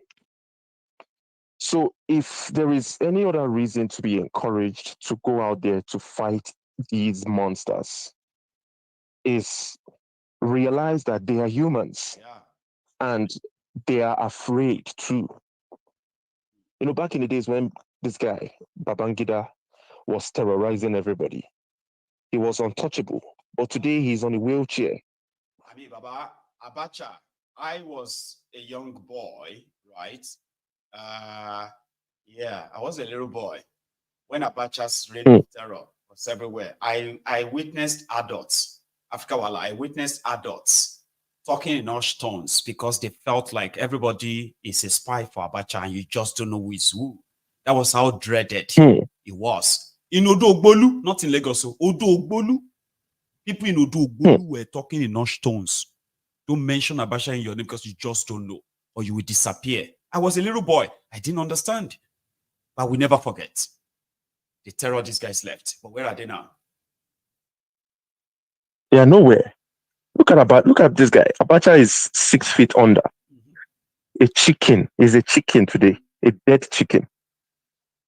So if there is any other reason to be encouraged to go out there to fight these monsters, is realize that they are humans, and they are afraid too. You know, back in the days when this guy, Babangida, was terrorizing everybody, he was untouchable. But today he's on a wheelchair. I mean, Baba, Abacha, I was a young boy, right? Yeah, I was a little boy when Abacha's reign of terror was everywhere. I witnessed adults, I witnessed adults talking in hushed tones because they felt like everybody is a spy for Abacha and you just don't know who is who. That was how dreaded it was. In Odo-Ogbolu, not in Lagos, Odo-Ogbolu, people in Odo-Ogbolu were talking in hushed tones. Don't mention Abacha in your name because you just don't know, or you will disappear. I was a little boy. I didn't understand. But we never forget. The terror these guys left. But where are they now? They are nowhere. Look at this guy. Abacha is 6 feet under. A chicken is a chicken today. A dead chicken.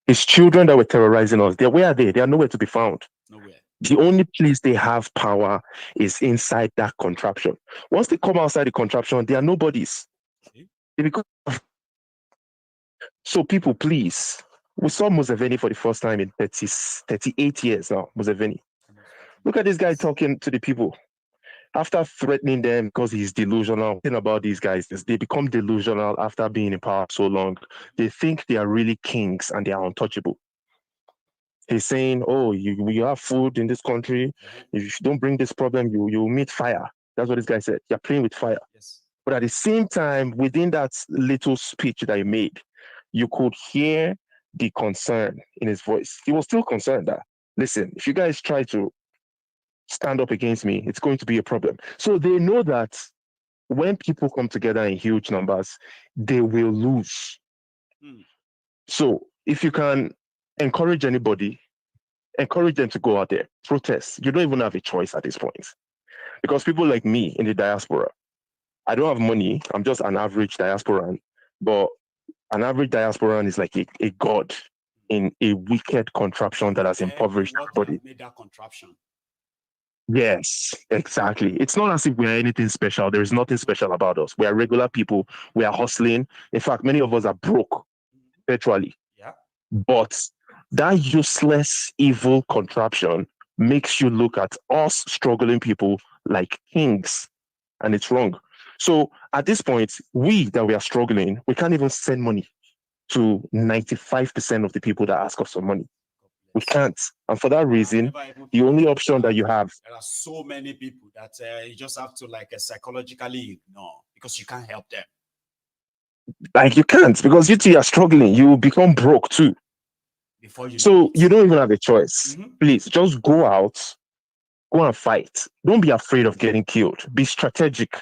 His children that were terrorizing us, where are they? They are nowhere to be found. Nowhere. The only place they have power is inside that contraption. Once they come outside the contraption, they are nobodies. They become... So people, please, we saw Museveni for the first time in 38 years now, Museveni. Look at this guy talking to the people. After threatening them because he's delusional, think about these guys, they become delusional after being in power so long. They think they are really kings and they are untouchable. He's saying, oh, you have food in this country. If you don't bring this problem, you'll meet fire. That's what this guy said. You're playing with fire. Yes. But at the same time, within that little speech that he made, you could hear the concern in his voice. He was still concerned that, listen, if you guys try to stand up against me, it's going to be a problem. So they know that when people come together in huge numbers, they will lose. So if you can encourage anybody, encourage them to go out there, protest. You don't even have a choice at this point. Because people like me in the diaspora, I don't have money. I'm just an average diasporan. But an average diasporan is like a god in a wicked contraption that has impoverished everybody. Made that contraption. Yes, exactly. It's not as if we are anything special. There is nothing special about us. We are regular people. We are hustling. In fact, many of us are broke, virtually. Yeah. But That useless, evil contraption makes you look at us struggling people like kings, and it's wrong. So at this point, we that we are struggling, we can't even send money to 95% of the people that ask us for money. We can't. And for that reason, the only option that you have. There are so many people that you just have to like psychologically ignore because you can't help them. Like you can't, because you two are struggling. You will become broke too. So you don't even have a choice. Please just go out, go and fight. Don't be afraid of getting killed. Be strategic.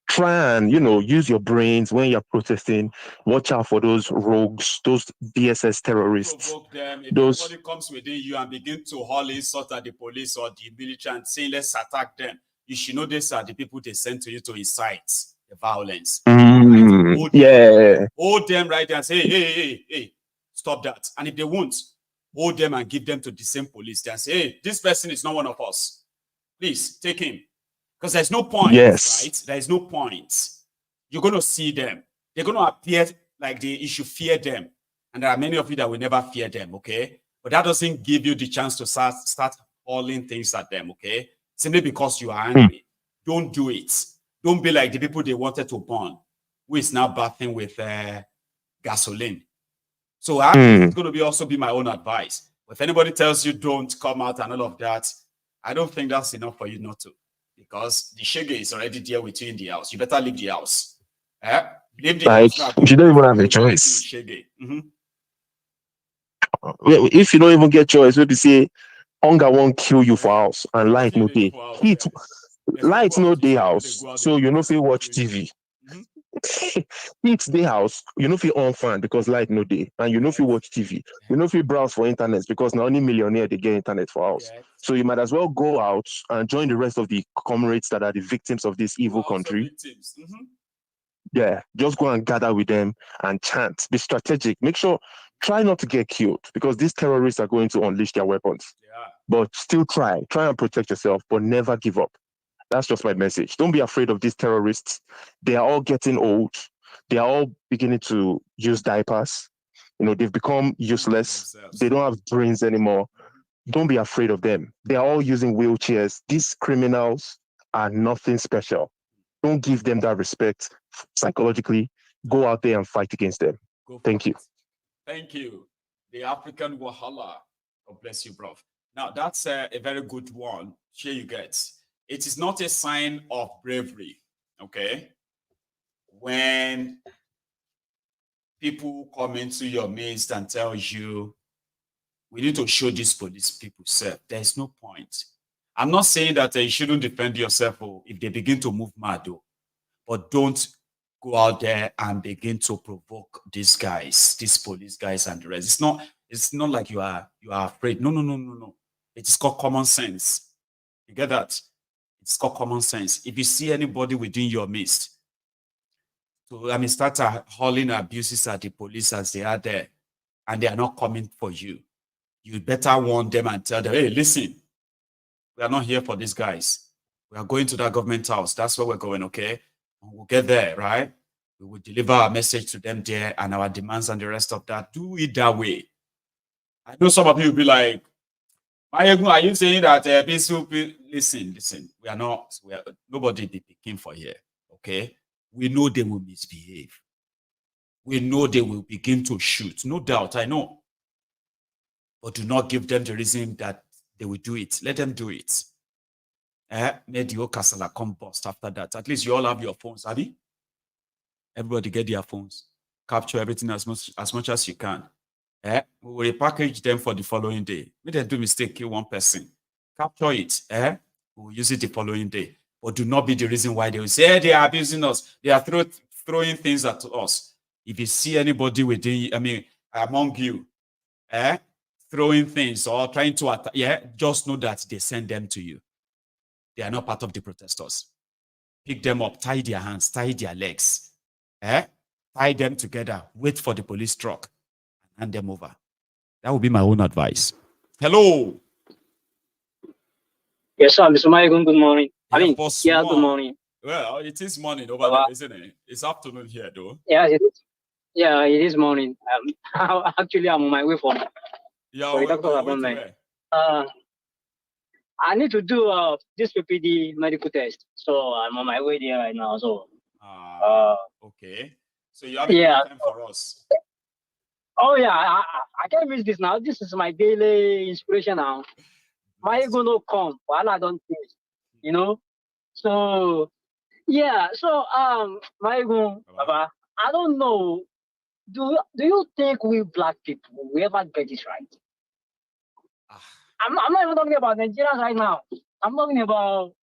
Try and, use your brains when you're protesting. Watch out for those rogues, those DSS terrorists. Provoke them. If somebody comes within you and begin to haul insult at the police or the military and saying, let's attack them, you should know these are the people they send to you to incite the violence. Right? Hold them right there and say, hey, stop that. And if they won't, hold them and give them to the same police and say, hey, this person is not one of us. Please take him. Because there's no point, right? There's no point. You're going to see them. They're going to appear like you should fear them. And there are many of you that will never fear them, okay? But that doesn't give you the chance to start hauling things at them, okay? Simply because you are angry. Don't do it. Don't be like the people they wanted to burn, who is now bathing with gasoline. So it's going to also be my own advice. If anybody tells you don't come out and all of that, I don't think that's enough for you not to. Because the shege is already there with you in the house. You better leave the house. Leave the house. You don't even have a choice. If you don't even get choice, maybe say hunger won't kill you for house and light no day. Light no day house, so you know if you watch TV. Heat day house, you know if you on fan because light no day, and you know if you watch TV, you know if you browse for internet because now only millionaire they get internet for house. So you might as well go out and join the rest of the comrades that are the victims of this evil country. Yeah, just go and gather with them and chant. Be strategic. Make sure, try not to get killed because these terrorists are going to unleash their weapons. But still try and protect yourself, but never give up. That's just my message. Don't be afraid of these terrorists. They are all getting old. They are all beginning to use diapers. They've become useless. They don't have brains anymore. Don't be afraid of them. They are all using wheelchairs. These criminals are nothing special. Don't give them that respect psychologically. Go out there and fight against them. Thank you. Thank you. The African Wahala. God bless you, bro. Now, that's a very good one. Here you get. It is not a sign of bravery, okay? When people come into your midst and tell you, we need to show these police people self. There's no point. I'm not saying that you shouldn't defend yourself if they begin to move mad, but don't go out there and begin to provoke these guys, these police guys and the rest. It's not like you are afraid. No. It is called common sense. You get that? It's called common sense. If you see anybody within your midst, start hauling abuses at the police as they are there, and they are not coming for you, you better warn them and tell them, hey, listen, we are not here for these guys. We are going to that government house. That's where we're going, okay? And we'll get there, right? We will deliver our message to them there and our demands and the rest of that. Do it that way. I know some of you will be like, Maiyegun, are you saying that listen, nobody be picking for here, okay? We know they will misbehave. We know they will begin to shoot. No doubt, I know. But do not give them the reason that they will do it. Let them do it. Let your castle come bust after that. At least you all have your phones, have you? Everybody get their phones. Capture everything as much as you can. We will repackage them for the following day. Make them do mistake, kill one person. Capture it. We will use it the following day. But do not be the reason why they will say, they are abusing us. They are throwing things at us. If you see anybody among you, throwing things or trying to attack, just know that they send them to you. They are not part of the protesters. Pick them up, tie their hands, tie their legs. Tie them together, wait for the police truck, and hand them over. That would be my own advice. Hello. Yes, sir. Mr. Maiyegun, good morning. Good morning. Well, it is morning over there, isn't it? It's afternoon here, though. Yeah, it is. Yeah, it is morning. Actually, I'm on my way from for the doctors appointment. I need to do this PPD medical test, so I'm on my way there right now. So, okay. So you have time for us. Oh yeah, I can't miss this now. This is my daily inspiration now. Maiyegun no come, while I don't think, you know. So yeah, so Maiyegun, Baba, I don't know. Do you think we black people we ever get this right? I'm not even talking about Nigerians right now. I'm talking about,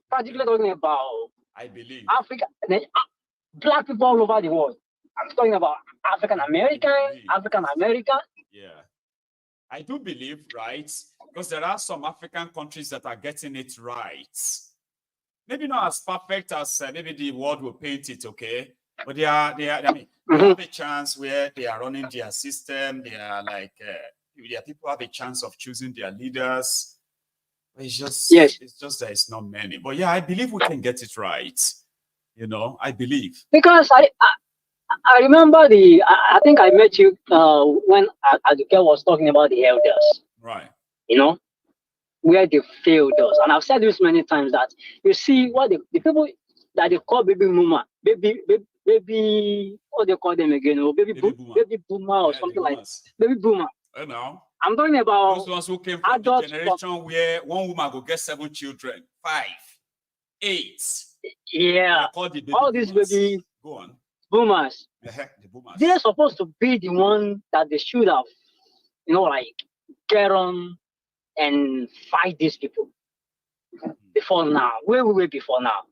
particularly talking about, I believe, Africa, black people all over the world. I'm talking about African American. Yeah, I do believe, right? Because there are some African countries that are getting it right. Maybe not as perfect as maybe the world will paint it, okay? But they are. I mean, they have a chance where they are running their system. They are like, their people have a chance of choosing their leaders. It's just, it's just that it's not many. But yeah, I believe we can get it right. You know, I believe. Because I remember I think I met you when Adesegun was talking about the elders. Right. You know, where they failed us. And I've said this many times that you see what the people that they call baby boomer, baby, what they call them again, or baby boomer or something like that. Baby boomer. Now, I'm talking about those ones who came from the generation where one woman will get 7 children, 5, 8. Yeah, all these baby boomers. They're supposed to be the one that they should have, you know, like get on and fight these people before now. Where we were before now.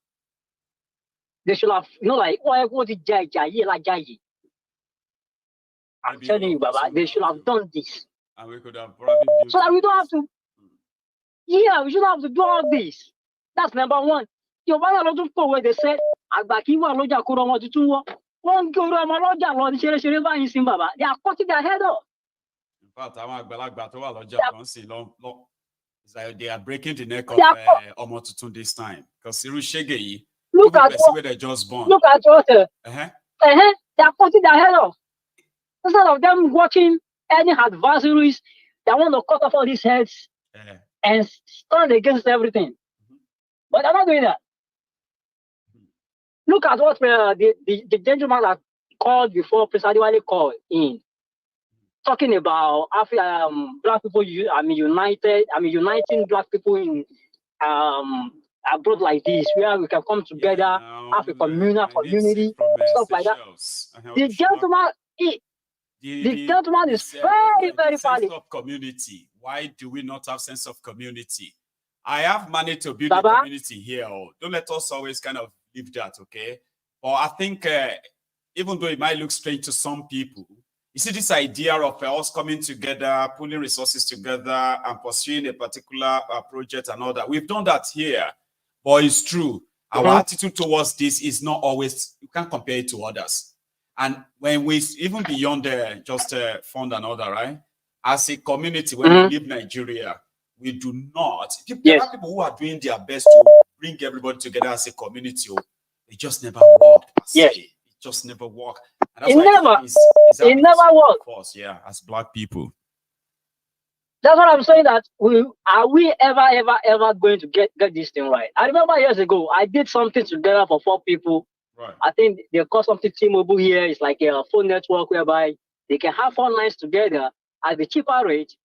They should have, you know, like what did Jai? I'm telling you, Baba, they should have done this. And we could have probably built so that we don't have to. Yeah, we shouldn't have to do all this. That's number one. Your father don't go where they said, Agbakiwa Loja Kuroma Tutuwa. One Kuroma Loja Lord Shereba in Zimbabwe. They are cutting their head off. In fact, I'm Loja don't see long. It's like they are breaking the neck of Omotutun this time. Because Siru Shegei, look at where they just born. Look at what they are cutting their head off. Instead of them watching any adversaries that want to cut off all these heads and stand against everything. But they're not doing that. Look at what the gentleman that called before Presidewale called in, talking about Africa, black people. Uniting black people in abroad like this, where we can come together, have a community, stuff like that. The gentleman, the gentleman is very, very valid. Sense of community. Why do we not have sense of community? I have managed to build a community here. Don't let us always kind of leave that, okay? But I think even though it might look strange to some people, you see this idea of us coming together, pulling resources together and pursuing a particular project and all that. We've done that here, but it's true. Our attitude towards this is not always, you can't compare it to others. And when we, even beyond just fund and all that, right? As a community, when we leave Nigeria, we do not. There are people who are doing their best to bring everybody together as a community. It just never worked. It just never worked. And that's it never worked. For us, as black people. That's what I'm saying. That are we ever going to get this thing right? I remember years ago, I did something together for 4 people. Right. I think they call something thiefnubu here. It's like a phone network whereby they can have 4 lines together at the cheaper rate.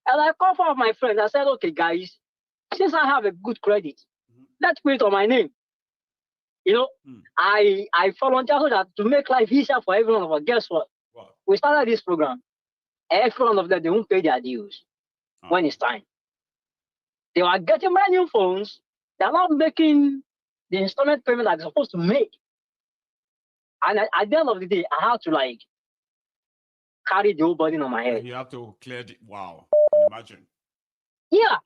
And I called 4 of my friends. I said, okay, guys, since I have a good credit, let's put it on my name. You know, I volunteered so that to make life easier for everyone of us. Guess what? Wow. We started this program. Every one of them, they won't pay their dues when it's time. They were getting brand new phones. They're not making the installment payment that they're supposed to make. And at the end of the day, I had to like carry the whole burden on my head. You have to clear the imagine. Yeah.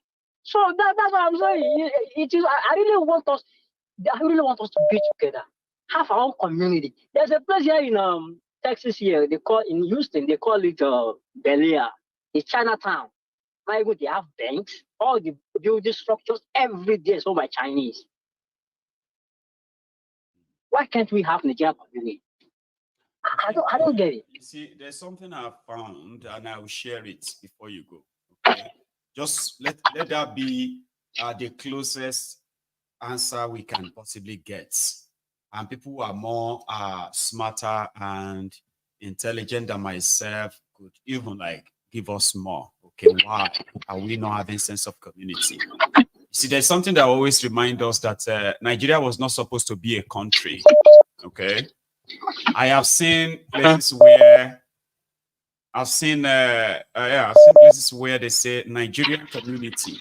So that's what I'm saying. It is. I really want us to be together, have our own community. There's a place here in Texas here. In Houston. They call it Bel Air. It's Chinatown. Maiyegun, they have banks, all the building structures every day is owned by Chinese. Why can't we have Nigerian community? I don't get it. You see, there's something I found, and I will share it before you go. Okay, just let that be the closest answer we can possibly get. And people who are more smarter and intelligent than myself could even like give us more. Okay, why are we not having sense of community? You see, there's something that always reminds us that Nigeria was not supposed to be a country. Okay, I have seen places where I've seen places where they say Nigerian community,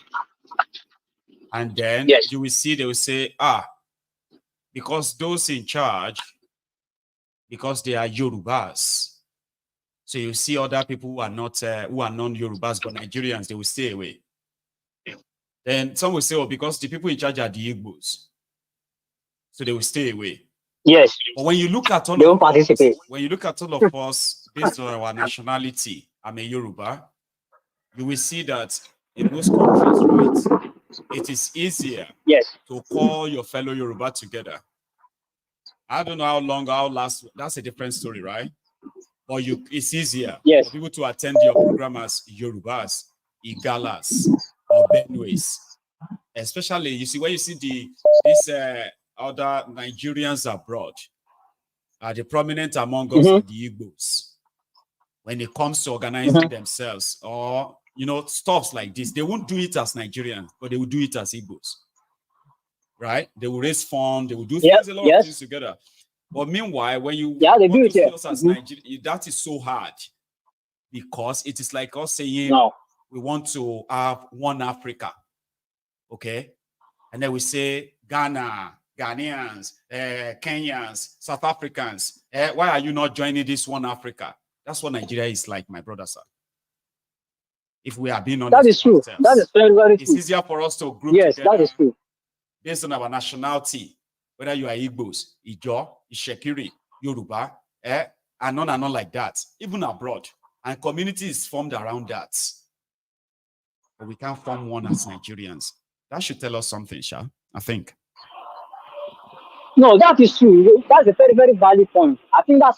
and then you will see they will say because those in charge, because they are Yorubas. So you see other people who are not who are non-Yorubas but Nigerians, they will stay away. Then some will say, oh, because the people in charge are the Igbos, so they will stay away. Yes. But when you look at all of us, based on our nationality, I'm a Yoruba, you will see that in most countries, right, it is easier to call your fellow Yoruba together. I don't know how long, how last, that's a different story, right? But it's easier for people to attend your program as Yorubas, Igalas, or Benues. Especially, you see, when you see these other Nigerians abroad, the prominent among us are the Igbos. When it comes to organizing themselves or, you know, stuffs like this, they won't do it as Nigerians, but they will do it as Igbos. Right? They will raise funds, they will do things, a lot of things together. But meanwhile, when you want to see us as Nigeria, that is so hard because it is like us saying we want to have one Africa. Okay? And then we say Ghana, Ghanaians, Kenyans, South Africans. Why are you not joining this one Africa? That's what Nigeria is like, my brother, sir. If we are being honest, that is true. That is very, very true. It's easier for us to group together. That is true. Based on our nationality, whether you are Igbos, Ijo, Ishekiri, Yoruba, and none like that, even abroad. And community is formed around that. But we can't form one as Nigerians. That should tell us something, Sha, I think. No, that is true. That's a very, very valid point. I think that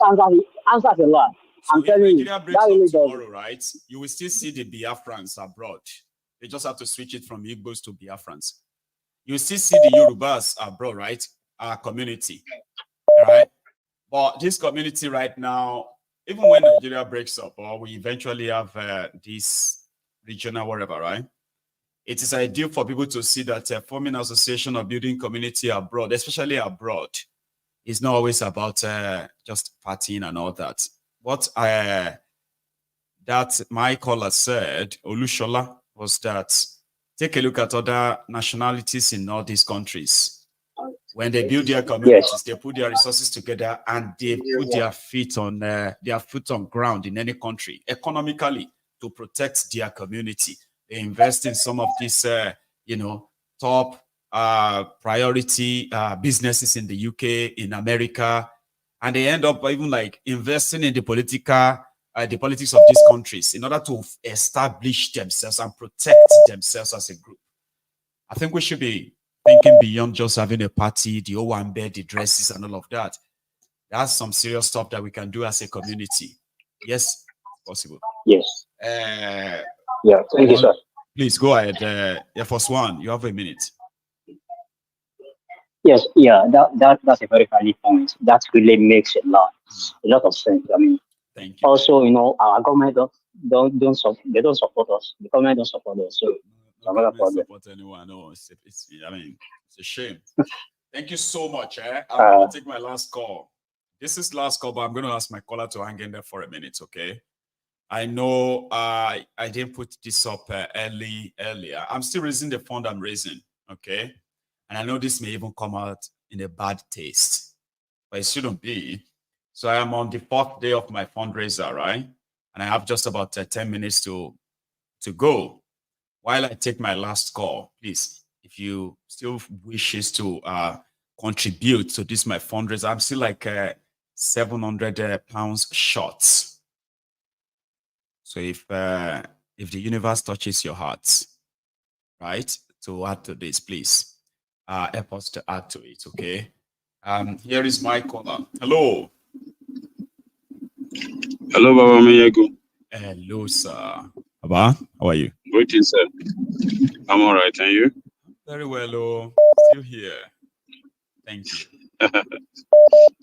answers a lot. So I'm telling you, that really tomorrow, right? You will still see the Biafrans abroad. They just have to switch it from Igbos to Biafrans. You still see the Yorubas abroad, right? Our community, right? But this community right now, even when Nigeria breaks up or we eventually have this regional whatever, right? It is ideal for people to see that forming an association or building community abroad, especially abroad, is not always about just partying and all that. What that my caller said, Olushola, was that take a look at other nationalities in all these countries. When they build their communities, they put their resources together and they put their foot on ground in any country economically to protect their community. They invest in some of these, top priority businesses in the UK, in America, and they end up even like investing in the politics of these countries in order to establish themselves and protect themselves as a group. I think we should be thinking beyond just having a party, the Owambe, the dresses, and all of that. That's some serious stuff that we can do as a community. Yes, possible. Yes. Thank you, sir. Please go ahead. First one, you have a minute. Yes, that's a very valid point. That really makes a lot of sense. I mean, thank you. Also, our government don't support us. The government don't support us. So no government support anyone. No, it's a shame. Thank you so much. I'm going to take my last call. This is last call, but I'm going to ask my caller to hang in there for a minute, okay? I know I didn't put this up earlier. I'm still raising the fund I'm raising, okay? And I know this may even come out in a bad taste, but it shouldn't be. So I am on the 4th day of my fundraiser, right? And I have just about 10 minutes to go. While I take my last call, please, if you still wishes to contribute to this, my fundraiser, I'm still like 700 pounds short. So if the universe touches your heart, right, to add to this, please help us to add to it, okay? Here is my caller. Hello. Hello, Baba Maiyegun. Hello, sir. Baba, how are you? Greetings, sir. I'm all right, and you? Very well, oh. Still here. Thank you.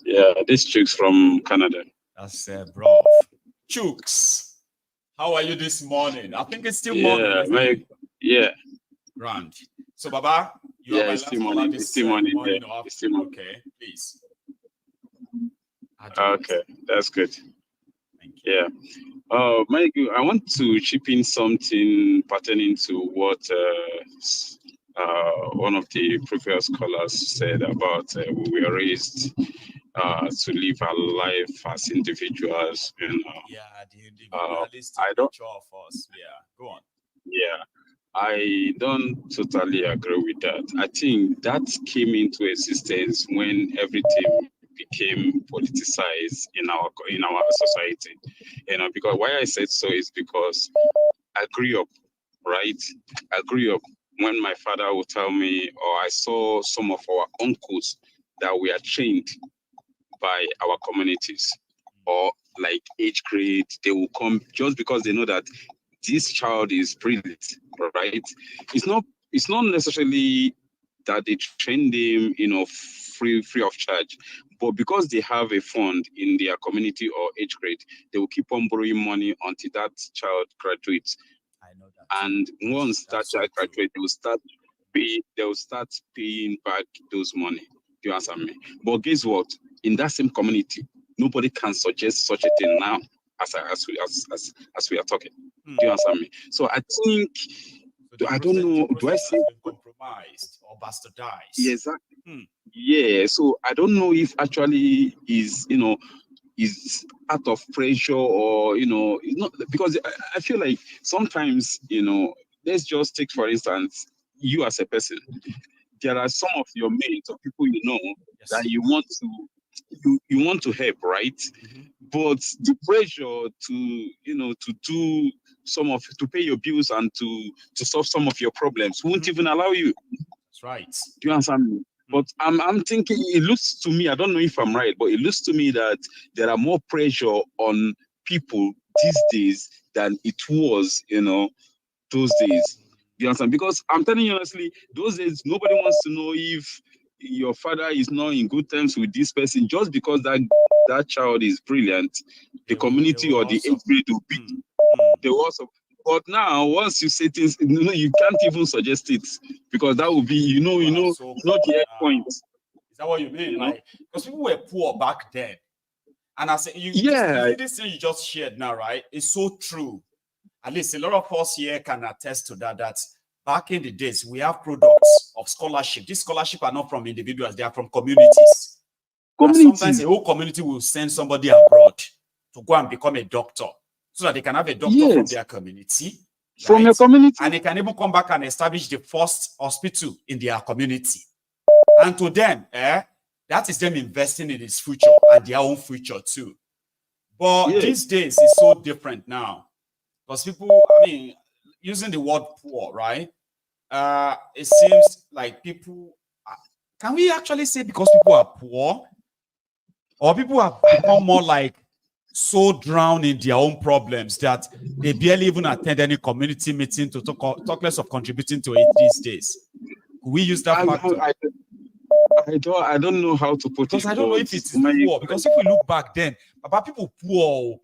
Yeah, this chick's from Canada. That's bro. Chooks, how are you this morning? I think it's still morning. Isn't it? Yeah. Grand. So, Baba, you are my It's last still caller morning. this It's still morning. morning Yeah. or It's still morning. okay, please. Okay, that's good. Thank you. Yeah. Maiyegun, I want to chip in something pertaining to what one of the previous scholars said about we were raised to live our life as individuals. You know. Yeah, the individualistic I don't. nature of us. Yeah, go on. Yeah, I don't totally agree with that. I think that came into existence when everything became politicized in our society. You know, because why I said so is because I grew up, right? I grew up when my father would tell me, or I saw some of our uncles that we are trained by our communities, or like age grade, they will come just because they know that this child is brilliant, right? It's not necessarily that they train them, you know, free of charge, but because they have a fund in their community or age grade, they will keep on borrowing money until that child graduates. I know that. And once that child graduates, they will start paying back those money. Do you understand me? But guess what? In that same community, nobody can suggest such a thing now as we are talking. Do you understand me? So I think I don't know. Do I say compromised or bastardized? Yeah, exactly. Yeah. So I don't know if actually is out of pressure or it's not, because I feel like sometimes let's just take for instance you as a person. There are some of your mates or people that you want to help, right? But the pressure to do to pay your bills and to solve some of your problems won't even allow you. That's right. Do you understand me? But I'm thinking, it looks to me, I don't know if I'm right, but it looks to me that there are more pressure on people these days than it was, those days. Do you understand? Because I'm telling you honestly, those days nobody wants to know if your father is not in good terms with this person just because that child is brilliant. The community or the age grade will be the worst of. But now, once you say things, you can't even suggest it because that will be, not the end point. Is that what you mean? Like, because people were poor back then, and I say, this thing you just shared now, right? It's so true. At least a lot of us here can attest to that. That back in the days, we have products of scholarship. These scholarships are not from individuals; they are from communities. Sometimes a whole community will send somebody abroad to go and become a doctor, so that they can have a doctor from their community. From your community. And they can even come back and establish the first hospital in their community. And to them, that is them investing in his future and their own future too. But these days, it's so different now. Because people, using the word poor, right? It seems like people, can we actually say because people are poor? Or people have become more like so drowned in their own problems that they barely even attend any community meeting to talk less of contributing to it these days. Could we use that factor? I don't know how to put it. Because I don't know if it's poor. Because if we look back then, about people poor.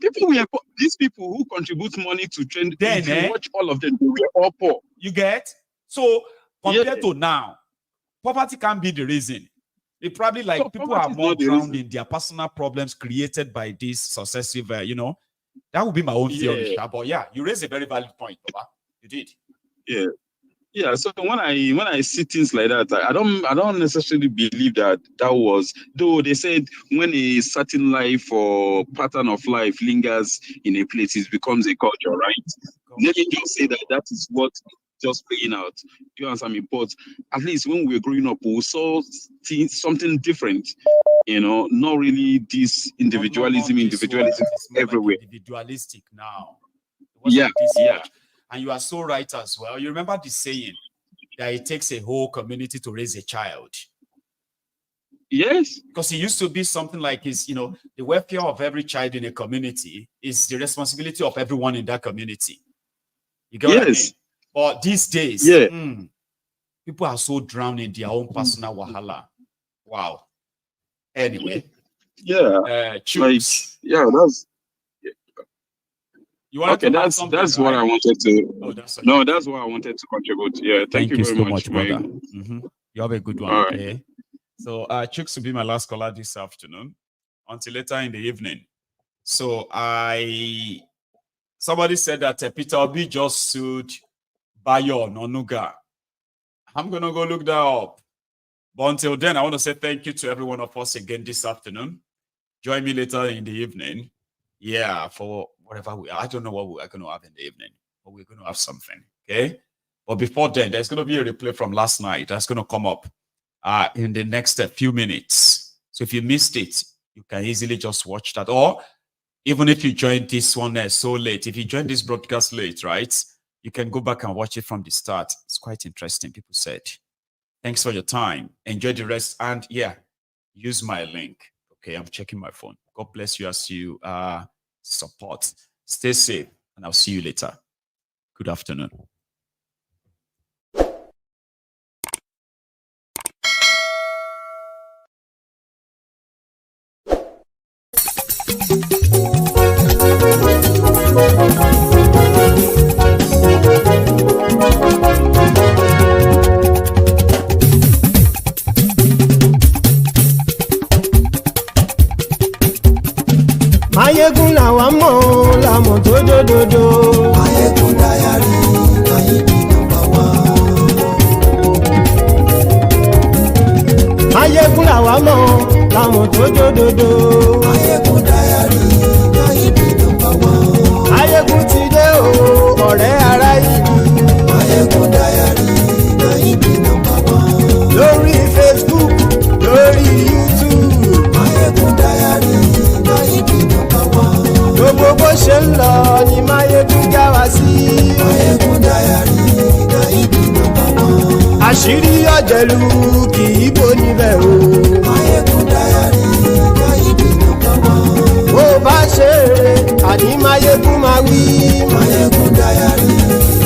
These people who contribute money to trend, if you watch all of them, they were all poor. You get? So compared to now, poverty can't be the reason. It probably people are more drowned in their personal problems created by this successive, that would be my own theory. But you raised a very valid point, Baba. You did. Yeah. So when I see things like that, I don't necessarily believe that was, though they said when a certain life or pattern of life lingers in a place, it becomes a culture, right? Let me just say that is what just playing out. Do you understand me? But at least when we were growing up, we saw something different. Not really this individualism everywhere. Like individualistic now. Yeah. Much. And you are so right as well. You remember the saying that it takes a whole community to raise a child. Yes. Because it used to be something like the welfare of every child in a community is the responsibility of everyone in that community. You get what I mean? But these days, people are so drowned in their own personal wahala. Wow. Anyway. That's you want okay, that's what I wanted to that's what I wanted to contribute. Yeah, thank you very so much, brother. You have a good one. All okay. So Chooks will be my last caller this afternoon until later in the evening. So somebody said that Peter Obi just sued Bayo Onuga. I'm gonna go look that up. But until then, I want to say thank you to every one of us again this afternoon. Join me later in the evening. Yeah, for whatever I don't know what we're going to have in the evening, but we're going to have something. Okay. But before then, there's going to be a replay from last night that's going to come up in the next few minutes. So if you missed it, you can easily just watch that. Or even if you joined this one so late, if you joined this broadcast late, right, you can go back and watch it from the start. It's quite interesting, people said. Thanks for your time. Enjoy the rest. And use my link. Okay, I'm checking my phone. God bless you as you support. Stay safe, and I'll see you later. Good afternoon. Maiyegun làwa mọ̀ làmọ̀ tó dòdòdò. Maiyegun dayari Aide number one. Maiyegun làwa mọ̀ làmọ̀ tó dòdòdò. Maiyegun dayari Aide number one. Maiyegun ti dé o ọ̀rẹ́ ara ìlú. Maiyegun dayari Aide number one. Lórí Facebook, lórí YouTube. Maiyegun dayari Aide number one. Gbogbo bó ṣe ń lọ ni Maiyegun já wa sí. Maiyegun dayari Aide number one. Àṣírí ọ̀jẹ̀lú kì í bò níbẹ̀ o. Maiyegun dayari Aide number one. Bó bá ṣe eré àní Maiyegun máa wí. Maiyegun dayari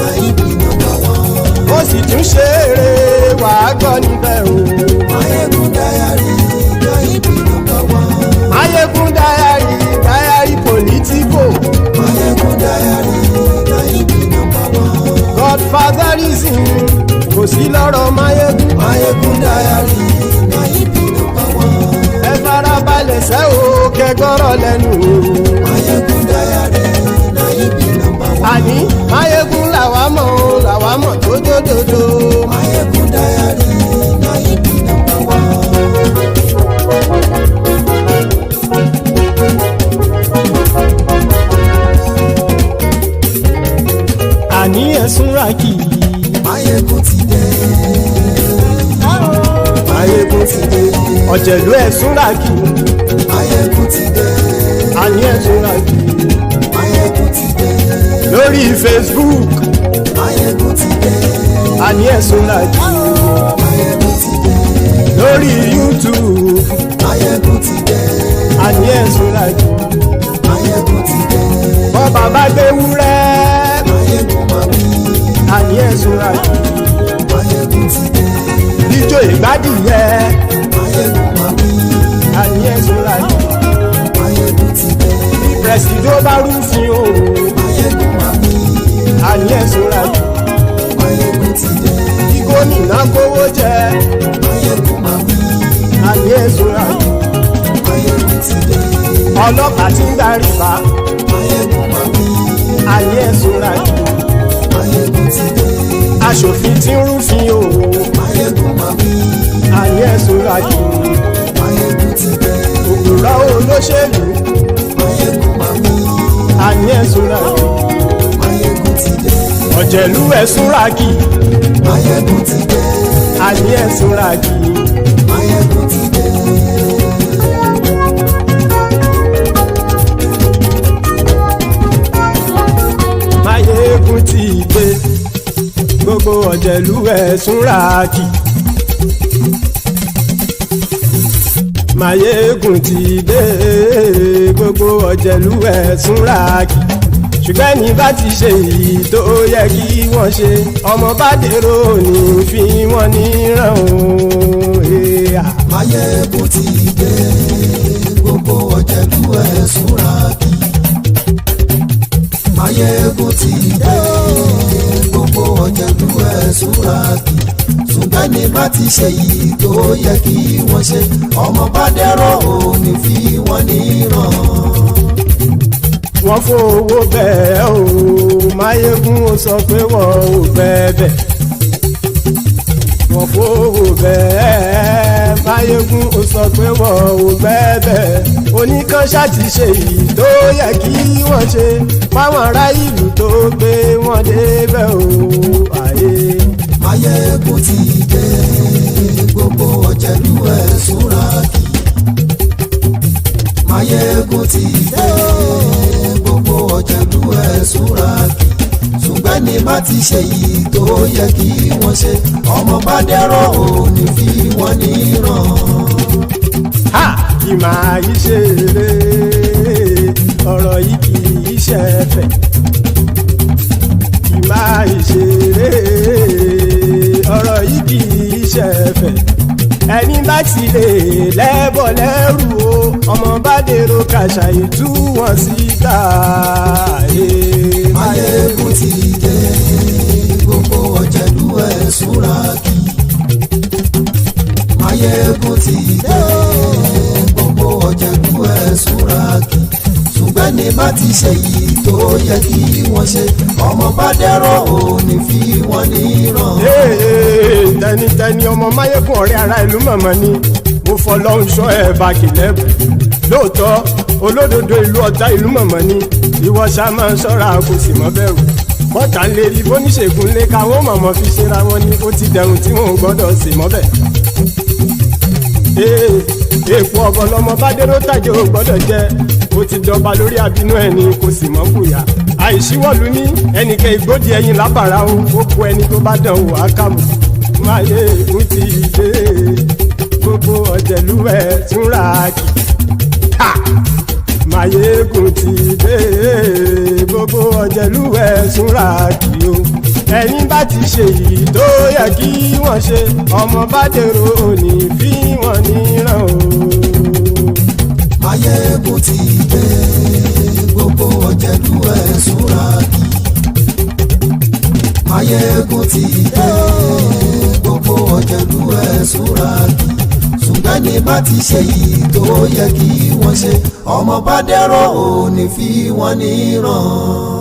Aide number one. Ó sì tún ṣe eré wàá gbọ́ níbẹ̀ o. Maiyegun dayari Aide number one. Maiyegun dayari politico. Maiyegun dayari Aide number one. Godfatherism kò sí lọ́rọ̀ Maiyegun. Maiyegun dayari Aide number one. Ẹ farabalẹ̀ sẹ́ o kẹgọ́rọ̀ lẹ́nu o. Maiyegun dayari Aide number one. Àní Maiyegun làwa mọ̀ tó dòdòdò. Maiyegun dayari Aide number one. Àní ẹ̀sùn rákì. Maiyegun ti dé. Maiyegun ti dé. Ọ̀jẹ̀lú ẹ̀sùn rákì. Maiyegun ti dé. Àní ẹ̀sùn rákì. Maiyegun ti dé. Lórí Facebook. Maiyegun ti dé. Àní ẹ̀sùn rákì. Maiyegun ti dé. Lórí YouTube. Maiyegun ti dé. Àní ẹ̀sùn rákì. Maiyegun ti dé. Bọ́ bàbá gbé wúrẹ́. Maiyegun máa wí. Àní ẹ̀sùn rákì. Maiyegun ti dé. Ijó ìgbádìyẹ. Maiyegun máa wí. Àní ẹ̀sùn rákì. Maiyegun ti dé. Bí pẹ̀sìdó bá rúfin o. Maiyegun máa wí. Àní ẹ̀sùn rákì. Maiyegun ti dé. Bí gómìnà kówó jẹ. Maiyegun máa wí. Àní ẹ̀sùn rákì. Maiyegun ti dé. Ọlọ́pàá ti ń darí bá. Maiyegun máa wí. Àní ẹ̀sùn rákì. Maiyegun ti dé. Aṣòfin tí ń rúfin o. Maiyegun máa wí. Àní ẹ̀sùn rákì. Maiyegun ti dé. Òpùrọ́ olóṣèlú. Maiyegun máa wí. Àní ẹ̀sùn rákì. Maiyegun ti dé. Ọ̀jẹ̀lú ẹ̀sùn rákì. Maiyegun ti dé. Àní ẹ̀sùn rákì. Maiyegun ti dé. Maiyegun ti dé. Gbogbo ọ̀jẹ̀lú ẹ̀sùn rákì. Maiyegun ti dé gbogbo ọ̀jẹ̀lú ẹ̀ súnra kì ṣùgbọ́n ní bá ti ṣe èyí tó yẹ kí wọ́n ṣe ọmọ bá dèrò ní fi wọ́n níran o. Maiyegun ti dé gbogbo ọ̀jẹ̀lú ẹ̀ súnra kì Maiyegun ti dé gbogbo ọ̀jẹ̀lú ẹ̀ súnra kì ṣùgbọ́n ní bá ti ṣe èyí tó yẹ kí wọ́n ṣe ọmọ bá dèrò ní fi wọ́n níran. Wọ́n fowó bẹ́ẹ̀ o Maiyegun ó sọ pé wọ́n ò bẹ́ẹ̀ wọ́n fowó bẹ́ẹ̀ Maiyegun ó sọ pé wọ́n ò bẹ́ẹ̀ oníkan ṣáàtì ṣe èyí tó yẹ kí wọ́n ṣe fáwọn ará ìlú tó gbé wọn débẹ̀ o àyè. Maiyegun ti dé gbogbo ọ̀jẹ̀lú ẹ̀ súnra kì Maiyegun ti dé gbogbo ọ̀jẹ̀lú ẹ̀ súnra kì ṣùgbọ́n ní bá ti ṣe yìí tó yẹ kí wọ́n ṣe ọmọ bá dẹ́rọ̀ ò ní fi wọ́n níran. Kì máa yí ṣe eré ọ̀rọ̀ yìí kì í ṣe ẹ̀fẹ̀ kì máa yí ṣe eré ọ̀rọ̀ yìí kì í ṣe ẹ̀fẹ̀ ẹni bá ti lè lẹ́bọ̀ lẹ́rù o ọmọ bá dèrò kàṣà ìtú wọn síta. Maiyegun ti dé gbogbo ọ̀jẹ̀lú ẹ̀ súnra kì Maiyegun ti dé gbogbo ọ̀jẹ̀lú ẹ̀ súnra kì ṣùgbọ́n ní bá ti ṣe yìí tó yẹ kí wọ́n ṣe ọmọ bá dẹ́rọ̀ ò ní fi wọ́n níran. Tẹnitẹni ọmọ Maiyegun ọ̀rẹ́ ara ìlú mọ̀mọ́ ni mo fọlọ́run ṣọ́ ẹ̀ bá kìlẹ́bù lóòótọ́ olódodo ìlú ọ̀tá ìlú mọ̀mọ́ ni ìwọ ṣá máa ń ṣọ́ra kò sì mọ́ bẹ̀rù bọ́tà ń lè rí bóníṣègùn lé káwọn mọ̀mọ́ fi ṣera wọn ni ó ti dẹrùn tí wọn ò gbọ́dọ̀ sì mọ́ bẹ̀. Èèpo ọ̀bọ lọmọ bá dérò tàjẹ́ ò gbọ́dọ̀ jẹ́ ó ti dọba lórí abínú ẹni kò sì mọ́ bùyà àìsíwọ̀lú ní ẹnìkẹ́ ìgbódì ẹyin lábàrá o ó kó ẹni tó bá dán o ákàmù. Maiyegun ti dé gbogbo ọ̀jẹ̀lú ẹ̀ túnra kì Maiyegun ti dé gbogbo ọ̀jẹ̀lú ẹ̀ túnra kì o ẹni bá ti ṣe yìí tó yẹ kí wọ́n ṣe ọmọ bá dèrò òní fi wọ́n níran o. Maiyegun ti dé gbogbo ọ̀jẹ̀lú ẹ̀ súnra kì Maiyegun ti dé gbogbo ọ̀jẹ̀lú ẹ̀ súnra kì ṣùgbọ́n ní bá ti ṣe yìí tó yẹ kí wọ́n ṣe ọmọ bá dẹ́rọ̀ ò ní fi wọ́n níran.